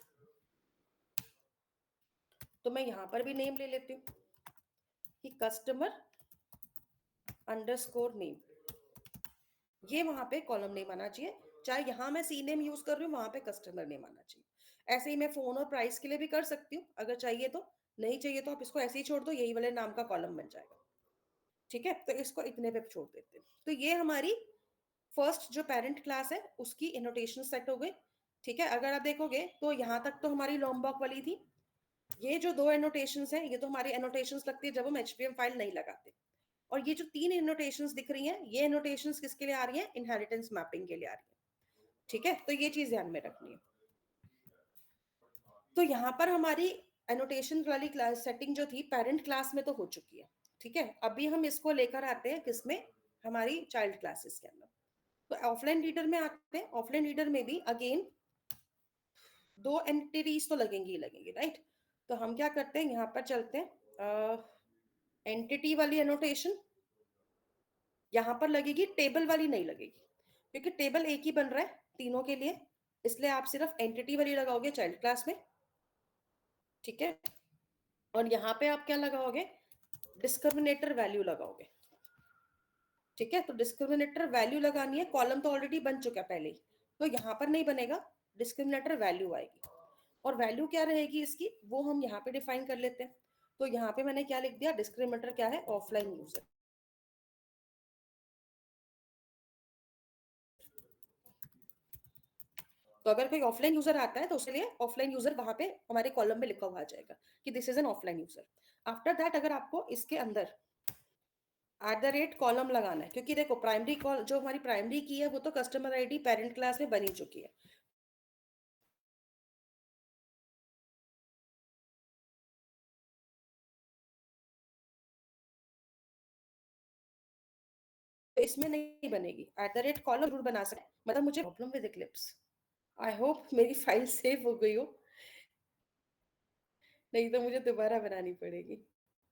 तो मैं यहां पर भी नेम ले लेती हूँ कि कस्टमर अंडरस्कोर नेम, ये वहां पे कॉलम नेम आना चाहिए। चाहे यहां मैं सी नेम यूज कर रही हूँ, वहां पे कस्टमर नेम आना चाहिए। ऐसे ही मैं फोन और प्राइस के लिए भी कर सकती हूँ, अगर चाहिए तो। नहीं चाहिए तो आप इसको ऐसे ही छोड़ दो, यही वाले नाम का कॉलम बन जाएगा। ठीक है, तो इसको इतने पे छोड़ देते हैं। तो ये हमारी फर्स्ट जो पेरेंट क्लास है उसकी एनोटेशन सेट हो गई। ठीक है, अगर आप देखोगे तो यहाँ तक तो हमारी लॉम्बॉक वाली थी। ये जो दो एनोटेशंस हैं, ये तो हमारी एनोटेशंस लगती है जब हम एचटीएमएल फाइल नहीं लगाते। और ये जो तीन एनोटेशंस दिख रही हैं, ये एनोटेशंस किसके लिए आ रही हैं? इनहेरिटेंस मैपिंग के लिए आ रही है। ठीक है, तो ये चीज ध्यान में रखनी है। तो यहाँ पर हमारी एनोटेशन वाली क्लास सेटिंग जो थी पेरेंट क्लास में तो हो चुकी है। ठीक है, अभी हम इसको लेकर आते हैं किसमें? हमारी चाइल्ड क्लासेस के अंदर। तो ऑफलाइन रीडर में आते हैं। ऑफलाइन रीडर में भी अगेन दो एंटिटीज तो लगेंगी ही लगेंगी, राइट? तो हम क्या करते हैं, यहाँ पर चलते हैं एंटिटी वाली एनोटेशन यहां पर लगेगी, टेबल वाली नहीं लगेगी, क्योंकि टेबल एक ही बन रहा है तीनों के लिए। इसलिए आप सिर्फ एंटिटी वाली लगाओगे चाइल्ड क्लास में। ठीक है, और यहाँ पे आप क्या लगाओगे? डिस्क्रिमिनेटर वैल्यू लगाओगे। ठीक है, तो डिस्क्रिमिनेटर वैल्यू लगानी है। कॉलम तो ऑलरेडी बन चुका है पहले ही, तो यहाँ पर नहीं बनेगा, डिस्क्रिमिनेटर वैल्यू आएगी। और वैल्यू क्या रहेगी इसकी, वो हम यहाँ पे डिफाइन कर लेते हैं। तो यहाँ पे मैंने क्या लिख दिया? डिस्क्रिमिनेटर क्या है? Offline user. तो अगर कोई ऑफलाइन यूजर आता है तो उसके लिए ऑफलाइन यूजर वहां पे हमारे कॉलम में लिखा हुआ आ जाएगा कि this is an offline user. After that अगर आपको इसके अंदर कॉलम लगाना है, क्योंकि देखो प्राइमरी कॉल जो हमारी प्राइमरी की है वो तो कस्टमर आईडी पेरेंट क्लास में बनी चुकी है। तो इसमें नहीं बनेगी। कॉलम जरूर बना सकते, मतलब मुझे problem with Eclipse. I hope मेरी फाइल सेव हो गई हो, नहीं तो मुझे दोबारा बनानी पड़ेगी।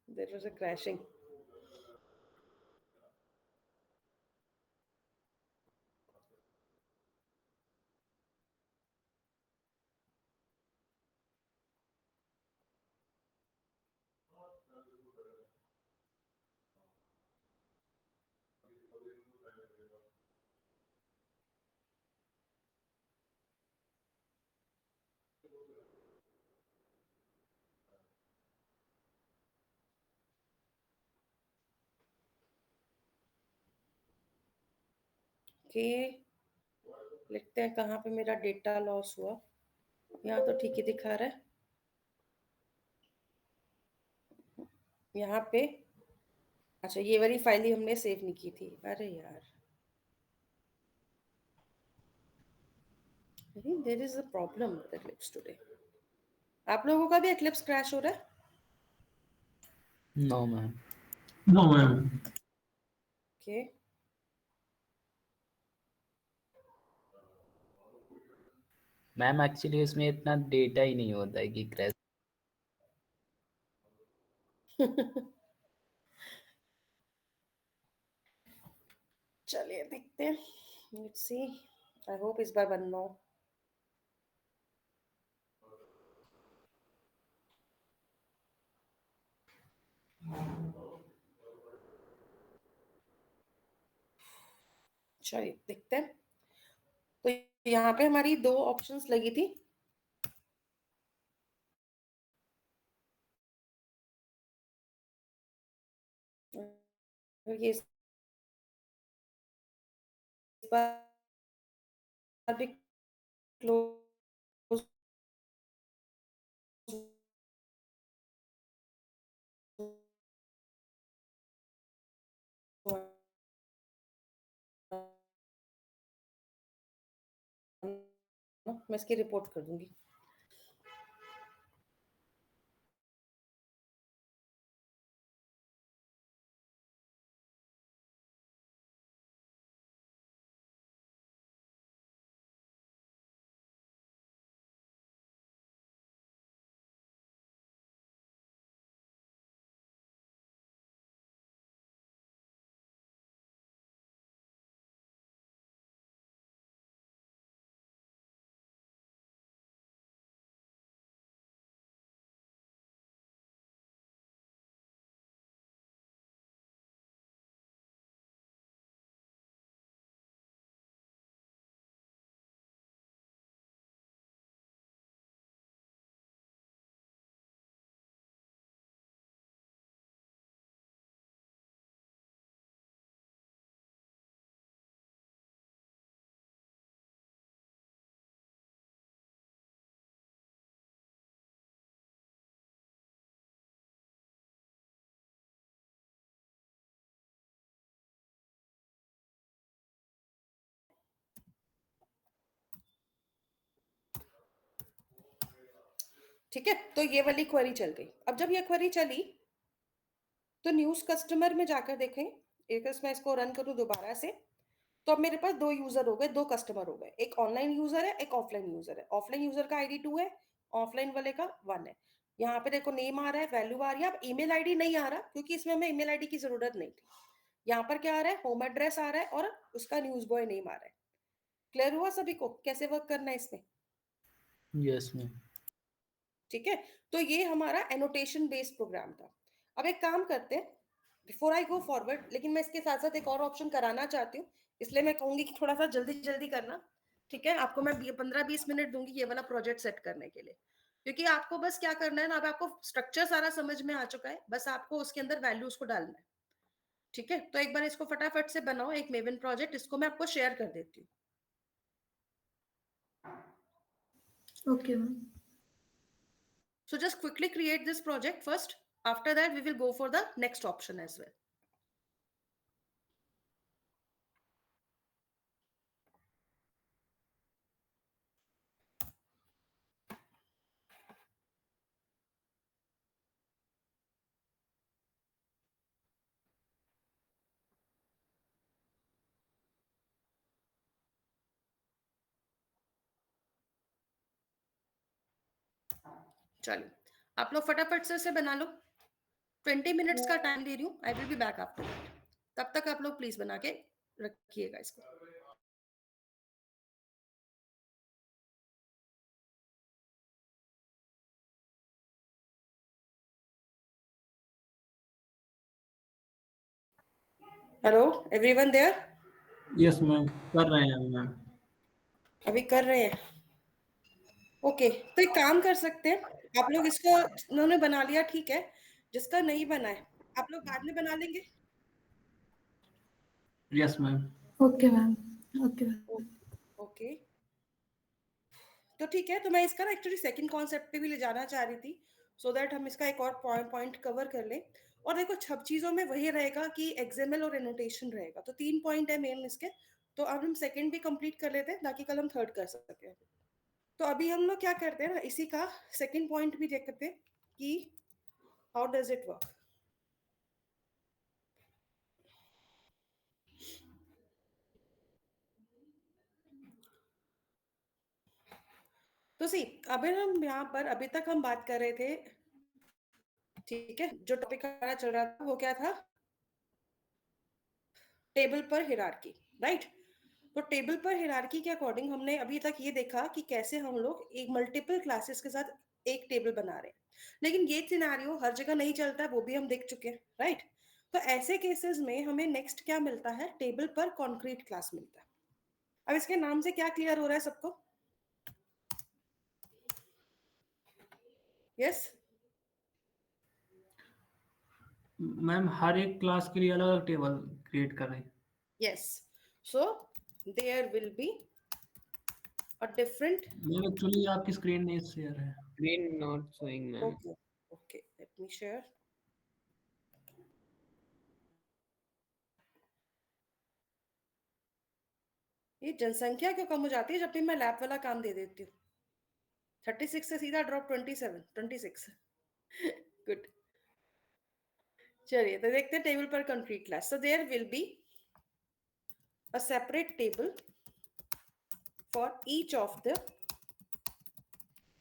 There was a crashing. Okay, लिखते हैं कहाँ पे मेरा डेटा लॉस हुआ। यहाँ तो ठीक ही दिखा रहा है। यहाँ पे अच्छा, ये वाली फाइल ही हमने सेव नहीं की थी। अरे यार, there is a problem with Eclipse today. आप लोगों का भी एक्लिप्स क्रैश हो रहा है? No ma'am. No ma'am. Okay, ma'am actually उसमें इतना डेटा ही नहीं होता है कि क्रैश। चलिए देखते हैं। लेट्स सी, आई होप इस बार बनना हो। चलिए देखते हैं। तो यहाँ पे हमारी दो ऑप्शंस लगी थी। ये इस बार भी क्लोज हुआ ना, मैं इसकी रिपोर्ट कर दूंगी। ठीक है, तो ये वाली क्वेरी चल गई। अब जब ये क्वेरी चली तो न्यूज कस्टमर में जाकर देखें, एक मैं इसको रन करूं दोबारा से, तो अब मेरे पास दो यूजर हो गए, दो कस्टमर हो गए, एक ऑनलाइन यूजर है, एक ऑफलाइन यूजर है। ऑफलाइन यूजर का आईडी 2 है, ऑफलाइन वाले का 1 है। यहाँ पे देखो नेम आ रहा है, वैल्यू आ रही है। अब ईमेल आईडी नहीं आ रहा क्योंकि इसमें हमें ईमेल आईडी की जरूरत नहीं थी। यहाँ पर क्या आ रहा है, होम एड्रेस आ रहा है और उसका न्यूज बॉय नेम आ रहा है। क्लियर हुआ सभी को कैसे वर्क करना है इसमें? Yes ma'am. ठीक है, तो ये हमारा एनोटेशन बेस्ड प्रोग्राम था। अब एक काम करते हैं बिफोर आई गो फॉरवर्ड, लेकिन मैं इसके साथ साथ एक और ऑप्शन कराना चाहती हूँ, इसलिए मैं कहूंगी कि थोड़ा सा जल्दी जल्दी करना। ठीक है, आपको मैं 15-20 मिनट दूंगी ये वाला प्रोजेक्ट सेट करने के लिए, क्योंकि आपको बस क्या करना है ना, अब आपको स्ट्रक्चर सारा समझ में आ चुका है, बस आपको उसके अंदर वैल्यूज को डालना है। ठीक है, तो एक बार इसको फटाफट से बनाओ, एक मेवन प्रोजेक्ट, इसको मैं आपको शेयर कर देती हूँ। Okay ma'am. So just quickly create this project first. After that, we will go for the next option as well. चलिए, आप लोग फटाफट से इसे बना लो। 20 मिनट्स का टाइम दे रही हूँ, I will be back after that. तब तक आप लोग प्लीज बना के रखिएगा इसको। Hello everyone there? Yes ma'am, कर रहे हैं मैम। अभी कर रहे हैं? ओके, तो एक काम कर सकते हैं, आप लोग इसको, उन्होंने बना लिया ठीक है, जिसका नहीं बना है आप लोग बाद में बना लेंगे। Yes ma'am. Okay ma'am. Okay ma'am. Okay, तो ठीक है, तो मैं इसका ना एक्चुअली सेकंड कॉन्सेप्ट पे भी ले जाना चाह रही थी, सो दैट हम इसका एक और पॉइंट कवर कर लें। और देखो सब चीजों में वही रहेगा कि एक्सएमएल और एनोटेशन रहेगा, तो 3 पॉइंट है मेन इसके। तो अब हम सेकंड भी कंप्लीट कर लेते हैं ताकि कल हम थर्ड कर सकें। तो अभी हम लोग क्या करते हैं ना, इसी का सेकंड पॉइंट भी देखते हैं कि हाउ डज इट वर्क। तो सी, अभी हम यहाँ पर अभी तक हम बात कर रहे थे, ठीक है, जो टॉपिक हमारा चल रहा था वो क्या था, टेबल पर हिरार्की, राइट। तो टेबल पर हिरार्की के अकॉर्डिंग हमने अभी तक ये देखा कि कैसे हम लोग एक मल्टीपल क्लासेस के साथ एक टेबल बना रहे हैं। लेकिन ये सिनेरियो हर जगह नहीं चलता है, वो भी हम देख चुके हैं, राइट। तो ऐसे केसेस में हमें नेक्स्ट क्या मिलता है, टेबल पर कॉन्क्रीट क्लास मिलता है। अब इसके नाम से क्या क्लियर हो रहा है सबको? यस? मैम हर एक क्लास के लिए अलग अलग टेबल क्रिएट कर रहे हैं। Yes, so there will be a different. Ma'am actually आपकी स्क्रीन नहीं शेयर है। Screen not showing, ma'am. Okay, okay, let me share. ये जनसंख्या क्यों कम हो जाती है जब भी मैं लैब वाला काम दे देती हूँ? 36 से सीधा ड्रॉप 26। गुड, चलिए तो देखते हैं टेबल पर concrete class. So there will be a separate table for each of the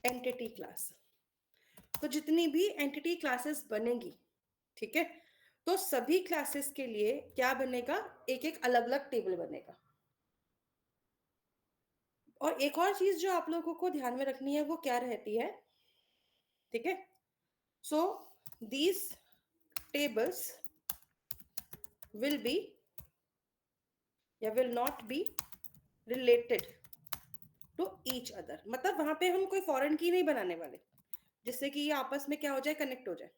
entity class. तो जितनी भी एंटिटी क्लासेस बनेगी, ठीक है, तो सभी क्लासेस के लिए क्या बनेगा, एक एक अलग अलग टेबल बनेगा। और एक और चीज जो आप लोगों को ध्यान में रखनी है वो क्या रहती है, ठीक है, so these tables will be या will not be related to each other. मतलब वहां पे हम कोई फॉरेन की नहीं बनाने वाले जिससे कि ये आपस में क्या हो जाए, कनेक्ट हो जाए,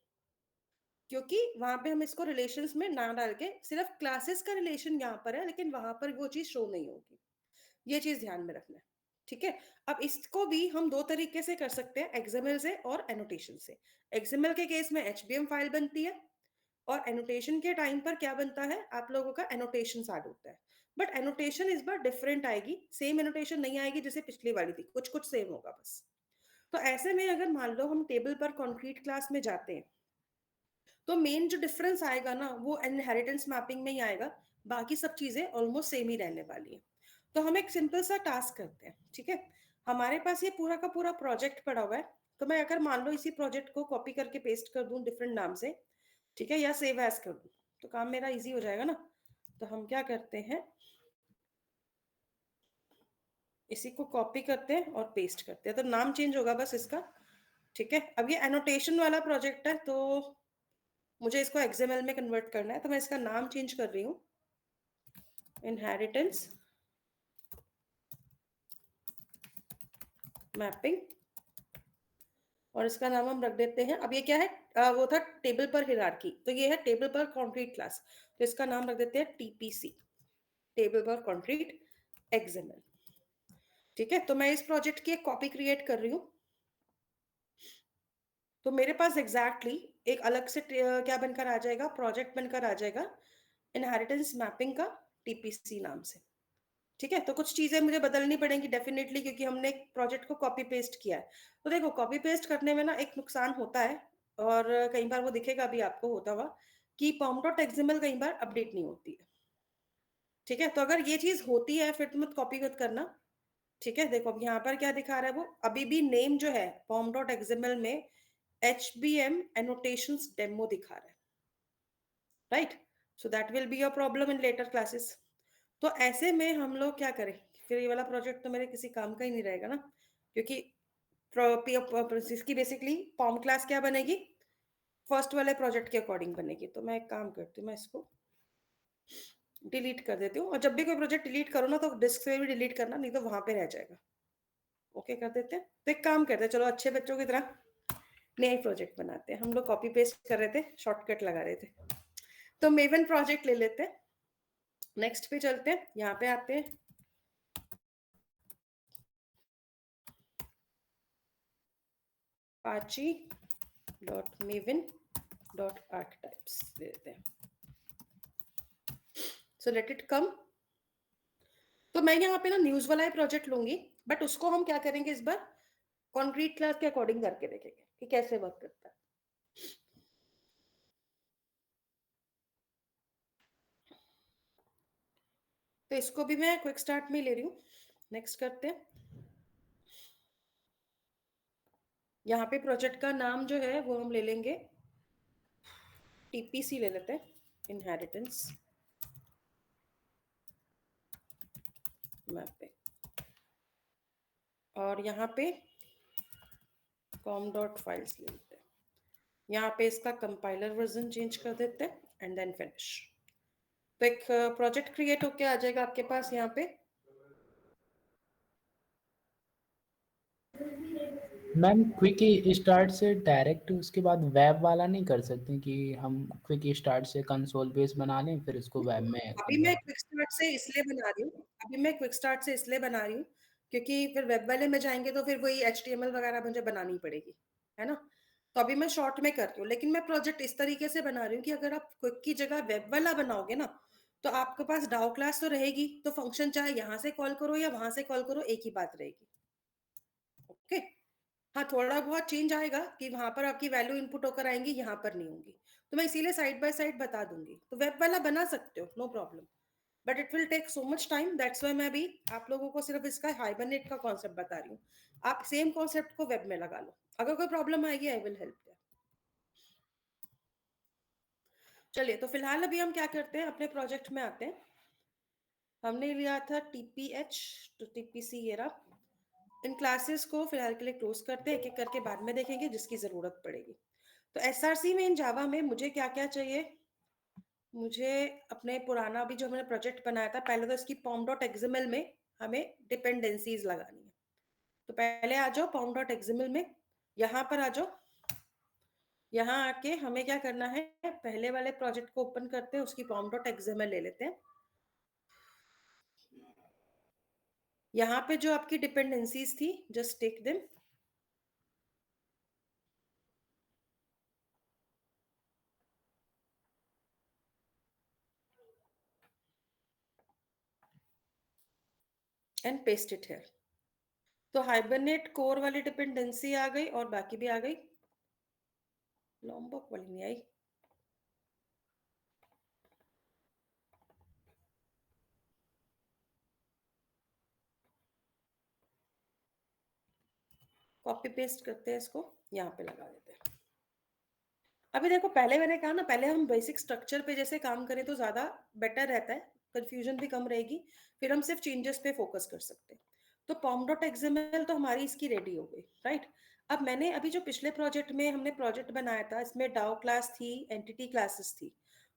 क्योंकि वहां पे हम इसको रिलेशंस में ना डाल के सिर्फ क्लासेस का रिलेशन यहाँ पर है, लेकिन वहां पर वो चीज शो नहीं होगी। ये चीज ध्यान में रखना है, ठीक है। अब इसको भी हम दो तरीके से कर सकते हैं, एक्सएमएल से और एनोटेशन से। एक्सएमएल के केस में एचबीएम फाइल बनती है और एनोटेशन के टाइम पर क्या बनता है, आप लोगों का एनोटेशन ऐड होता है। बट एनोटेशन इस बार डिफरेंट आएगी, सेम एनोटेशन नहीं आएगी जैसे पिछली वाली थी, कुछ कुछ सेम होगा बस। तो ऐसे में अगर मान लो हम टेबल पर कंक्रीट क्लास में जाते हैं, तो मेन जो डिफरेंस आएगा ना वो इनहेरिटेंस मैपिंग में ही आएगा, बाकी सब चीजें ऑलमोस्ट सेम ही रहने वाली है। तो हम एक सिंपल सा टास्क करते हैं, ठीक है। हमारे पास ये पूरा का पूरा प्रोजेक्ट पड़ा हुआ है, तो मैं अगर मान लो इसी प्रोजेक्ट को कॉपी करके पेस्ट कर दूं डिफरेंट नाम से, ठीक है, या सेव एज कर दूं, तो काम मेरा इजी हो जाएगा ना। तो हम क्या करते हैं, इसी को कॉपी करते हैं और पेस्ट करते हैं, तो नाम चेंज होगा बस इसका, ठीक है। अब ये एनोटेशन वाला प्रोजेक्ट है, तो मुझे इसको एक्सएमएल में कन्वर्ट करना है, तो मैं इसका नाम चेंज कर रही हूँ, इनहेरिटेंस मैपिंग, और इसका नाम हम रख देते हैं, अब ये क्या है, वो था टेबल पर हिरार्की, तो ये है टेबल पर कंक्रीट क्लास, तो इसका नाम रख देते हैं टीपीसी, टेबल पर कंक्रीट एक्सएमएल, ठीक है। तो मैं इस प्रोजेक्ट की एक कॉपी क्रिएट कर रही हूँ, तो मेरे पास एग्जैक्टली एक अलग से क्या बनकर आ जाएगा, प्रोजेक्ट बनकर आ जाएगा इनहेरिटेंस मैपिंग का, टीपीसी नाम से, ठीक है। तो कुछ चीजें मुझे बदलनी पड़ेंगी डेफिनेटली, क्योंकि हमने एक प्रोजेक्ट को कॉपी पेस्ट किया है। तो देखो कॉपी पेस्ट करने में ना एक नुकसान होता है, और कई बार वो दिखेगा भी आपको होता हुआ, कि पॉम डॉट एक्सएमएल कई बार अपडेट नहीं होती है, ठीक है। तो अगर ये चीज होती है फिर तुम कॉपी मत करना, ठीक है। देखो अब यहाँ पर क्या दिखा रहा है, वो अभी भी नेम जो है पॉम डॉट एक्सएमएल में HBM annotations डेमो दिखा रहा है, right. So that will be your problem in later classes. तो ऐसे में हम लोग क्या करें, फिर ये वाला प्रोजेक्ट तो मेरे किसी काम का ही नहीं रहेगा ना, क्योंकि इसकी बेसिकली पॉम क्लास क्या बनेगी, फर्स्ट वाले प्रोजेक्ट के अकॉर्डिंग बनेगी। तो मैं एक काम करती हूँ, मैं इसको डिलीट कर देती हूँ, और जब भी कोई प्रोजेक्ट डिलीट करो ना तो डिस्क से भी डिलीट करना, नहीं तो वहां पे रह जाएगा। ओके कर देते हैं, तो एक काम करते हैं, चलो अच्छे बच्चों की तरह नया प्रोजेक्ट बनाते हैं। हम लोग कॉपी पेस्ट कर रहे थे, शॉर्टकट लगा रहे थे, तो मेवन प्रोजेक्ट ले लेते हैं। नेक्स्ट पे चलते हैं, यहाँ पे आते हैं, apache.maven.archetypes दे देते हैं। So let it come. तो मैं यहाँ पे ना न्यूज वाला ही प्रोजेक्ट लूंगी, बट उसको हम क्या करेंगे इस बार, कॉन्क्रीट क्लास के अकॉर्डिंग करके देखेंगे कि कैसे वर्क करता है। तो इसको भी मैं क्विक स्टार्ट में ले रही हूँ। नेक्स्ट करते हैं, यहाँ पे प्रोजेक्ट का नाम जो है वो हम ले लेंगे, टीपीसी ले लेते हैं, इनहेरिटेंस मैपिंग, और यहाँ पे com डॉट फाइल्स ले लेते हैं, यहाँ पे इसका कंपाइलर वर्जन चेंज कर देते हैं, एंड देन फिनिश। तो एक प्रोजेक्ट क्रिएट होके आ जाएगा आपके पास यहाँ पे। मैम क्विक स्टार्ट से डायरेक्ट उसके बाद वेब वाला नहीं कर सकते कि हम क्विक स्टार्ट से कंसोल बेस बना लें फिर उसको वेब में अभी मैं कन्वर्ट। क्विक स्टार्ट से इसलिए बना रही हूँ, क्योंकि फिर वेब वाले में जाएंगे तो फिर वही HTML वगैरह मुझे बनानी पड़ेगी, है ना। तो अभी मैं शॉर्ट में कर रही हूँ, लेकिन मैं प्रोजेक्ट इस तरीके से बना रही हूँ कि अगर आप क्विक की जगह वेब वाला बनाओगे ना, तो आपके पास डाउ क्लास तो रहेगी, तो फंक्शन चाहे यहाँ से कॉल करो या वहां से कॉल करो, एक ही बात रहेगी। ओके, हाँ थोड़ा बहुत चेंज आएगा कि वहां पर आपकी वैल्यू इनपुट होकर आएंगी, यहाँ पर नहीं होंगी, तो मैं इसीलिए साइड बाय साइड बता दूंगी। तो वेब वाला बना सकते हो, no problem, but it will take so much time, that's why मैं अभी आप लोगों को सिर्फ इसका हाइबरनेट का कॉन्सेप्ट बता रही हूँ। आप सेम कॉन्सेप्ट को वेब में लगा लो, अगर कोई प्रॉब्लम आएगी आई विल हेल्प। चलिए, तो फिलहाल अभी हम क्या करते हैं, अपने प्रोजेक्ट में आते हैं। हमने लिया था TPH तो TPC ये रहा। इन क्लासेस को फिलहाल के लिए क्लोज करते हैं, एक एक करके बाद में देखेंगे जिसकी जरूरत पड़ेगी। तो SRC में इन जावा में मुझे क्या क्या चाहिए, मुझे अपने पुराना भी जो हमने प्रोजेक्ट बनाया था, पहले तो इसकी पॉम डॉट एक्सएमएल में हमें डिपेंडेंसीज लगानी है। तो पहले आ जाओ पॉम डॉट एक्सएमएल में, यहाँ पर आ जाओ। यहाँ आके हमें क्या करना है, पहले वाले प्रोजेक्ट को ओपन करते हैं, उसकी पॉम डॉट एक्सएमएल ले लेते हैं। यहाँ पे जो आपकी डिपेंडेंसीज थी, just take them, and paste it here. तो हाइबरनेट कोर वाली डिपेंडेंसी आ गई और बाकी भी आ गई, लॉम्बॉक वाली नहीं आई। कॉपी पेस्ट करते हैं, इसको यहाँ पे लगा देते हैं। अभी देखो, पहले मैंने कहा ना, पहले हम बेसिक स्ट्रक्चर पे जैसे काम करें तो ज्यादा बेटर रहता है, कंफ्यूजन भी कम रहेगी, फिर हम सिर्फ चेंजेस पे फोकस कर सकते हैं। तो pom.xml तो हमारी इसकी रेडी हो गई, राइट। अब मैंने अभी जो पिछले प्रोजेक्ट में हमने प्रोजेक्ट बनाया था, इसमें डाउ क्लास थी, एंटिटी क्लासेस थी।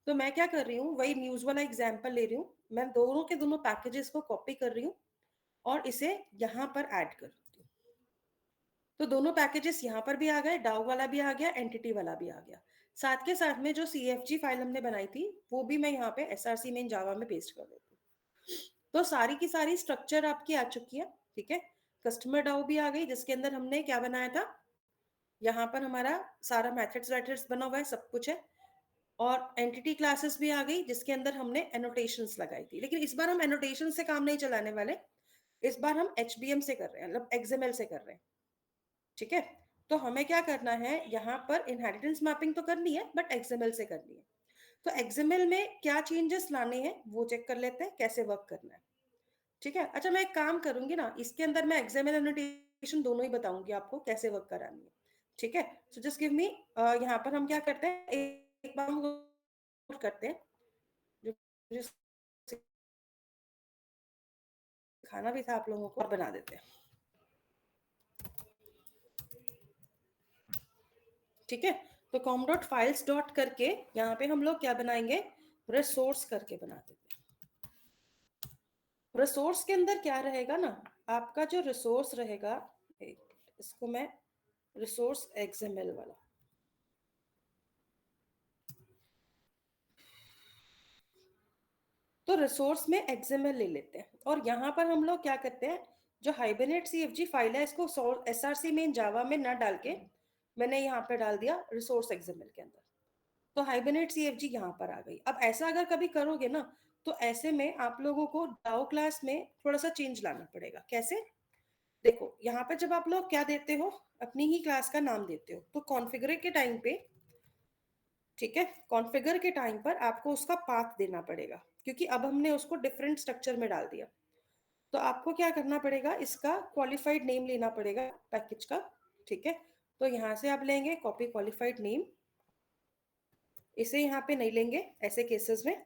तो मैं क्या कर रही हूँ, वही न्यूज वाला एग्जाम्पल ले रही हूँ, मैं दोनों के दोनों पैकेजेस को कॉपी कर रही हूँ और इसे यहाँ पर ऐड कर रही हूँ। तो दोनों पैकेजेस यहाँ पर भी आ गए, डाउ वाला भी आ गया, एंटिटी वाला भी आ गया। साथ के साथ में जो CFG फाइल हमने बनाई थी वो भी मैं यहाँ पे SRC में जावा में पेस्ट कर देती हूँ। तो सारी की सारी स्ट्रक्चर आपकी आ चुकी है, ठीक है। कस्टमर डाउ भी आ गई, जिसके अंदर हमने क्या बनाया था, यहाँ पर हमारा सारा मेथड्स वेथड्स बना हुआ है, सब कुछ है। और एंटिटी क्लासेस भी आ गई, जिसके अंदर हमने एनोटेशंस लगाई थी। लेकिन इस बार हम एनोटेशन से काम नहीं चलाने वाले, इस बार हम HBM से कर रहे हैं, मतलब XML से कर रहे हैं, ठीक है। तो हमें क्या करना है, यहाँ पर इनहेरिटेंस मैपिंग तो करनी है, बट XML से करनी है। तो XML में क्या चेंजेस लाने हैं वो चेक कर लेते हैं, कैसे वर्क करना है, ठीक है। अच्छा, मैं एक काम करूंगी ना, इसके अंदर मैं XML एनोटेशन दोनों ही बताऊंगी आपको कैसे वर्क करानी है, ठीक है। सो जस्ट गिव मी, यहाँ पर हम क्या करते हैं, एक बार हम work करते हैं, जो मुझे सिखाना भी था आप लोगों को, और बना देते हैं, ठीक है। तो com.files. करके यहाँ पे हम लोग क्या बनाएंगे, रिसोर्स करके बना देते हैं। रिसोर्स के अंदर क्या रहेगा ना, आपका जो रिसोर्स रहेगा, इसको मैं रिसोर्स XML वाला, तो रिसोर्स में XML ले लेते हैं। और यहाँ पर हम लोग क्या करते हैं, जो हाइबरनेट CFG फाइल है, इसको SRC में जावा में ना डाल के मैंने यहाँ पे डाल दिया रिसोर्स XML के अंदर। तो हाइबरनेट CFG यहाँ पर आ गई। अब ऐसा अगर कभी करोगे ना, तो ऐसे में आप लोगों को डाउ क्लास में थोड़ा सा चेंज लाना पड़ेगा। कैसे, देखो यहाँ पे जब आप लोग क्या देते हो, अपनी ही क्लास का नाम देते हो, तो कॉन्फ़िगर के टाइम पे, ठीक है, कॉन्फ़िगर के टाइम पर आपको उसका पाथ देना पड़ेगा, क्योंकि अब हमने उसको डिफरेंट स्ट्रक्चर में डाल दिया। तो आपको क्या करना पड़ेगा, इसका क्वालिफाइड नेम लेना पड़ेगा पैकेज का, ठीक है। तो यहाँ से आप लेंगे कॉपी क्वालिफाइड नेम, इसे यहाँ पे नहीं लेंगे ऐसे केसेस में।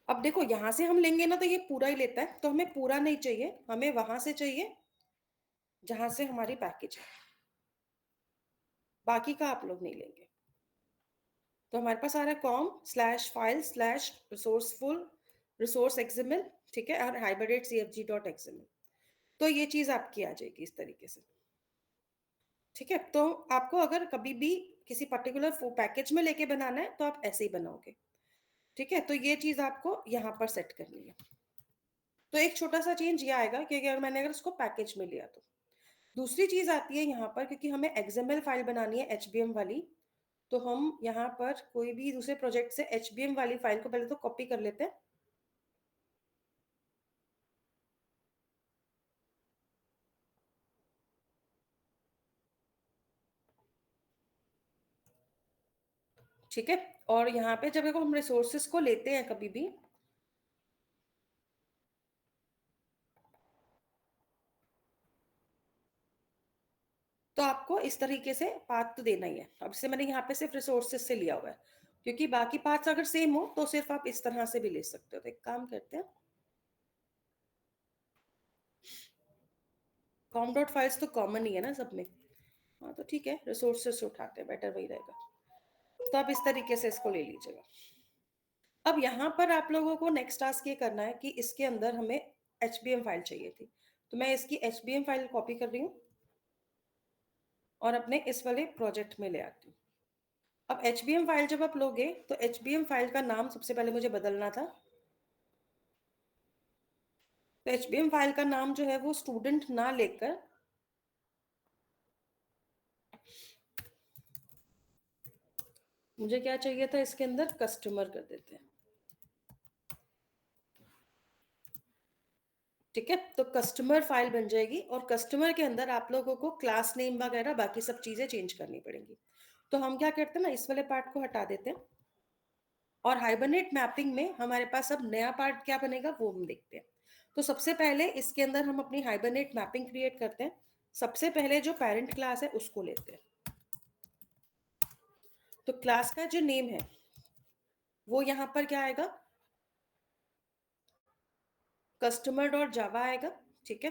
अब देखो, यहां से हम लेंगे ना तो ये पूरा ही लेता है, तो हमें पूरा नहीं चाहिए, हमें वहां से चाहिए जहां से हमारी पैकेज है, बाकी का आप लोग नहीं लेंगे। तो हमारे पास आ रहा है com/file/resourceful रिसोर्स XML, ठीक है, और hibernate.cfg.xml। तो ये चीज आपकी आ जाएगी इस तरीके से, ठीक है। तो आपको अगर कभी भी किसी पर्टिकुलर पैकेज में लेके बनाना है तो आप ऐसे ही बनाओगे, ठीक है। तो ये चीज आपको यहाँ पर सेट करनी है। तो एक छोटा सा चेंज ये आएगा कि अगर इसको पैकेज में लिया तो। दूसरी चीज आती है यहाँ पर, क्योंकि हमें XML फाइल बनानी है HBM वाली, तो हम यहाँ पर कोई भी दूसरे प्रोजेक्ट से HBM वाली फाइल को पहले तो कॉपी कर लेते हैं, ठीक है। और यहाँ पे जब हम रिसोर्सेस को लेते हैं कभी भी, तो आपको इस तरीके से पाथ तो देना ही है। अब से मैंने यहाँ पे सिर्फ रिसोर्सेस से लिया हुआ है, क्योंकि बाकी पाथ्स अगर सेम हो तो सिर्फ आप इस तरह से भी ले सकते हो। तो एक काम करते हैं, com.files तो कॉमन ही है ना सब में, हाँ तो ठीक है, रिसोर्सेस उठाते हैं, बेटर वही रहेगा। तो आप इस तरीके से इसको ले लीजिएगा। अब यहाँ पर आप लोगों को नेक्स्ट टास्क ये करना है कि इसके अंदर हमें HBM फाइल चाहिए थी, तो मैं इसकी HBM फाइल कॉपी कर रही हूँ और अपने इस वाले प्रोजेक्ट में ले आती हूँ। अब HBM फाइल जब आप लोगे तो HBM फाइल का नाम सबसे पहले मुझे बदलना था। तो HBM फाइल का नाम जो है वो स्टूडेंट ना लेकर मुझे क्या चाहिए था, इसके अंदर कस्टमर कर देते हैं। ठीक है, तो कस्टमर फाइल बन जाएगी और कस्टमर के अंदर आप लोगों को क्लास नेम वगैरह बाकी सब चीजें चेंज करनी पड़ेंगी। तो हम क्या करते हैं ना, इस वाले पार्ट को हटा देते हैं और हाइबरनेट मैपिंग में हमारे पास अब नया पार्ट क्या बनेगा वो हम देखते हैं। तो सबसे पहले इसके अंदर हम अपनी हाइबरनेट मैपिंग क्रिएट करते हैं। सबसे पहले जो पेरेंट क्लास है उसको लेते हैं। तो क्लास का जो नेम है वो यहाँ पर क्या आएगा, कस्टमर डॉट जावा आएगा। ठीक है,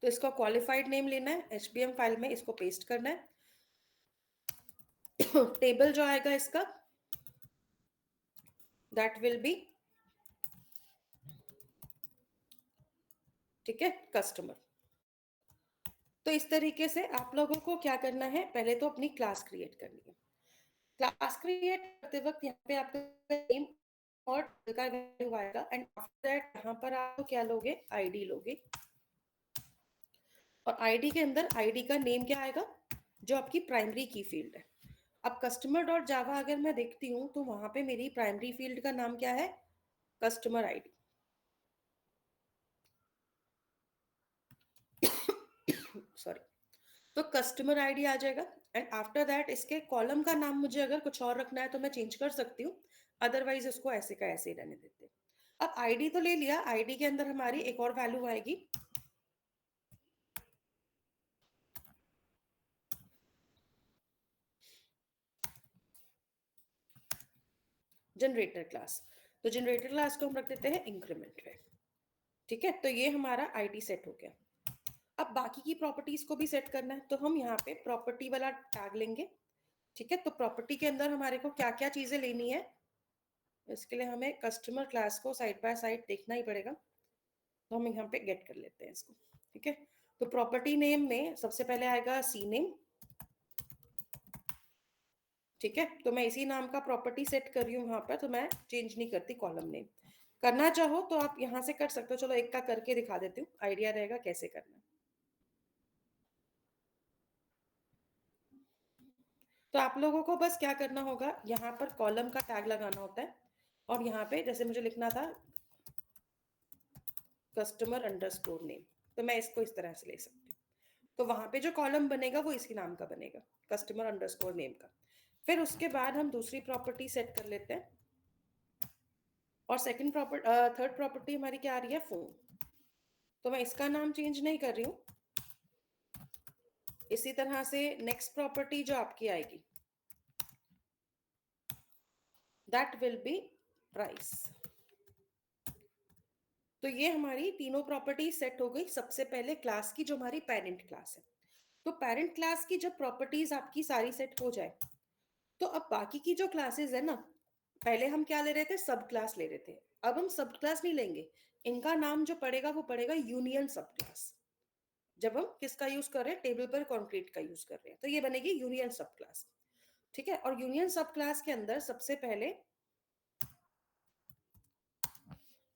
तो इसका क्वालिफाइड नेम लेना है, एचबीएम फाइल में इसको पेस्ट करना है। टेबल जो आएगा इसका दैट विल बी, ठीक है, कस्टमर। तो इस तरीके से आप लोगों को क्या करना है, पहले तो अपनी क्लास क्रिएट करनी है। क्लास क्रिएट करते वक्त यहाँ पे आपका नेम और का वैल्यू आएगा एंड आफ्टर दैट यहाँ पर आप क्या लोगे, आईडी लोगे। और आईडी के अंदर आईडी का नेम क्या आएगा, जो आपकी प्राइमरी की फील्ड है। अब कस्टमर डॉट जावा अगर मैं देखती हूँ तो वहां पे मेरी प्राइमरी फील्ड का नाम क्या है, कस्टमर आईडी। सॉरी, तो कस्टमर आईडी आ जाएगा एंड आफ्टर दैट इसके कॉलम का नाम मुझे अगर कुछ और रखना है तो मैं चेंज कर सकती हूँ, अदरवाइज इसको ऐसे का ऐसे ही रहने देते हैं। अब आईडी तो ले लिया, आईडी के अंदर हमारी एक और वैल्यू आएगी, जनरेटर क्लास। तो जनरेटर क्लास को हम रख देते हैं इंक्रीमेंट में। ठीक है, तो ये हमारा आईडी सेट हो गया। अब बाकी की प्रॉपर्टीज को भी सेट करना है, तो हम यहाँ पे प्रॉपर्टी वाला टैग लेंगे। ठीक है, तो प्रॉपर्टी के अंदर हमारे को क्या क्या चीजें लेनी है, इसके लिए हमें कस्टमर क्लास को साइड बाय साइड देखना ही पड़ेगा। तो हम यहाँ पे गेट कर लेते हैं इसको। ठीक है, तो प्रॉपर्टी नेम में सबसे पहले आएगा सी नेम। ठीक है, तो मैं इसी नाम का प्रॉपर्टी सेट कर रही हूँ यहाँ पर, तो मैं चेंज नहीं करती कॉलम नेम। करना चाहो तो आप यहाँ से कर सकते हो, चलो एक का करके दिखा देती हूँ, आइडिया रहेगा कैसे करना है। तो आप लोगों को बस क्या करना होगा, यहाँ पर कॉलम का टैग लगाना होता है और यहाँ पे जैसे मुझे लिखना था कस्टमर अंडरस्कोर नेम, तो मैं इसको इस तरह से ले सकती हूँ। तो वहां पे जो कॉलम बनेगा वो इसी नाम का बनेगा, कस्टमर अंडरस्कोर नेम का। फिर उसके बाद हम दूसरी प्रॉपर्टी सेट कर लेते हैं और सेकंड प्रॉपर्टी, थर्ड प्रॉपर्टी हमारी क्या आ रही है, फोन। तो मैं इसका नाम चेंज नहीं कर रही हूँ। इसी तरह से नेक्स्ट प्रॉपर्टी जो आपकी आएगी दैट विल बी प्राइस। तो ये हमारी तीनों प्रॉपर्टी सेट हो गई सबसे पहले क्लास की, जो हमारी पेरेंट क्लास है। तो पेरेंट क्लास की जब प्रॉपर्टीज आपकी सारी सेट हो जाए तो अब बाकी की जो क्लासेस है ना, पहले हम क्या ले रहे थे, सब क्लास ले रहे थे, अब हम सब क्लास नहीं लेंगे, इनका नाम जो पड़ेगा वो पड़ेगा यूनियन सब क्लास। जब हम किसका यूज कर रहे हैं, टेबल पर कॉन्क्रीट का यूज कर रहे हैं, तो ये बनेगी यूनियन सब क्लास। ठीक है, और यूनियन सब क्लास के अंदर सबसे पहले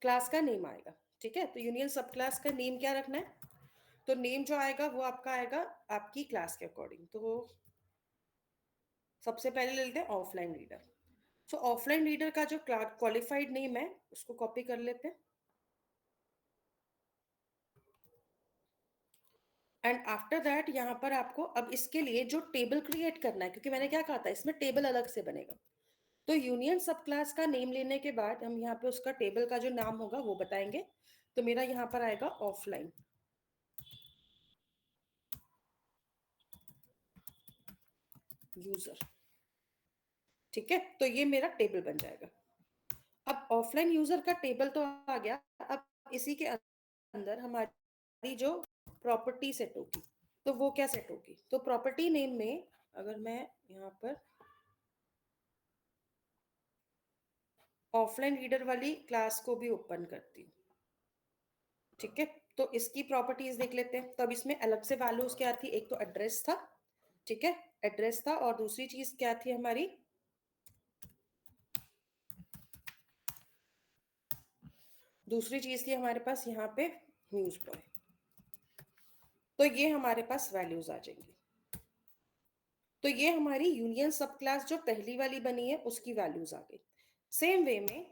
क्लास का नेम आएगा। ठीक है, तो यूनियन सब क्लास का नेम क्या रखना है, तो नेम जो आएगा वो आपका आएगा आपकी क्लास के अकॉर्डिंग। तो सबसे पहले ले लेते हैं ऑफलाइन रीडर। सो ऑफलाइन रीडर का जो क्वालिफाइड नेम है उसको कॉपी कर लेते हैं एंड आफ्टर दैट यहाँ पर आपको अब इसके लिए जो टेबल क्रिएट करना है, क्योंकि मैंने क्या कहा था इसमें टेबल अलग से बनेगा, तो यूनियन सब क्लास का नेम लेने के बाद हम यहाँ पे उसका टेबल का जो नाम होगा वो बताएंगे। तो मेरा यहाँ पर आएगा ऑफलाइन यूजर। ठीक है, तो ये मेरा टेबल बन जाएगा। अब ऑफलाइन यूजर का टेबल तो आ गया, अब इसी के अंदर हमारी जो प्रॉपर्टी सेट होगी तो वो क्या सेट होगी, तो प्रॉपर्टी नेम में अगर मैं यहाँ पर ऑफलाइन रीडर वाली क्लास को भी ओपन करती हूँ। ठीक है, तो इसकी प्रॉपर्टीज देख लेते हैं। तो अब इसमें अलग से वैल्यूज क्या थी, एक तो एड्रेस था, ठीक है, एड्रेस था, और दूसरी चीज क्या थी हमारी, दूसरी चीज थी हमारे पास यहाँ पे न्यूज बॉय। तो ये हमारे पास वैल्यूज आ जाएंगी। तो ये हमारी यूनियन सब क्लास जो पहली वाली बनी है उसकी वैल्यूज आ गई। सेम वे में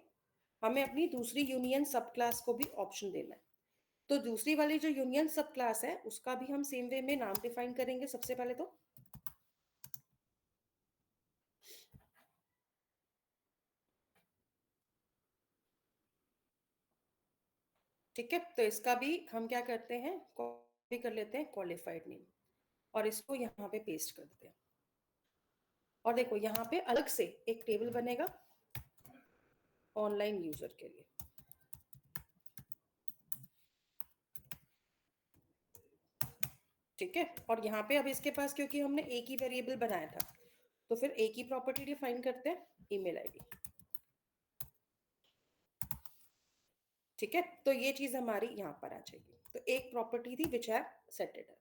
हमें अपनी दूसरी यूनियन सब क्लास को भी ऑप्शन देना है। तो दूसरी वाली जो यूनियन सब क्लास है उसका भी हम सेम वे में नाम डिफाइन करेंगे सबसे पहले। तो ठीक है, तो इसका भी हम क्या करते हैं, कॉपी कर लेते हैं क्वालिफाइड नेम और इसको यहाँ पे पेस्ट कर देते हैं। और देखो यहाँ पे अलग से एक टेबल बनेगा ऑनलाइन यूजर के लिए। ठीक है, और यहाँ पे अब इसके पास क्योंकि हमने एक ही वेरिएबल बनाया था तो फिर एक ही प्रॉपर्टी डिफाइन करते हैं, ईमेल आईडी। ठीक है, तो ये चीज हमारी यहाँ पर आ जाएगी। तो एक प्रॉपर्टी थी विच हैव सेटेड है।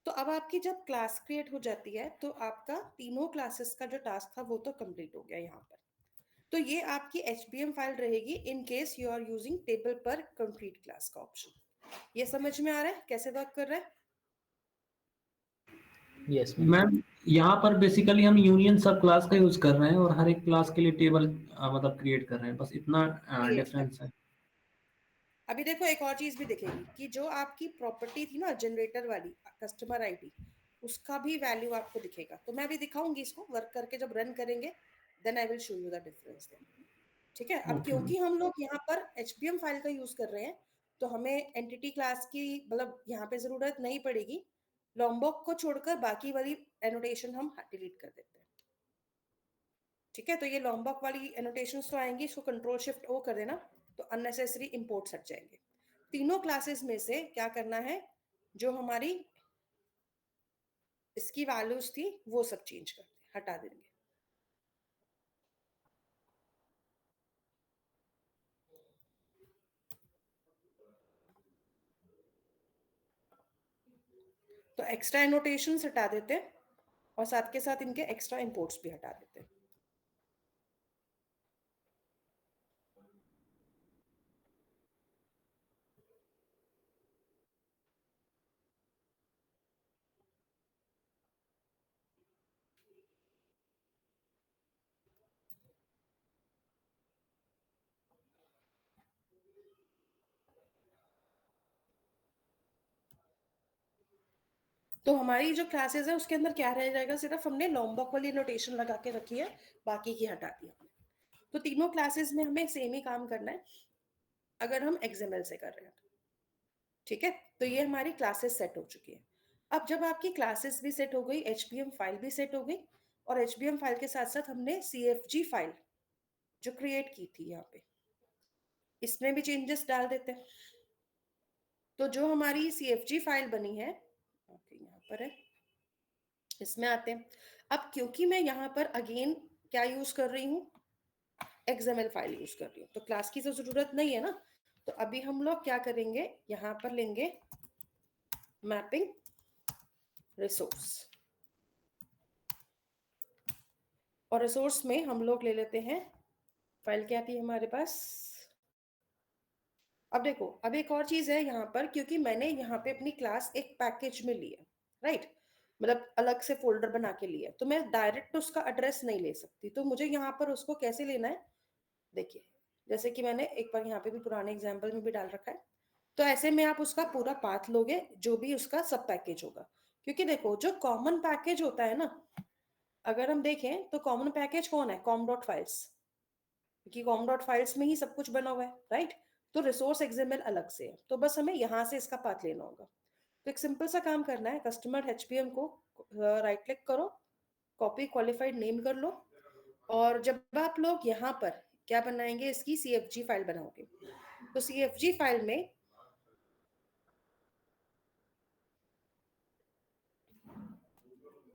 तो अब आपकी जब क्लास क्रिएट हो जाती है तो आपका तीनों क्लासेस का जो टास्क था वो तो कंप्लीट हो गया यहाँ पर। तो ये आपकी HBM फाइल रहेगी in case you are using table पर कंप्लीट क्लास का ऑप्शन। ये समझ में आ रहा है कैसे वर्क कर रहा है? यस मैम यहाँ पर बेसिकली हम यूनियन सब क्लास का यूज कर रहे हैं और हर एक क्लास के लिए टेबल मतलब क्रिएट कर रहे हैं, बस इतना डिफरेंस है। अभी देखो एक और चीज भी दिखेगी कि जो आपकी प्रॉपर्टी थी ना जनरेटर वाली कस्टमर आईडी, उसका भी वैल्यू आपको दिखेगा। तो मैं अभी दिखाऊंगी इसको वर्क करके, जब रन करेंगे then I will show you the difference. ठीक है, अब क्योंकि हम लोग यहाँ पर HBM फाइल का यूज कर रहे हैं तो हमें एंटिटी क्लास की मतलब यहाँ पे जरूरत नहीं पड़ेगी। लॉम्बॉक को छोड़कर बाकी वाली एनोटेशन हम डिलीट कर देते हैं। ठीक है, तो ये लॉम्बॉक वाली एनोटेशंस तो आएंगी, इसको कंट्रोल शिफ्ट ओ कर देना तो अननेसेसरी इंपोर्ट्स हट जाएंगे। तीनों क्लासेस में से क्या करना है, जो हमारी इसकी वैल्यूज थी वो सब चेंज कर दें, हटा देंगे। तो एक्स्ट्रा एनोटेशंस हटा देते हैं और साथ के साथ इनके एक्स्ट्रा इंपोर्ट्स भी हटा देते हैं। तो हमारी जो क्लासेस है उसके अंदर क्या रह जाएगा, सिर्फ हमने लॉम्बॉक वाली नोटेशन लगा के रखी है, बाकी की हटा दी हमने। तो तीनों क्लासेस में हमें सेम ही काम करना है अगर हम XML से कर रहे हैं। ठीक है, तो ये हमारी क्लासेस सेट हो चुकी है। अब जब आपकी क्लासेस भी सेट हो गई, HBM फाइल भी सेट हो गई, और HBM फाइल के साथ साथ हमने CFG फाइल जो क्रिएट की थी यहाँ पे, इसमें भी चेंजेस डाल देते हैं। तो जो हमारी CFG फाइल बनी है यहाँ पर है, इसमें आते हैं। अब क्योंकि मैं यहाँ पर अगेन क्या यूज कर रही हूँ, XML फाइल यूज कर रही हूँ, तो क्लास की तो जरूरत नहीं है ना। तो अभी हम लोग क्या करेंगे, यहाँ पर लेंगे मैपिंग रिसोर्स, और रिसोर्स में हम लोग ले लेते हैं फाइल क्या थी हमारे पास। अब देखो अब एक और चीज है यहाँ पर, क्योंकि मैंने यहाँ पे अपनी क्लास एक पैकेज में ली है, राइट, मतलब अलग से फोल्डर बना के लिया, तो मैं डायरेक्ट उसका एड्रेस नहीं ले सकती। तो मुझे यहाँ पर उसको कैसे लेना है, देखिए जैसे कि मैंने एक बार यहाँ पे भी पुराने एग्जाम्पल में भी डाल रखा है। तो ऐसे में आप उसका पूरा पाथ लोगे जो भी उसका सब पैकेज होगा, क्योंकि देखो जो कॉमन पैकेज होता है ना, अगर हम देखें तो कॉमन पैकेज कौन है, com.files, क्योंकि com.files में ही सब कुछ बना हुआ है, राइट। तो रिसोर्स XML अलग से है, तो बस हमें यहाँ से इसका पाथ लेना होगा। तो एक सिंपल सा काम करना है, कस्टमर HBM को राइट क्लिक करो, कॉपी क्वालिफाइड नेम कर लो, और जब आप लोग यहाँ पर क्या बनाएंगे, इसकी CFG फाइल बनाओगे, तो CFG फाइल में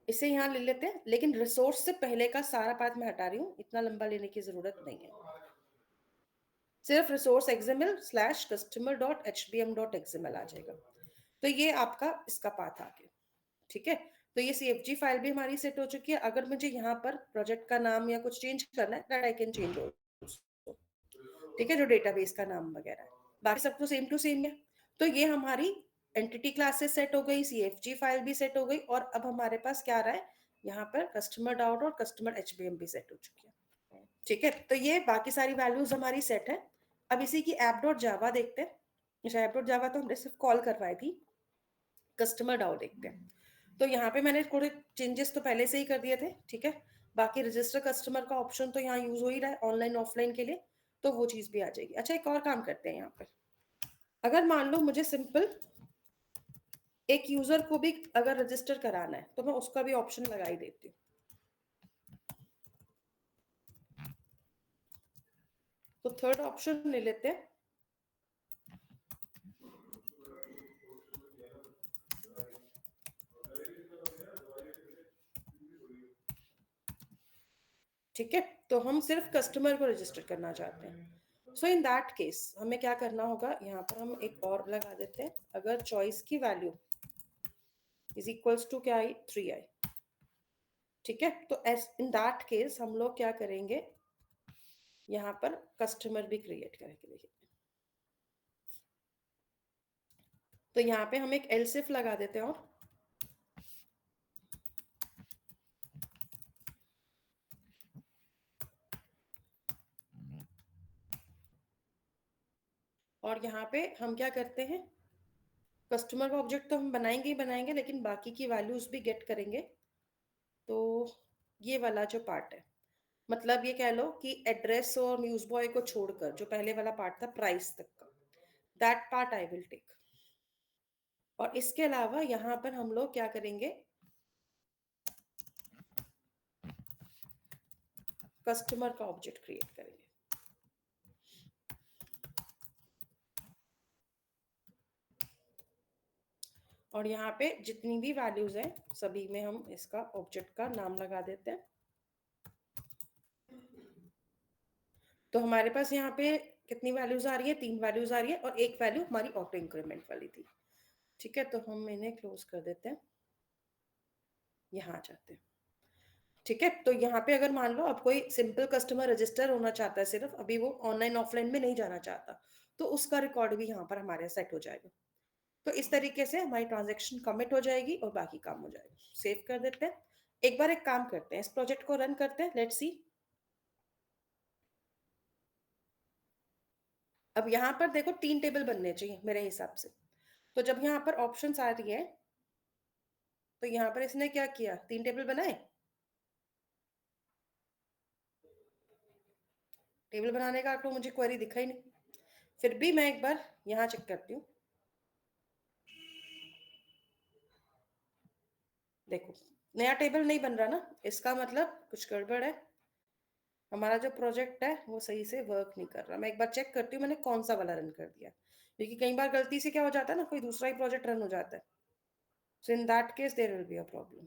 इसे यहाँ ले लेते हैं, लेकिन रिसोर्स से पहले का सारा पाथ मैं हटा रही हूँ, इतना लंबा लेने की जरूरत नहीं है। सिर्फ रिसोर्स XML/customer.hbm.xml आ जाएगा। तो ये आपका इसका पाथ आ गया। ठीक है, तो ये CFG फाइल भी हमारी सेट हो चुकी है। अगर मुझे यहाँ पर प्रोजेक्ट का नाम या कुछ चेंज करना है, that I can change also. ठीक है, जो डेटाबेस का नाम वगैरह है, बाकी सब तो सेम टू सेम है। तो ये हमारी एंटिटी क्लासेस सेट हो गई, CFG फाइल भी सेट हो गई, और अब हमारे पास क्या आ रहा है, यहाँ पर कस्टमर डॉट और कस्टमर HBM भी सेट हो चुकी है। ठीक है, तो ये बाकी सारी वैल्यूज हमारी सेट है। अब इसी की ऐप डॉट जावा देखते हैं। अच्छा, ऐप डॉट जावा तो हमने सिर्फ कॉल करवाई थी, कस्टमर डाउ देखते हैं। तो यहाँ पे मैंने थोड़े चेंजेस तो पहले से ही कर दिए थे, ठीक है। बाकी रजिस्टर कस्टमर का ऑप्शन तो यहाँ यूज हो ही रहा है ऑनलाइन ऑफलाइन के लिए, तो वो चीज भी आ जाएगी। अच्छा, एक और काम करते हैं यहाँ पर। अगर मान लो मुझे सिंपल एक यूजर को भी अगर रजिस्टर कराना है तो मैं उसका भी ऑप्शन लगा ही देती हूँ। तो थर्ड ऑप्शन ले लेते हैं। ठीक है, तो हम सिर्फ कस्टमर को रजिस्टर करना चाहते हैं। सो इन दैट केस हमें क्या करना होगा, यहाँ पर हम एक और लगा देते हैं। अगर चॉइस की वैल्यू इज इक्वल्स टू क्या आई, 3i। ठीक है, तो एस इन दैट केस हम लोग क्या करेंगे, यहाँ पर कस्टमर भी क्रिएट करेंगे। देखिए, तो यहाँ पे हम एक एल्सिफ लगा देते हैं और यहाँ पे हम क्या करते हैं, कस्टमर का ऑब्जेक्ट तो हम बनाएंगे ही बनाएंगे, लेकिन बाकी की वैल्यूज भी गेट करेंगे। तो ये वाला जो पार्ट है, मतलब ये कह लो कि एड्रेस और न्यूज बॉय को छोड़कर जो पहले वाला पार्ट था प्राइस तक का, that part I will take. और इसके अलावा यहाँ पर हम लोग क्या करेंगे, कस्टमर का ऑब्जेक्ट क्रिएट करेंगे। और यहाँ पे जितनी भी वैल्यूज हैं सभी में हम इसका ऑब्जेक्ट का नाम लगा देते हैं। तो हमारे पास यहाँ पे कितनी वैल्यूज आ रही है, 3 वैल्यूज आ रही है और एक वैल्यू हमारी ऑटो इंक्रीमेंट वाली थी। ठीक है, तो हम इन्हें क्लोज कर देते हैं, यहाँ आ जाते हैं। ठीक है, तो यहाँ पे अगर मान लो अब कोई सिंपल कस्टमर रजिस्टर होना चाहता है सिर्फ, अभी वो ऑनलाइन ऑफलाइन में नहीं जाना चाहता, तो उसका रिकॉर्ड भी यहाँ पर हमारे सेट हो जाएगा। तो इस तरीके से हमारी ट्रांजेक्शन कमिट हो जाएगी और बाकी काम हो जाएगा। सेव कर देते हैं। एक बार एक काम करते हैं, इस प्रोजेक्ट को रन करते हैं, लेट्स सी। अब यहाँ पर देखो 3 टेबल बनने चाहिए मेरे हिसाब से। तो जब यहाँ पर ऑप्शंस आ रही है, तो यहाँ पर इसने क्या किया, 3 टेबल बनाए। टेबल बनाने का तो मुझे क्वेरी दिखा ही नहीं। फिर भी मैं एक बार यहाँ चेक करती हूँ। देखो, नया टेबल नहीं बन रहा ना, इसका मतलब कुछ गड़बड़ है। हमारा जो प्रोजेक्ट है वो सही से वर्क नहीं कर रहा। मैं एक बार चेक करती हूँ मैंने कौन सा वाला रन कर दिया, क्योंकि कई बार गलती से क्या हो जाता है ना, कोई दूसरा ही प्रोजेक्ट रन हो जाता है। So in that case there will be a problem.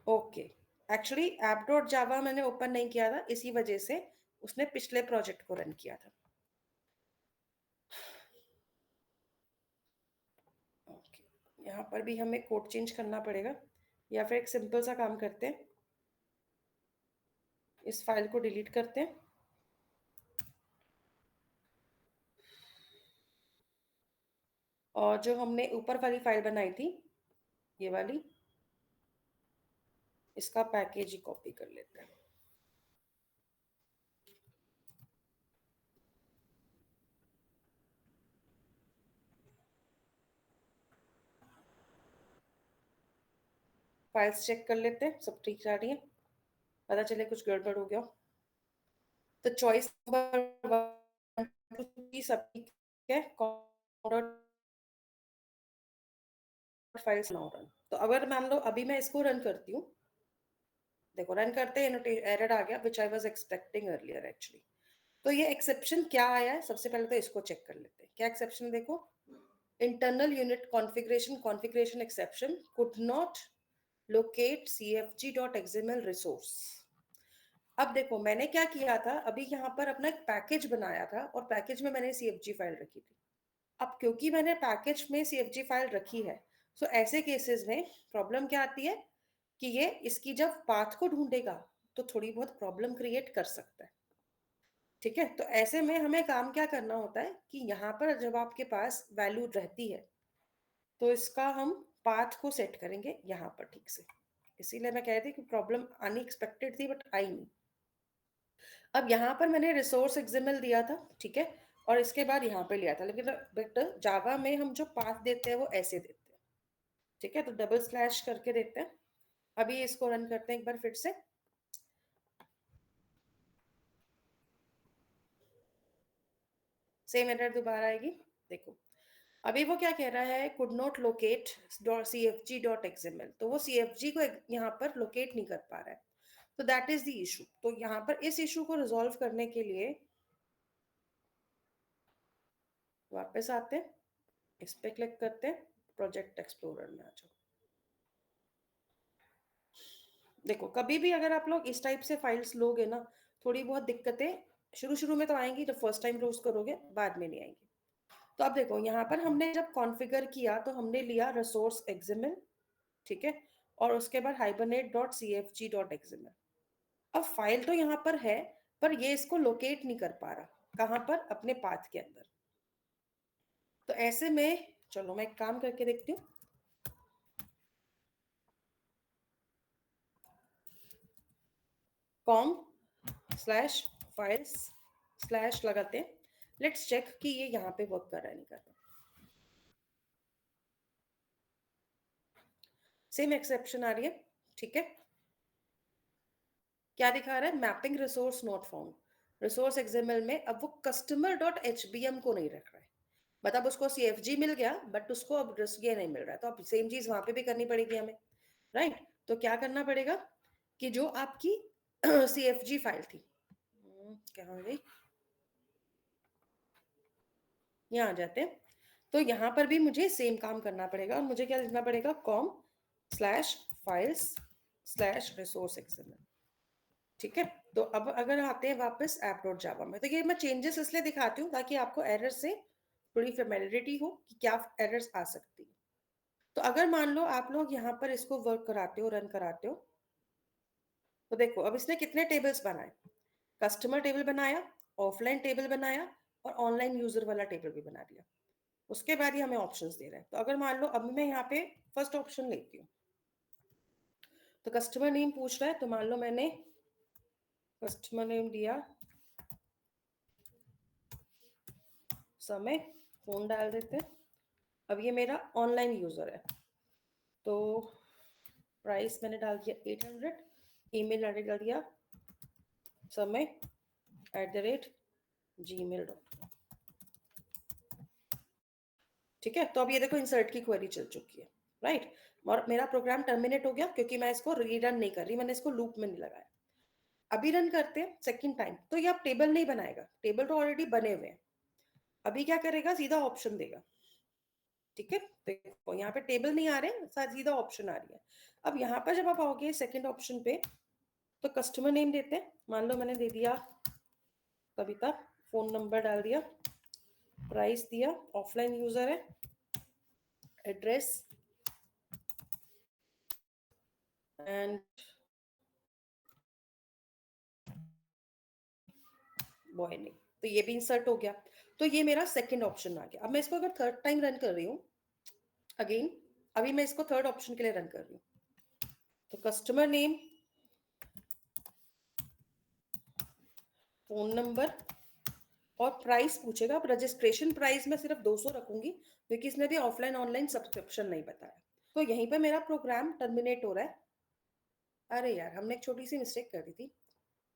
Okay, actually app dot Java मैंने ओपन नहीं किया था, इसी वजह से उसने पिछले प्रोजेक्ट को रन किया था। ओके, यहाँ पर भी हमें कोड चेंज करना पड़ेगा, या फिर एक सिंपल सा काम करते हैं, इस फाइल को डिलीट करते हैं और जो हमने ऊपर वाली फाइल बनाई थी ये वाली, इसका पैकेज ही कॉपी कर लेते हैं। फाइल्स चेक कर लेते हैं, सब ठीक जा रही है, पता चले कुछ गड़बड़ हो गया। तो चॉइस नंबर 1 2 3 सब ठीक है, फाइल्स नाउ रन। तो अगर मान लो अभी मैं इसको रन करती हूँ, देखो रन करते ही एरर आ गया, which I was expecting earlier actually. तो ये एक्सेप्शन क्या आया है, सबसे पहले तो इसको चेक कर लेते हैं। क्या एक्सेप्शन, देखो, internal unit configuration exception could not locate cfg.xml resource. अब देखो मैंने क्या किया था, अभी यहाँ पर अपना एक पैकेज बनाया था और पैकेज में मैंने cfg फाइल रखी थी। अब क्योंकि मैंने पैकेज में cfg फाइल रखी है, सो ऐसे केसेस में प्रॉब्लम क्या आती है कि ये इसकी जब पाथ को ढूंढेगा तो थोड़ी बहुत प्रॉब्लम क्रिएट कर सकता है। ठीक है, तो ऐसे में हमें काम क्या करना होता है कि यहाँ पर जब आपके पास वैल्यू रहती है तो इसका हम पाथ को सेट करेंगे यहाँ पर ठीक से। इसीलिए मैं कह रही थी कि प्रॉब्लम अनएक्सपेक्टेड थी बट आई नहीं। अब यहाँ पर मैंने रिसोर्स एक्सएमएल दिया था, ठीक है, और इसके बाद यहाँ पे लिया था, लेकिन बट जावा में हम जो पाथ देते हैं वो ऐसे देते हैं, ठीक है। तो डबल स्लैश करके देते हैं। अभी इसको रन करते हैं एक बार फिर से। सेम एरर दोबारा आएगी। देखो अभी वो क्या कह रहा है, कुड नॉट लोकेट cfg.xml, तो वो cfg को यहाँ पर लोकेट नहीं कर पा रहा है, तो दैट इज द इशू। तो यहाँ पर इस इशू को रिजॉल्व करने के लिए वापस आते हैं, इस पे क्लिक करते हैं, प्रोजेक्ट एक्सप्लोरर में आ जाओ। देखो कभी भी अगर आप लोग इस टाइप से फाइल्स लोगे ना, थोड़ी बहुत दिक्कतें शुरू शुरू में तो आएंगी, जब फर्स्ट टाइम रोज करोगे बाद में नहीं आएंगी। तो अब देखो यहाँ पर हमने जब कॉन्फ़िगर किया तो हमने लिया रिसोर्स एक्सएमएल, ठीक है, और उसके बाद hibernate.cfg.xml। अब फाइल तो यहाँ पर है, पर ये इसको लोकेट नहीं कर पा रहा, कहाँ पर, अपने पाथ के अंदर। तो ऐसे में चलो मैं एक काम करके देखती हूँ। com/files/ लगाते हैं, लेट्स चेक कि ये यहाँ पे वर्क कर रहा है नहीं कर रहा। सेम एक्सेप्शन आ रही है, ठीक है। क्या दिखा रहा है, mapping resource not found. Resource XML में अब वो customer.hbm को नहीं रख रहा है, मतलब उसको cfg मिल गया बट उसको अब ये नहीं मिल रहा है। तो अब सेम चीज वहां पे भी करनी पड़ेगी हमें, राइट। तो क्या करना पड़ेगा कि जो आपकी cfg फाइल थी, क्या हो गई, यहाँ आ जाते हैं। तो यहाँ पर भी मुझे सेम काम करना पड़ेगा, और मुझे क्या लिखना पड़ेगा, com/files/resource.xml, ठीक है। तो अब अगर आते हैं वापस app.java में, तो ये मैं चेंजेस इसलिए दिखाती हूँ ताकि आपको एरर से थोड़ी फेमिलियरिटी हो कि क्या एरर्स आ सकती है। तो अगर मान लो आप लोग यहाँ पर इसको वर्क कराते हो, रन कराते हो, तो देखो अब इसने कितने टेबल्स बनाए, कस्टमर टेबल बनाया, ऑफलाइन टेबल बनाया, और ऑनलाइन यूजर वाला टेबल भी बना दिया। उसके बाद ही हमें ऑप्शंस दे रहा है। तो अगर मान लो अब मैं यहाँ पे फर्स्ट ऑप्शन लेती हूँ, तो कस्टमर नेम पूछ रहा है, तो मान लो मैंने कस्टमर नेम दिया, समय, फोन डाल देते हैं। अब ये मेरा ऑनलाइन यूजर है, तो प्राइस मैंने डाल दिया 800, ईमेल आईडी डाल दिया समय @gmail.com, ठीक है। तो अब ये देखो इंसर्ट की क्वेरी चल चुकी है, राइट। और मेरा प्रोग्राम टर्मिनेट हो गया क्योंकि मैं इसको रीरन नहीं कर रही, मैंने इसको लूप में नहीं लगाया। अभी रन करते हैं सेकंड टाइम, तो ये अब टेबल नहीं बनाएगा, टेबल तो ऑलरेडी बने हुए हैं। अभी क्या करेगा, सीधा ऑप्शन देगा, ठीक है। देखो यहाँ पे टेबल नहीं आ रहे, सीधा ऑप्शन आ रही है। अब यहाँ पर जब आप आओगे सेकंड ऑप्शन पे, तो कस्टमर नेम देते हैं, मान लो मैंने दे दिया कविता, फोन नंबर डाल दिया, प्राइस दिया, ऑफलाइन यूजर है, एड्रेस एंड बॉय नेम, तो ये भी इंसर्ट हो गया। तो ये मेरा सेकंड ऑप्शन आ गया। अब मैं इसको अगर थर्ड टाइम रन कर रही हूँ अगेन, अभी मैं इसको थर्ड ऑप्शन के लिए रन कर रही हूँ, तो कस्टमर नेम, फोन नंबर और प्राइस पूछेगा। अब रजिस्ट्रेशन प्राइस में सिर्फ 200 रखूंगी क्योंकि इसने भी ऑफलाइन ऑनलाइन सब्सक्रिप्शन नहीं बताया। तो यहीं पर मेरा प्रोग्राम टर्मिनेट हो रहा है। अरे यार, हमने एक छोटी सी मिस्टेक कर दी थी।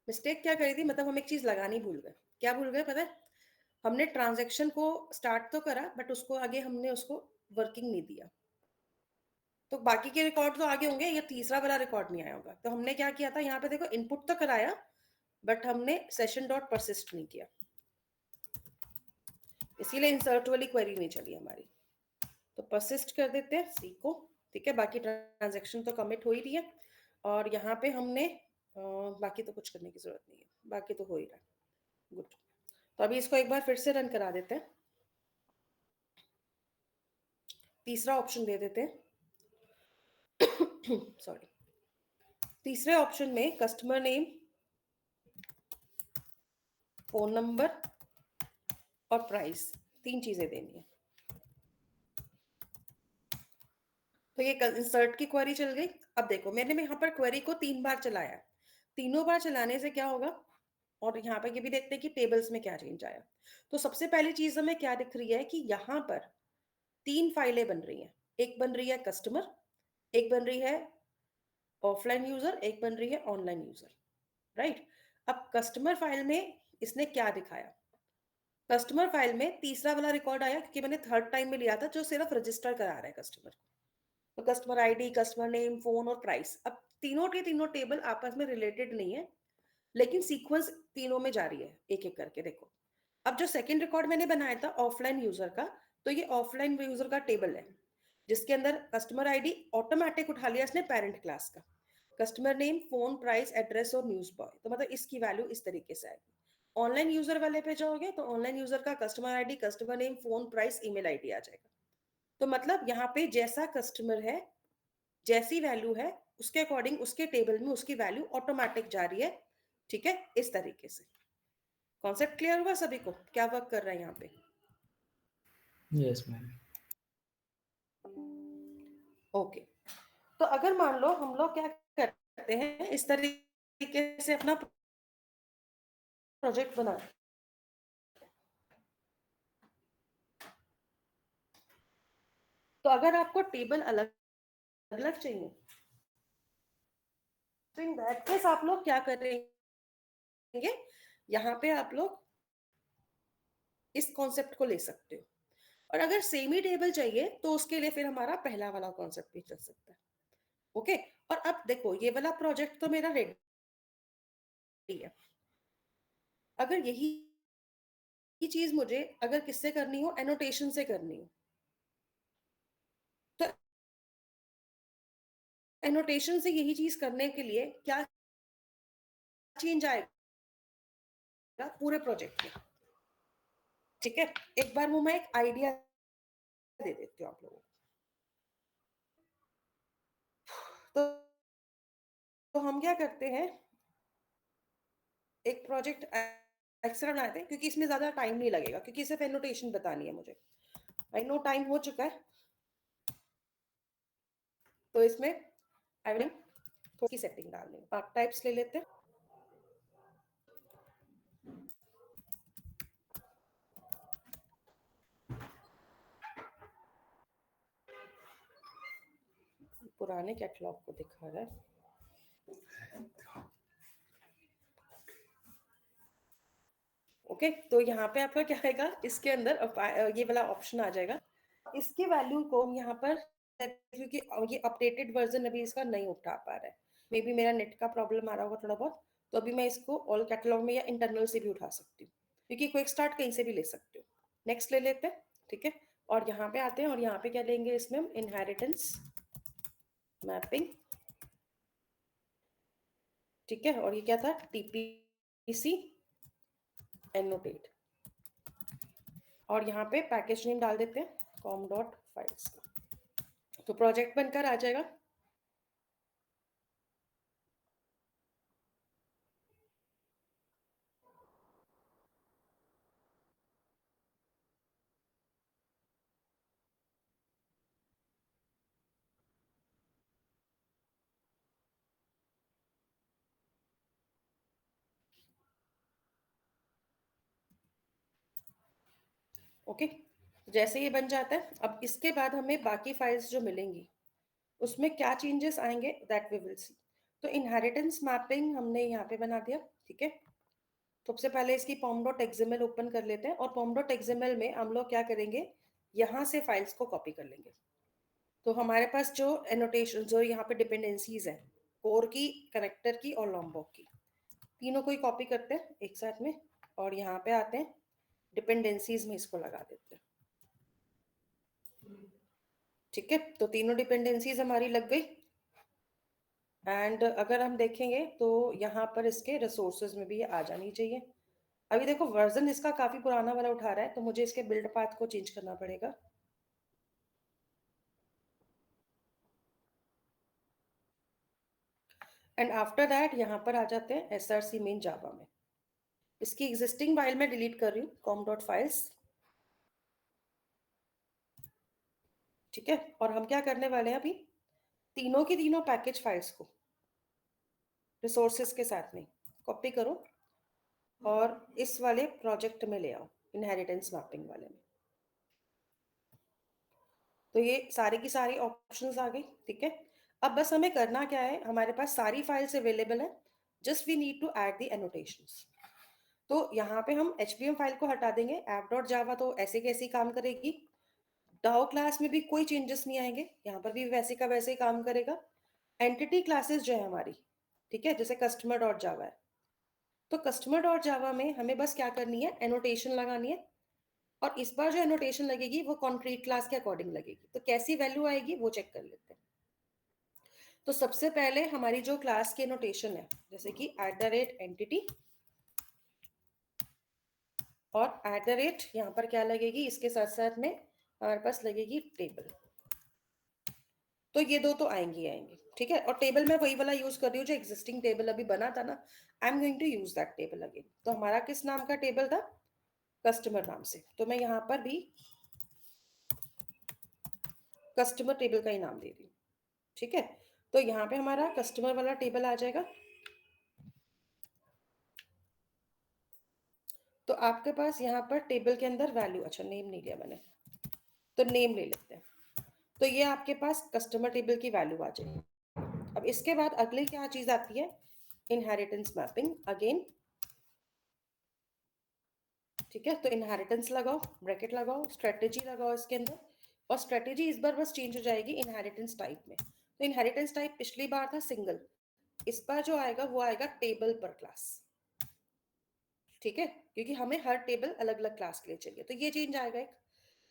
मिस्टेक क्या करी थी, मतलब हम एक चीज लगानी भूल गए। क्या भूल गए पता है, हमने ट्रांजैक्शन को स्टार्ट तो करा बट उसको आगे हमने उसको वर्किंग नहीं दिया। तो बाकी के रिकॉर्ड तो आगे होंगे, ये तीसरा वाला रिकॉर्ड नहीं आया होगा। तो हमने क्या किया था, यहाँ पे देखो इनपुट तो कराया बट हमने सेशन डॉट परसिस्ट नहीं किया, इसीलिए इंसर्ट वाली क्वेरी नहीं चली हमारी। तो परसिस्ट कर देते हैं सी को, ठीक है। बाकी ट्रांजैक्शन तो कमिट हो ही रही है, और यहाँ पे हमने बाकी तो कुछ करने की जरूरत नहीं है, बाकी तो हो ही रहा है, गुड। तो अभी इसको एक बार फिर से रन करा देते हैं, तीसरा ऑप्शन दे देते हैं सॉरी। तीसरे ऑप्शन में कस्टमर नेम, फोन नंबर और प्राइस, तीन चीजें देनी है। तो ये इंसर्ट की क्वेरी चल गई। अब देखो मैंने यहाँ पर क्वेरी को 3 बार चलाया, तीनों बार चलाने से क्या होगा, और यहाँ पर ये भी देखते हैं कि टेबल्स में क्या चेंज आया। तो सबसे पहली चीज हमें क्या दिख रही है कि यहाँ पर 3 फाइलें बन रही हैं। एक बन रही है कस्टमर, एक बन रही है ऑफलाइन यूजर, एक बन रही है ऑनलाइन यूजर, राइट। अब कस्टमर फाइल में इसने क्या दिखाया, कस्टमर फाइल में तीसरा वाला रिकॉर्ड आया क्योंकि मैंने थर्ड टाइम में लिया था, जो सिर्फ रजिस्टर करा रहा है कस्टमर को। तो customer ID, customer name, phone और प्राइस। अब तीनों के तीनों टेबल आपस में रिलेटेड नहीं है, लेकिन सीक्वेंस तीनों में जारी है एक एक करके। देखो अब जो सेकंड रिकॉर्ड मैंने बनाया था ऑफलाइन यूजर का, तो ये ऑफलाइन यूजर का टेबल है जिसके अंदर कस्टमर आईडी ऑटोमेटिक उठा लिया इसने पेरेंट क्लास का, customer name, phone, price, address और न्यूज बॉय। तो मतलब इसकी वैल्यू इस तरीके से आएगी। ऑनलाइन यूजर वाले पे जाओगे तो ऑनलाइन यूजर का customer ID, customer name, phone, price, email ID आ जाएगा। तो मतलब यहाँ पे जैसा कस्टमर है, जैसी वैल्यू है, उसके अकॉर्डिंग उसके टेबल में उसकी वैल्यू ऑटोमेटिक जा रही है। ठीक है, इस तरीके से। कॉन्सेप्ट क्लियर हुआ सभी को, क्या वर्क कर रहा है यहाँ पे? Yes ma'am. ओके, तो अगर मान लो हम लोग क्या करते हैं, इस तरीके से अपना प्रोजेक्ट बना, तो अगर आपको टेबल अलग अलग चाहिए तो इन दैट केस आप लोग क्या करेंगे, यहाँ पे आप लोग इस कॉन्सेप्ट को ले सकते हो। और अगर सेम ही टेबल चाहिए तो उसके लिए फिर हमारा पहला वाला कॉन्सेप्ट भी चल सकता है। ओके, और अब देखो ये वाला प्रोजेक्ट तो मेरा रेडी है। अगर यही चीज मुझे अगर किससे करनी हो, एनोटेशन से करनी हो, तो एनोटेशन से यही चीज करने के लिए क्या चेंज आएगा पूरे प्रोजेक्ट में। ठीक है, एक बार वो मैं एक आइडिया दे देती हूँ आप लोगों को। तो हम क्या करते हैं, एक प्रोजेक्ट एक्सेल बनाते हैं क्योंकि इसमें ज्यादा टाइम नहीं लगेगा, क्योंकि सिर्फ एनोटेशन बतानी है मुझे। आई नो टाइम हो चुका है, तो इसमें आई थोड़ी सेटिंग डालनी है। पार्ट टाइप्स ले लेते हैं। पुराने कैटलॉग को दिखा रहा है। ओके, तो यहाँ पे आपका क्या आएगा, इसके अंदर ये वाला ऑप्शन आ जाएगा। इसकी वैल्यू को हम यहाँ पर, क्योंकि ये अपडेटेड वर्जन अभी इसका नहीं उठा पा रहा है, मे बी मेरा नेट का प्रॉब्लम आ रहा होगा थोड़ा बहुत, तो अभी मैं इसको ऑल कैटलॉग में या इंटरनल से भी उठा सकती हूँ, क्योंकि क्विक स्टार्ट कहीं से भी ले सकते हो। नेक्स्ट ले लेते हैं, ठीक है। और यहाँ पे आते हैं, और यहाँ पे क्या लेंगे, इसमें हम इनहेरिटेंस मैपिंग, ठीक है। और ये क्या था, टीपीसी एनोटेट। और यहाँ पे पैकेज नेम डाल देते हैं com.files का, तो प्रोजेक्ट बनकर आ जाएगा। ओके, जैसे ये बन जाता है, अब इसके बाद हमें बाकी फाइल्स जो मिलेंगी उसमें क्या चेंजेस आएंगे दैट वी विल सी। तो इनहेरिटेंस मैपिंग हमने यहाँ पे बना दिया, ठीक है। तो सबसे पहले इसकी pom.xml ओपन कर लेते हैं, और pom.xml में हम लोग क्या करेंगे, यहाँ से फाइल्स को कॉपी कर लेंगे। तो हमारे पास जो एनोटेशन, जो यहाँ पे डिपेंडेंसीज है, कोर की, कनेक्टर की और लॉम्बॉक की, तीनों को ही कॉपी करते हैं एक साथ में, और यहाँ पे आते हैं डिपेंडेंसीज में इसको लगा देते हैं। ठीक है, तो तीनों डिपेंडेंसीज हमारी लग गई। एंड अगर हम देखेंगे तो यहाँ पर इसके रिसोर्सेज में भी ये आ जानी चाहिए। अभी देखो वर्जन इसका काफी पुराना वाला उठा रहा है, तो मुझे इसके बिल्ड पाथ को चेंज करना पड़ेगा। एंड आफ्टर दैट यहाँ पर आ जाते हैं एसआरसी मेन जावा में। इसकी एग्जिस्टिंग फाइल में डिलीट कर रही हूँ com.files, ठीक है। और हम क्या करने वाले हैं अभी, तीनों की तीनों पैकेज फाइल्स को रिसोर्सेज के साथ में कॉपी करो और इस वाले प्रोजेक्ट में ले आओ, इनहेरिटेंस मैपिंग वाले में। तो ये सारी की सारी ऑप्शंस आ गई, ठीक है। अब बस हमें करना क्या है, हमारे पास सारी फाइल्स अवेलेबल है, just we need to add the annotations. तो यहाँ पे हम HPM फाइल को हटा देंगे, app.java तो ऐसे कैसे काम करेगी, डाओ क्लास में भी कोई चेंजेस नहीं आएंगे, यहाँ पर भी वैसे का वैसे ही काम करेगा। एंटिटी क्लासेस जो है हमारी, ठीक है, जैसे कस्टमर डॉट जावा है, तो कस्टमर डॉट जावा में हमें बस क्या करनी है, एनोटेशन लगानी है। और इस बार जो एनोटेशन लगेगी वो कॉन्क्रीट क्लास के अकॉर्डिंग लगेगी। तो कैसी वैल्यू आएगी वो चेक कर लेते हैं। तो सबसे पहले हमारी जो क्लास की एनोटेशन है, जैसे कि @entity और यहाँ पर क्या लगेगी, इसके साथ साथ में हमारे पास लगेगी टेबल। तो ये दो तो आएंगी आएंगी, ठीक है। और टेबल मैं वही वाला यूज कर रही हूँ जो एग्जिस्टिंग टेबल अभी बना था ना, I am going to use that table again. तो हमारा किस नाम का टेबल था, कस्टमर नाम से, तो मैं यहाँ पर भी कस्टमर टेबल का ही नाम दे रही हूँ, ठीक है। तो यहाँ पे हमारा कस्टमर वाला टेबल आ जाएगा। तो आपके पास यहाँ पर टेबल के अंदर वैल्यू, अच्छा नेम नहीं लिया मैंने, तो नेम ले लेते हैं। तो ये आपके पास कस्टमर टेबल की वैल्यू आ जाएगी। अब इसके बाद अगली क्या चीज आती है, इनहेरिटेंस मैपिंग अगेन, ठीक है। तो इनहेरिटेंस लगाओ, ब्रैकेट लगाओ, स्ट्रेटेजी लगाओ इसके अंदर, और स्ट्रेटेजी इस बार बस चेंज हो जाएगी इनहेरिटेंस टाइप में। तो इनहेरिटेंस टाइप पिछली बार था सिंगल, इस बार जो आएगा वो आएगा टेबल पर क्लास, ठीक है, क्योंकि हमें हर टेबल अलग अलग क्लास के लिए चाहिए, तो ये चेंज आएगा एक।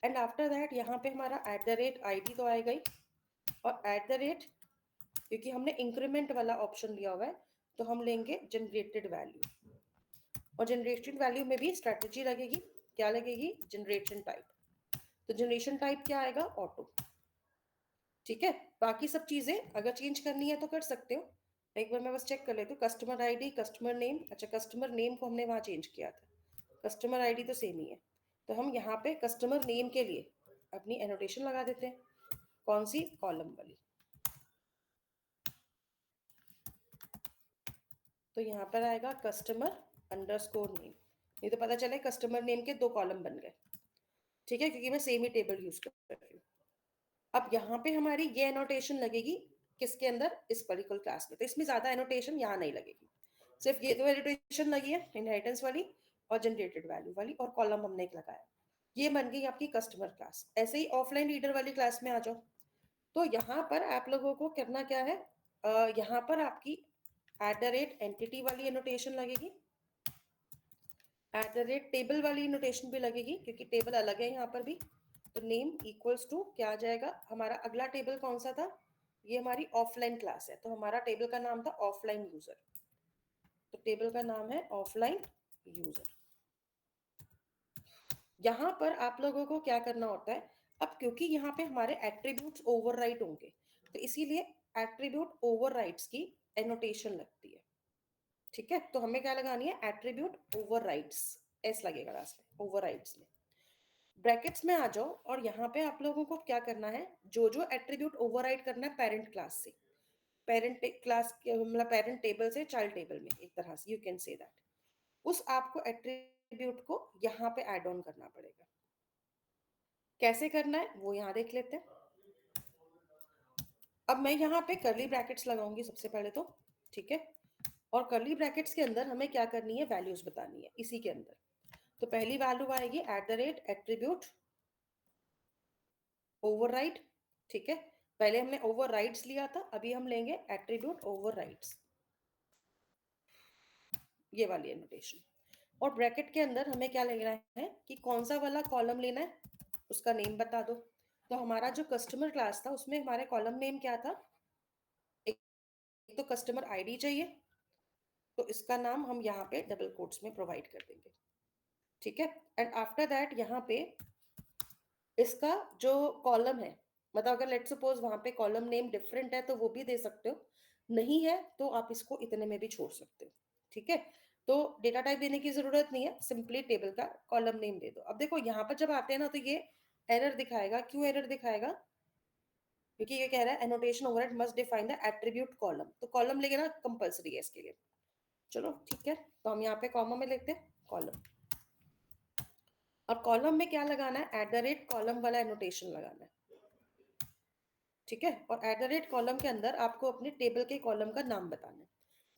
एंड आफ्टर दैट यहाँ पे हमारा @id तो आएगा ही, और क्योंकि हमने इंक्रीमेंट वाला ऑप्शन लिया हुआ है तो हम लेंगे जनरेटेड वैल्यू, और जनरेटेड वैल्यू में भी स्ट्रेटेजी लगेगी, क्या लगेगी, जनरेशन टाइप। तो जनरेशन टाइप क्या आएगा, ऑटो, ठीक है। बाकी सब चीजें अगर चेंज करनी है तो कर सकते हो। एक बार मैं बस चेक कर लेती हूँ, कस्टमर ID, कस्टमर नेम, अच्छा कस्टमर नेम को हमने वहां चेंज किया था, कस्टमर ID तो सेम ही है। तो हम यहाँ पे कस्टमर नेम के लिए अपनी एनोटेशन लगा देते हैं, कौन सी, कॉलम वाली। तो यहाँ पर आएगा कस्टमर_नेम, नहीं तो पता चले कस्टमर नेम के 2 कॉलम बन गए, ठीक है, क्योंकि मैं सेम ही टेबल यूज कर रही हूँ। अब यहाँ पे हमारी ये एनोटेशन लगेगी किसके अंदर, इस पर्टिकुलर क्लास में, तो इसमें ज्यादा एनोटेशन यहाँ नहीं लगेगी, सिर्फ ये 2 एनोटेशन लगी है, इनहेरिटेंस वाली और जनरेटेड वैल्यू वाली, और कॉलम हमने एक लगाया। ये बन गई आपकी कस्टमर क्लास। ऐसे ही ऑफलाइन रीडर वाली क्लास में आ जाओ। तो यहाँ पर आप लोगों को करना क्या है, यहाँ पर आपकी @entity वाली एनोटेशन लगेगी, @टेबल वाली नोटेशन भी लगेगी, क्योंकि टेबल अलग है यहाँ पर भी। तो नेम इक्वल्स टू क्या आ जाएगा, हमारा अगला टेबल कौन सा था, ये हमारी ऑफलाइन क्लास है, तो हमारा टेबल का नाम था ऑफलाइन यूजर, तो टेबल का नाम है ऑफलाइन यूजर। यहाँ पर आप लोगों को क्या करना होता है, अब क्योंकि यहाँ पे हमारे एट्रीब्यूट्स ओवरराइट होंगे, तो इसीलिए एट्रीब्यूट ओवरराइट्स की एनोटेशन लगती है, ठीक है। तो हमें क्या लगानी है, एट्रीब्यूट ओवरराइड्स, एस लगेगा लास्ट में, ओवरराइड्स में। ब्रैकेट्स में आ जाओ, और यहाँ पे आप लोगों को क्या करना है, जो जो एट्रीब्यूट ओवरराइड करना है पेरेंट क्लास से, पेरेंट क्लास मतलब पेरेंट टेबल से चाइल्ड टेबल में, एक तरह से यू कैन से दैट, उस आपको एट्रीब्यूट को यहाँ पे ऐड ऑन करना पड़ेगा। कैसे करना है वो यहाँ देख लेते हैं। अब मैं यहाँ पे कर्ली ब्रैकेट्स लगाऊंगी सबसे पहले तो, ठीक है। और कर्ली ब्रैकेट्स के अंदर हमें क्या करनी है, वैल्यूज बतानी है इसी के अंदर। तो पहली वैल्यू आएगी @एट्रीब्यूट ओवरराइड, ठीक है। पहले हमने ओवरराइड्स लिया था, अभी हम लेंगे एट्रीब्यूट ओवरराइड्स, ये वाली एनोटेशन। और ब्रैकेट के अंदर हमें क्या लेना है कि कौन सा वाला कॉलम लेना है, उसका नेम बता दो। तो हमारा जो कस्टमर क्लास था उसमें हमारे कॉलम नेम क्या था, एक तो कस्टमर ID चाहिए, तो इसका नाम हम यहाँ पे डबल कोट्स में प्रोवाइड कर देंगे, ठीक है। एंड आफ्टर दैट यहाँ पे इसका जो कॉलम है, मतलब अगर लेट सपोज वहां पे कॉलम नेम डिफरेंट है तो वो भी दे सकते हो, नहीं है तो आप इसको इतने में भी छोड़ सकते हो, ठीक है। तो डेटा टाइप देने की जरूरत नहीं है, सिंपली टेबल का कॉलम नेम दे दो। अब देखो यहाँ पर जब आते हैं ना तो ये एरर दिखाएगा, क्यों एरर दिखाएगा, क्योंकि ये कह रहा है annotation overhead must define the attribute column, तो कॉलम लेके ना कंपलसरी है इसके लिए। चलो ठीक है, तो हम यहाँ पे कॉमा में लिखते हैं कॉलम, और कॉलम में क्या लगाना है, @कॉलम वाला एनोटेशन लगाना है, ठीक है। और @कॉलम के अंदर आपको अपने टेबल के कॉलम का नाम बताना है।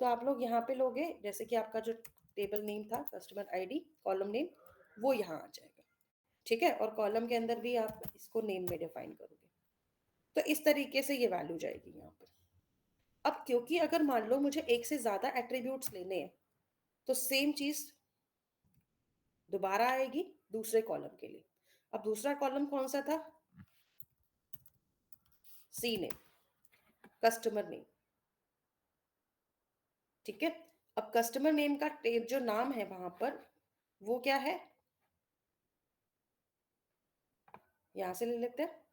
तो आप लोग यहाँ पे लोगे, जैसे कि आपका जो टेबल नेम था कस्टमर आईडी कॉलम नेम, वो यहाँ आ जाएगा, ठीक है। और कॉलम के अंदर भी आप इसको नेम में डिफाइन करोगे, तो इस तरीके से ये वैल्यू जाएगी यहाँ पर। अब क्योंकि अगर मान लो मुझे एक से ज्यादा एट्रीब्यूट्स लेने हैं, तो सेम चीज दोबारा आएगी दूसरे कॉलम के लिए। अब दूसरा कॉलम कौन सा था, सी नेम, कस्टमर नेम, ठीक है। अब कस्टमर नेम का जो नाम है वहां पर वो क्या है, यहां से ले लेते हैं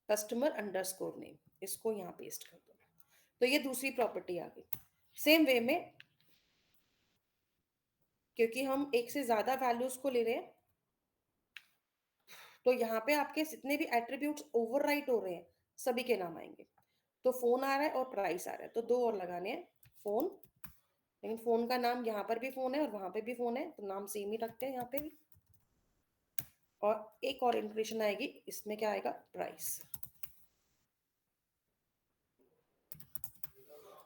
कस्टमर अंडरस्कोर नेम, इसको यहाँ पेस्ट कर दो, तो ये दूसरी प्रॉपर्टी आ गई। सेम वे में क्योंकि हम एक से ज्यादा वैल्यूज को ले रहे हैं, तो यहाँ पे आपके जितने भी एट्रीब्यूट्स ओवरराइट हो रहे हैं सभी के नाम आएंगे। तो फोन आ रहा है और प्राइस आ रहा है, तो दो और लगाने हैं, फोन, लेकिन फोन का नाम यहाँ पर भी फोन है और वहां पे भी फोन है, तो नाम सेम ही रखते हैं यहाँ पे भी। और एक और इंक्रीशन आएगी, इसमें क्या आएगा, प्राइस।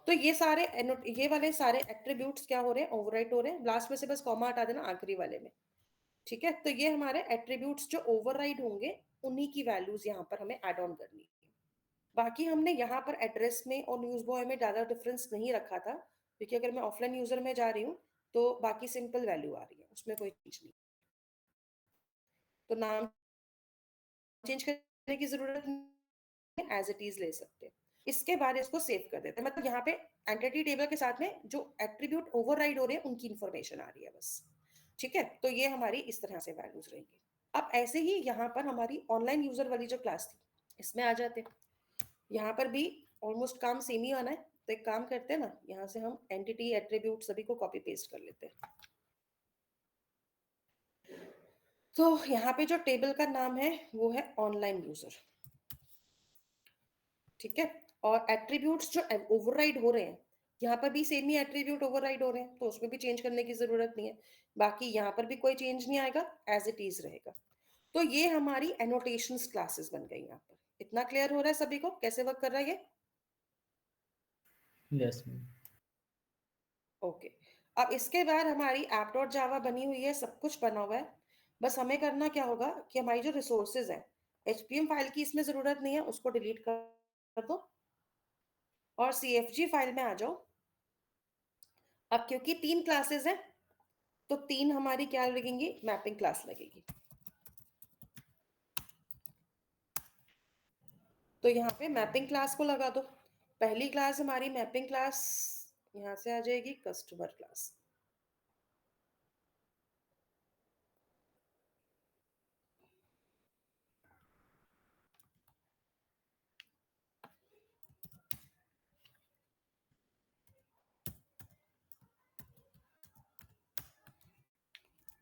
तो ये वाले सारे एट्रीब्यूट्स क्या हो रहे हैं, ओवरराइट हो रहे हैं। लास्ट में से बस कॉमा हटा देना आखिरी वाले में, ठीक है। तो ये हमारे एट्रीब्यूट्स जो ओवरराइड होंगे उन्हीं की वैल्यूज यहाँ पर हमें ऐड ऑन करनी है। बाकी हमने यहाँ पर एड्रेस में और न्यूज बॉय में ज्यादा डिफरेंस नहीं रखा था, क्योंकि अगर मैं ऑफलाइन यूजर में जा रही हूँ तो बाकी सिंपल वैल्यू आ रही है, उसमें कोई चीज नहीं। तो नाम चेंज करने की जरूरत नहीं, एज इट इज ले सकते हैं। इसके बाद इसको सेव कर देते हैं, मतलब यहाँ पे एंटिटी टेबल के साथ में जो एट्रीब्यूट ओवरराइड हो रहे हैं उनकी इंफॉर्मेशन आ रही है बस, ठीक है। तो ये हमारी इस तरह से वैल्यूज रहेंगी। अब ऐसे ही यहाँ पर हमारी ऑनलाइन यूजर वाली जो क्लास थी इसमें आ जाते हैं। यहाँ पर भी ऑलमोस्ट काम सेम ही आना है, तो एक काम करते हैं ना, यहाँ से हम एंटिटी एट्रीब्यूट सभी को कॉपी पेस्ट कर लेते हैं। तो यहाँ पे जो टेबल का नाम है वो है ऑनलाइन यूजर, ठीक है। और एट्रीब्यूट्स जो ओवरराइड हो रहे हैं, यहाँ पर भी सेम ही एट्रीब्यूट ओवरराइड हो रहे हैं, तो उसमें भी चेंज करने की जरूरत नहीं है। बाकी यहाँ पर भी कोई चेंज नहीं आएगा, एज इट इज रहेगा। तो ये हमारी एनोटेशंस क्लासेस बन गई यहाँ पर। इतना क्लियर हो रहा है सभी को कैसे वर्क कर रहा है ये? Yes ma'am. ओके। अब इसके बाद हमारी ऐप डॉट जावा बनी हुई है, सब कुछ बना हुआ है। बस हमें करना क्या होगा कि हमारी जो रिसोर्सेज है, HPM फाइल की इसमें जरूरत नहीं है, उसको डिलीट कर दो और CFG फाइल में आ जाओ। अब क्योंकि 3 क्लासेस हैं, तो 3 हमारी क्या लगेंगी, मैपिंग क्लास लगेगी। तो यहाँ पे मैपिंग क्लास को लगा दो। पहली क्लास हमारी मैपिंग क्लास यहाँ से आ जाएगी, कस्टमर क्लास।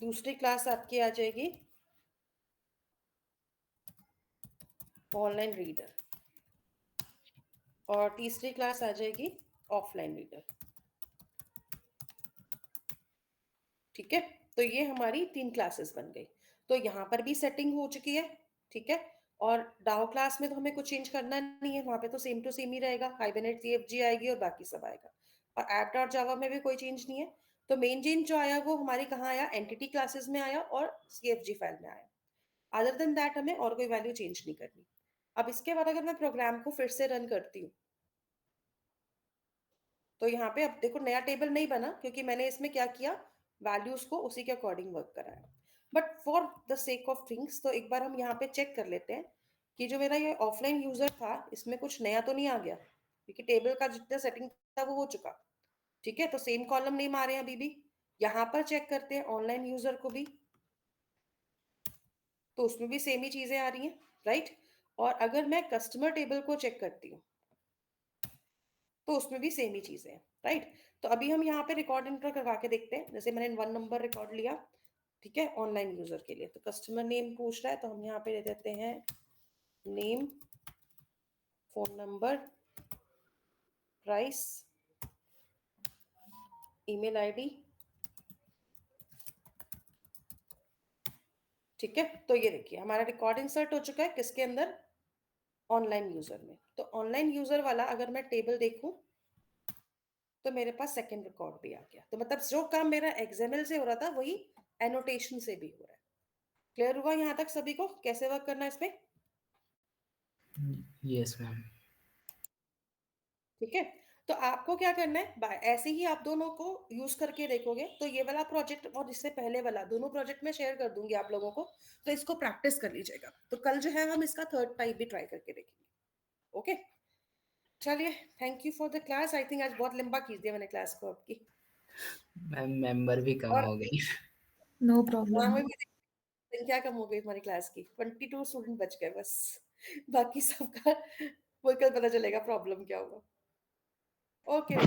दूसरी क्लास आपकी आ जाएगी ऑनलाइन रीडर, और तीसरी क्लास आ जाएगी ऑफलाइन रीडर, ठीक है। तो ये हमारी 3 क्लासेस बन गई। तो यहाँ पर भी सेटिंग हो चुकी है, ठीक है। और डाओ क्लास में तो हमें कुछ चेंज करना नहीं है, वहां पे तो सेम टू सेम ही रहेगा, हाइबरनेट CFG आएगी और बाकी सब आएगा। और ऐप डॉट जावा में भी कोई चेंज नहीं है। तो मेन चेंज जो आया वो हमारे कहाँ आया, एंटिटी क्लासेस में आया और CFG फाइल में आया। अदर देन दैट हमें और कोई वैल्यू चेंज नहीं करनी। अब इसके बाद अगर मैं प्रोग्राम को फिर से रन करती हूँ, तो यहाँ पे अब देखो नया टेबल नहीं बना, क्योंकि मैंने इसमें क्या किया, वैल्यूज को उसी के अकॉर्डिंग वर्क कराया। But for the sake of things, तो एक बार हम यहाँ पे चेक कर लेते हैं कि जो मेरा ये ऑफलाइन यूजर था इसमें कुछ नया तो नहीं आ गया, क्योंकि टेबल का जितना सेटिंग था वो हो चुका, ठीक है। तो सेम कॉलम नेम आ रहे हैं अभी भी। यहाँ पर चेक करते हैं ऑनलाइन यूजर को भी, तो उसमें भी सेम ही चीजें आ रही हैं, राइट। और अगर मैं कस्टमर टेबल को चेक करती हूँ तो उसमें भी सेम ही चीजें हैं, राइट। तो अभी हम यहाँ पे रिकॉर्ड इंटर करवा के देखते हैं। जैसे मैंने 1 नंबर रिकॉर्ड लिया, ठीक है, ऑनलाइन यूजर के लिए, तो कस्टमर नेम पूछ रहा है, तो हम यहाँ पे दे देते हैं name phone number, price, email ID. ठीक है, तो ये देखिए हमारा रिकॉर्ड इंसर्ट हो चुका है किसके अंदर, ऑनलाइन यूजर में। तो ऑनलाइन यूजर वाला अगर मैं टेबल देखूं तो मेरे पास सेकंड रिकॉर्ड भी आ गया। तो मतलब जो काम मेरा एक्सएमएल से हो रहा था वही एनोटेशन से भी हो रहा है। क्लियर हुआ यहाँ तक सभी को कैसे वर्क करना है इसमें? Yes ma'am. ठीक है, तो आपको क्या करना है, ऐसे ही आप दोनों को यूज करके देखोगे तो ये वाला प्रोजेक्ट और इससे पहले वाला दोनों प्रोजेक्ट में शेयर कर दूंगी आप लोगों को, तो इसको प्रैक्टिस कर लीजिएगा। तो कल जो है हम इसका थर्ड टाइप भी ट्राई करके देखेंगे। ओके, चलिए, thank you for the class. I think आज बहुत लंबा खींच दिया मैंने क्लास को आपकी। मैम मेंबर भी कम और हो गई। नो हाँ, प्रॉब्लम। मैं भी संख्या कम हो गई हमारी क्लास की, 22 स्टूडेंट बच गए बस। बाकी सबका वो कल पता चलेगा प्रॉब्लम क्या होगा। ओके,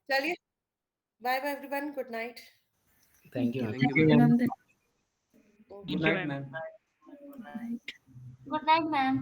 चलिए, bye bye everyone, good night. Thank you ma'am. Thank you, ma'am. Ma'am Good night, ma'am. Night. Good night, ma'am.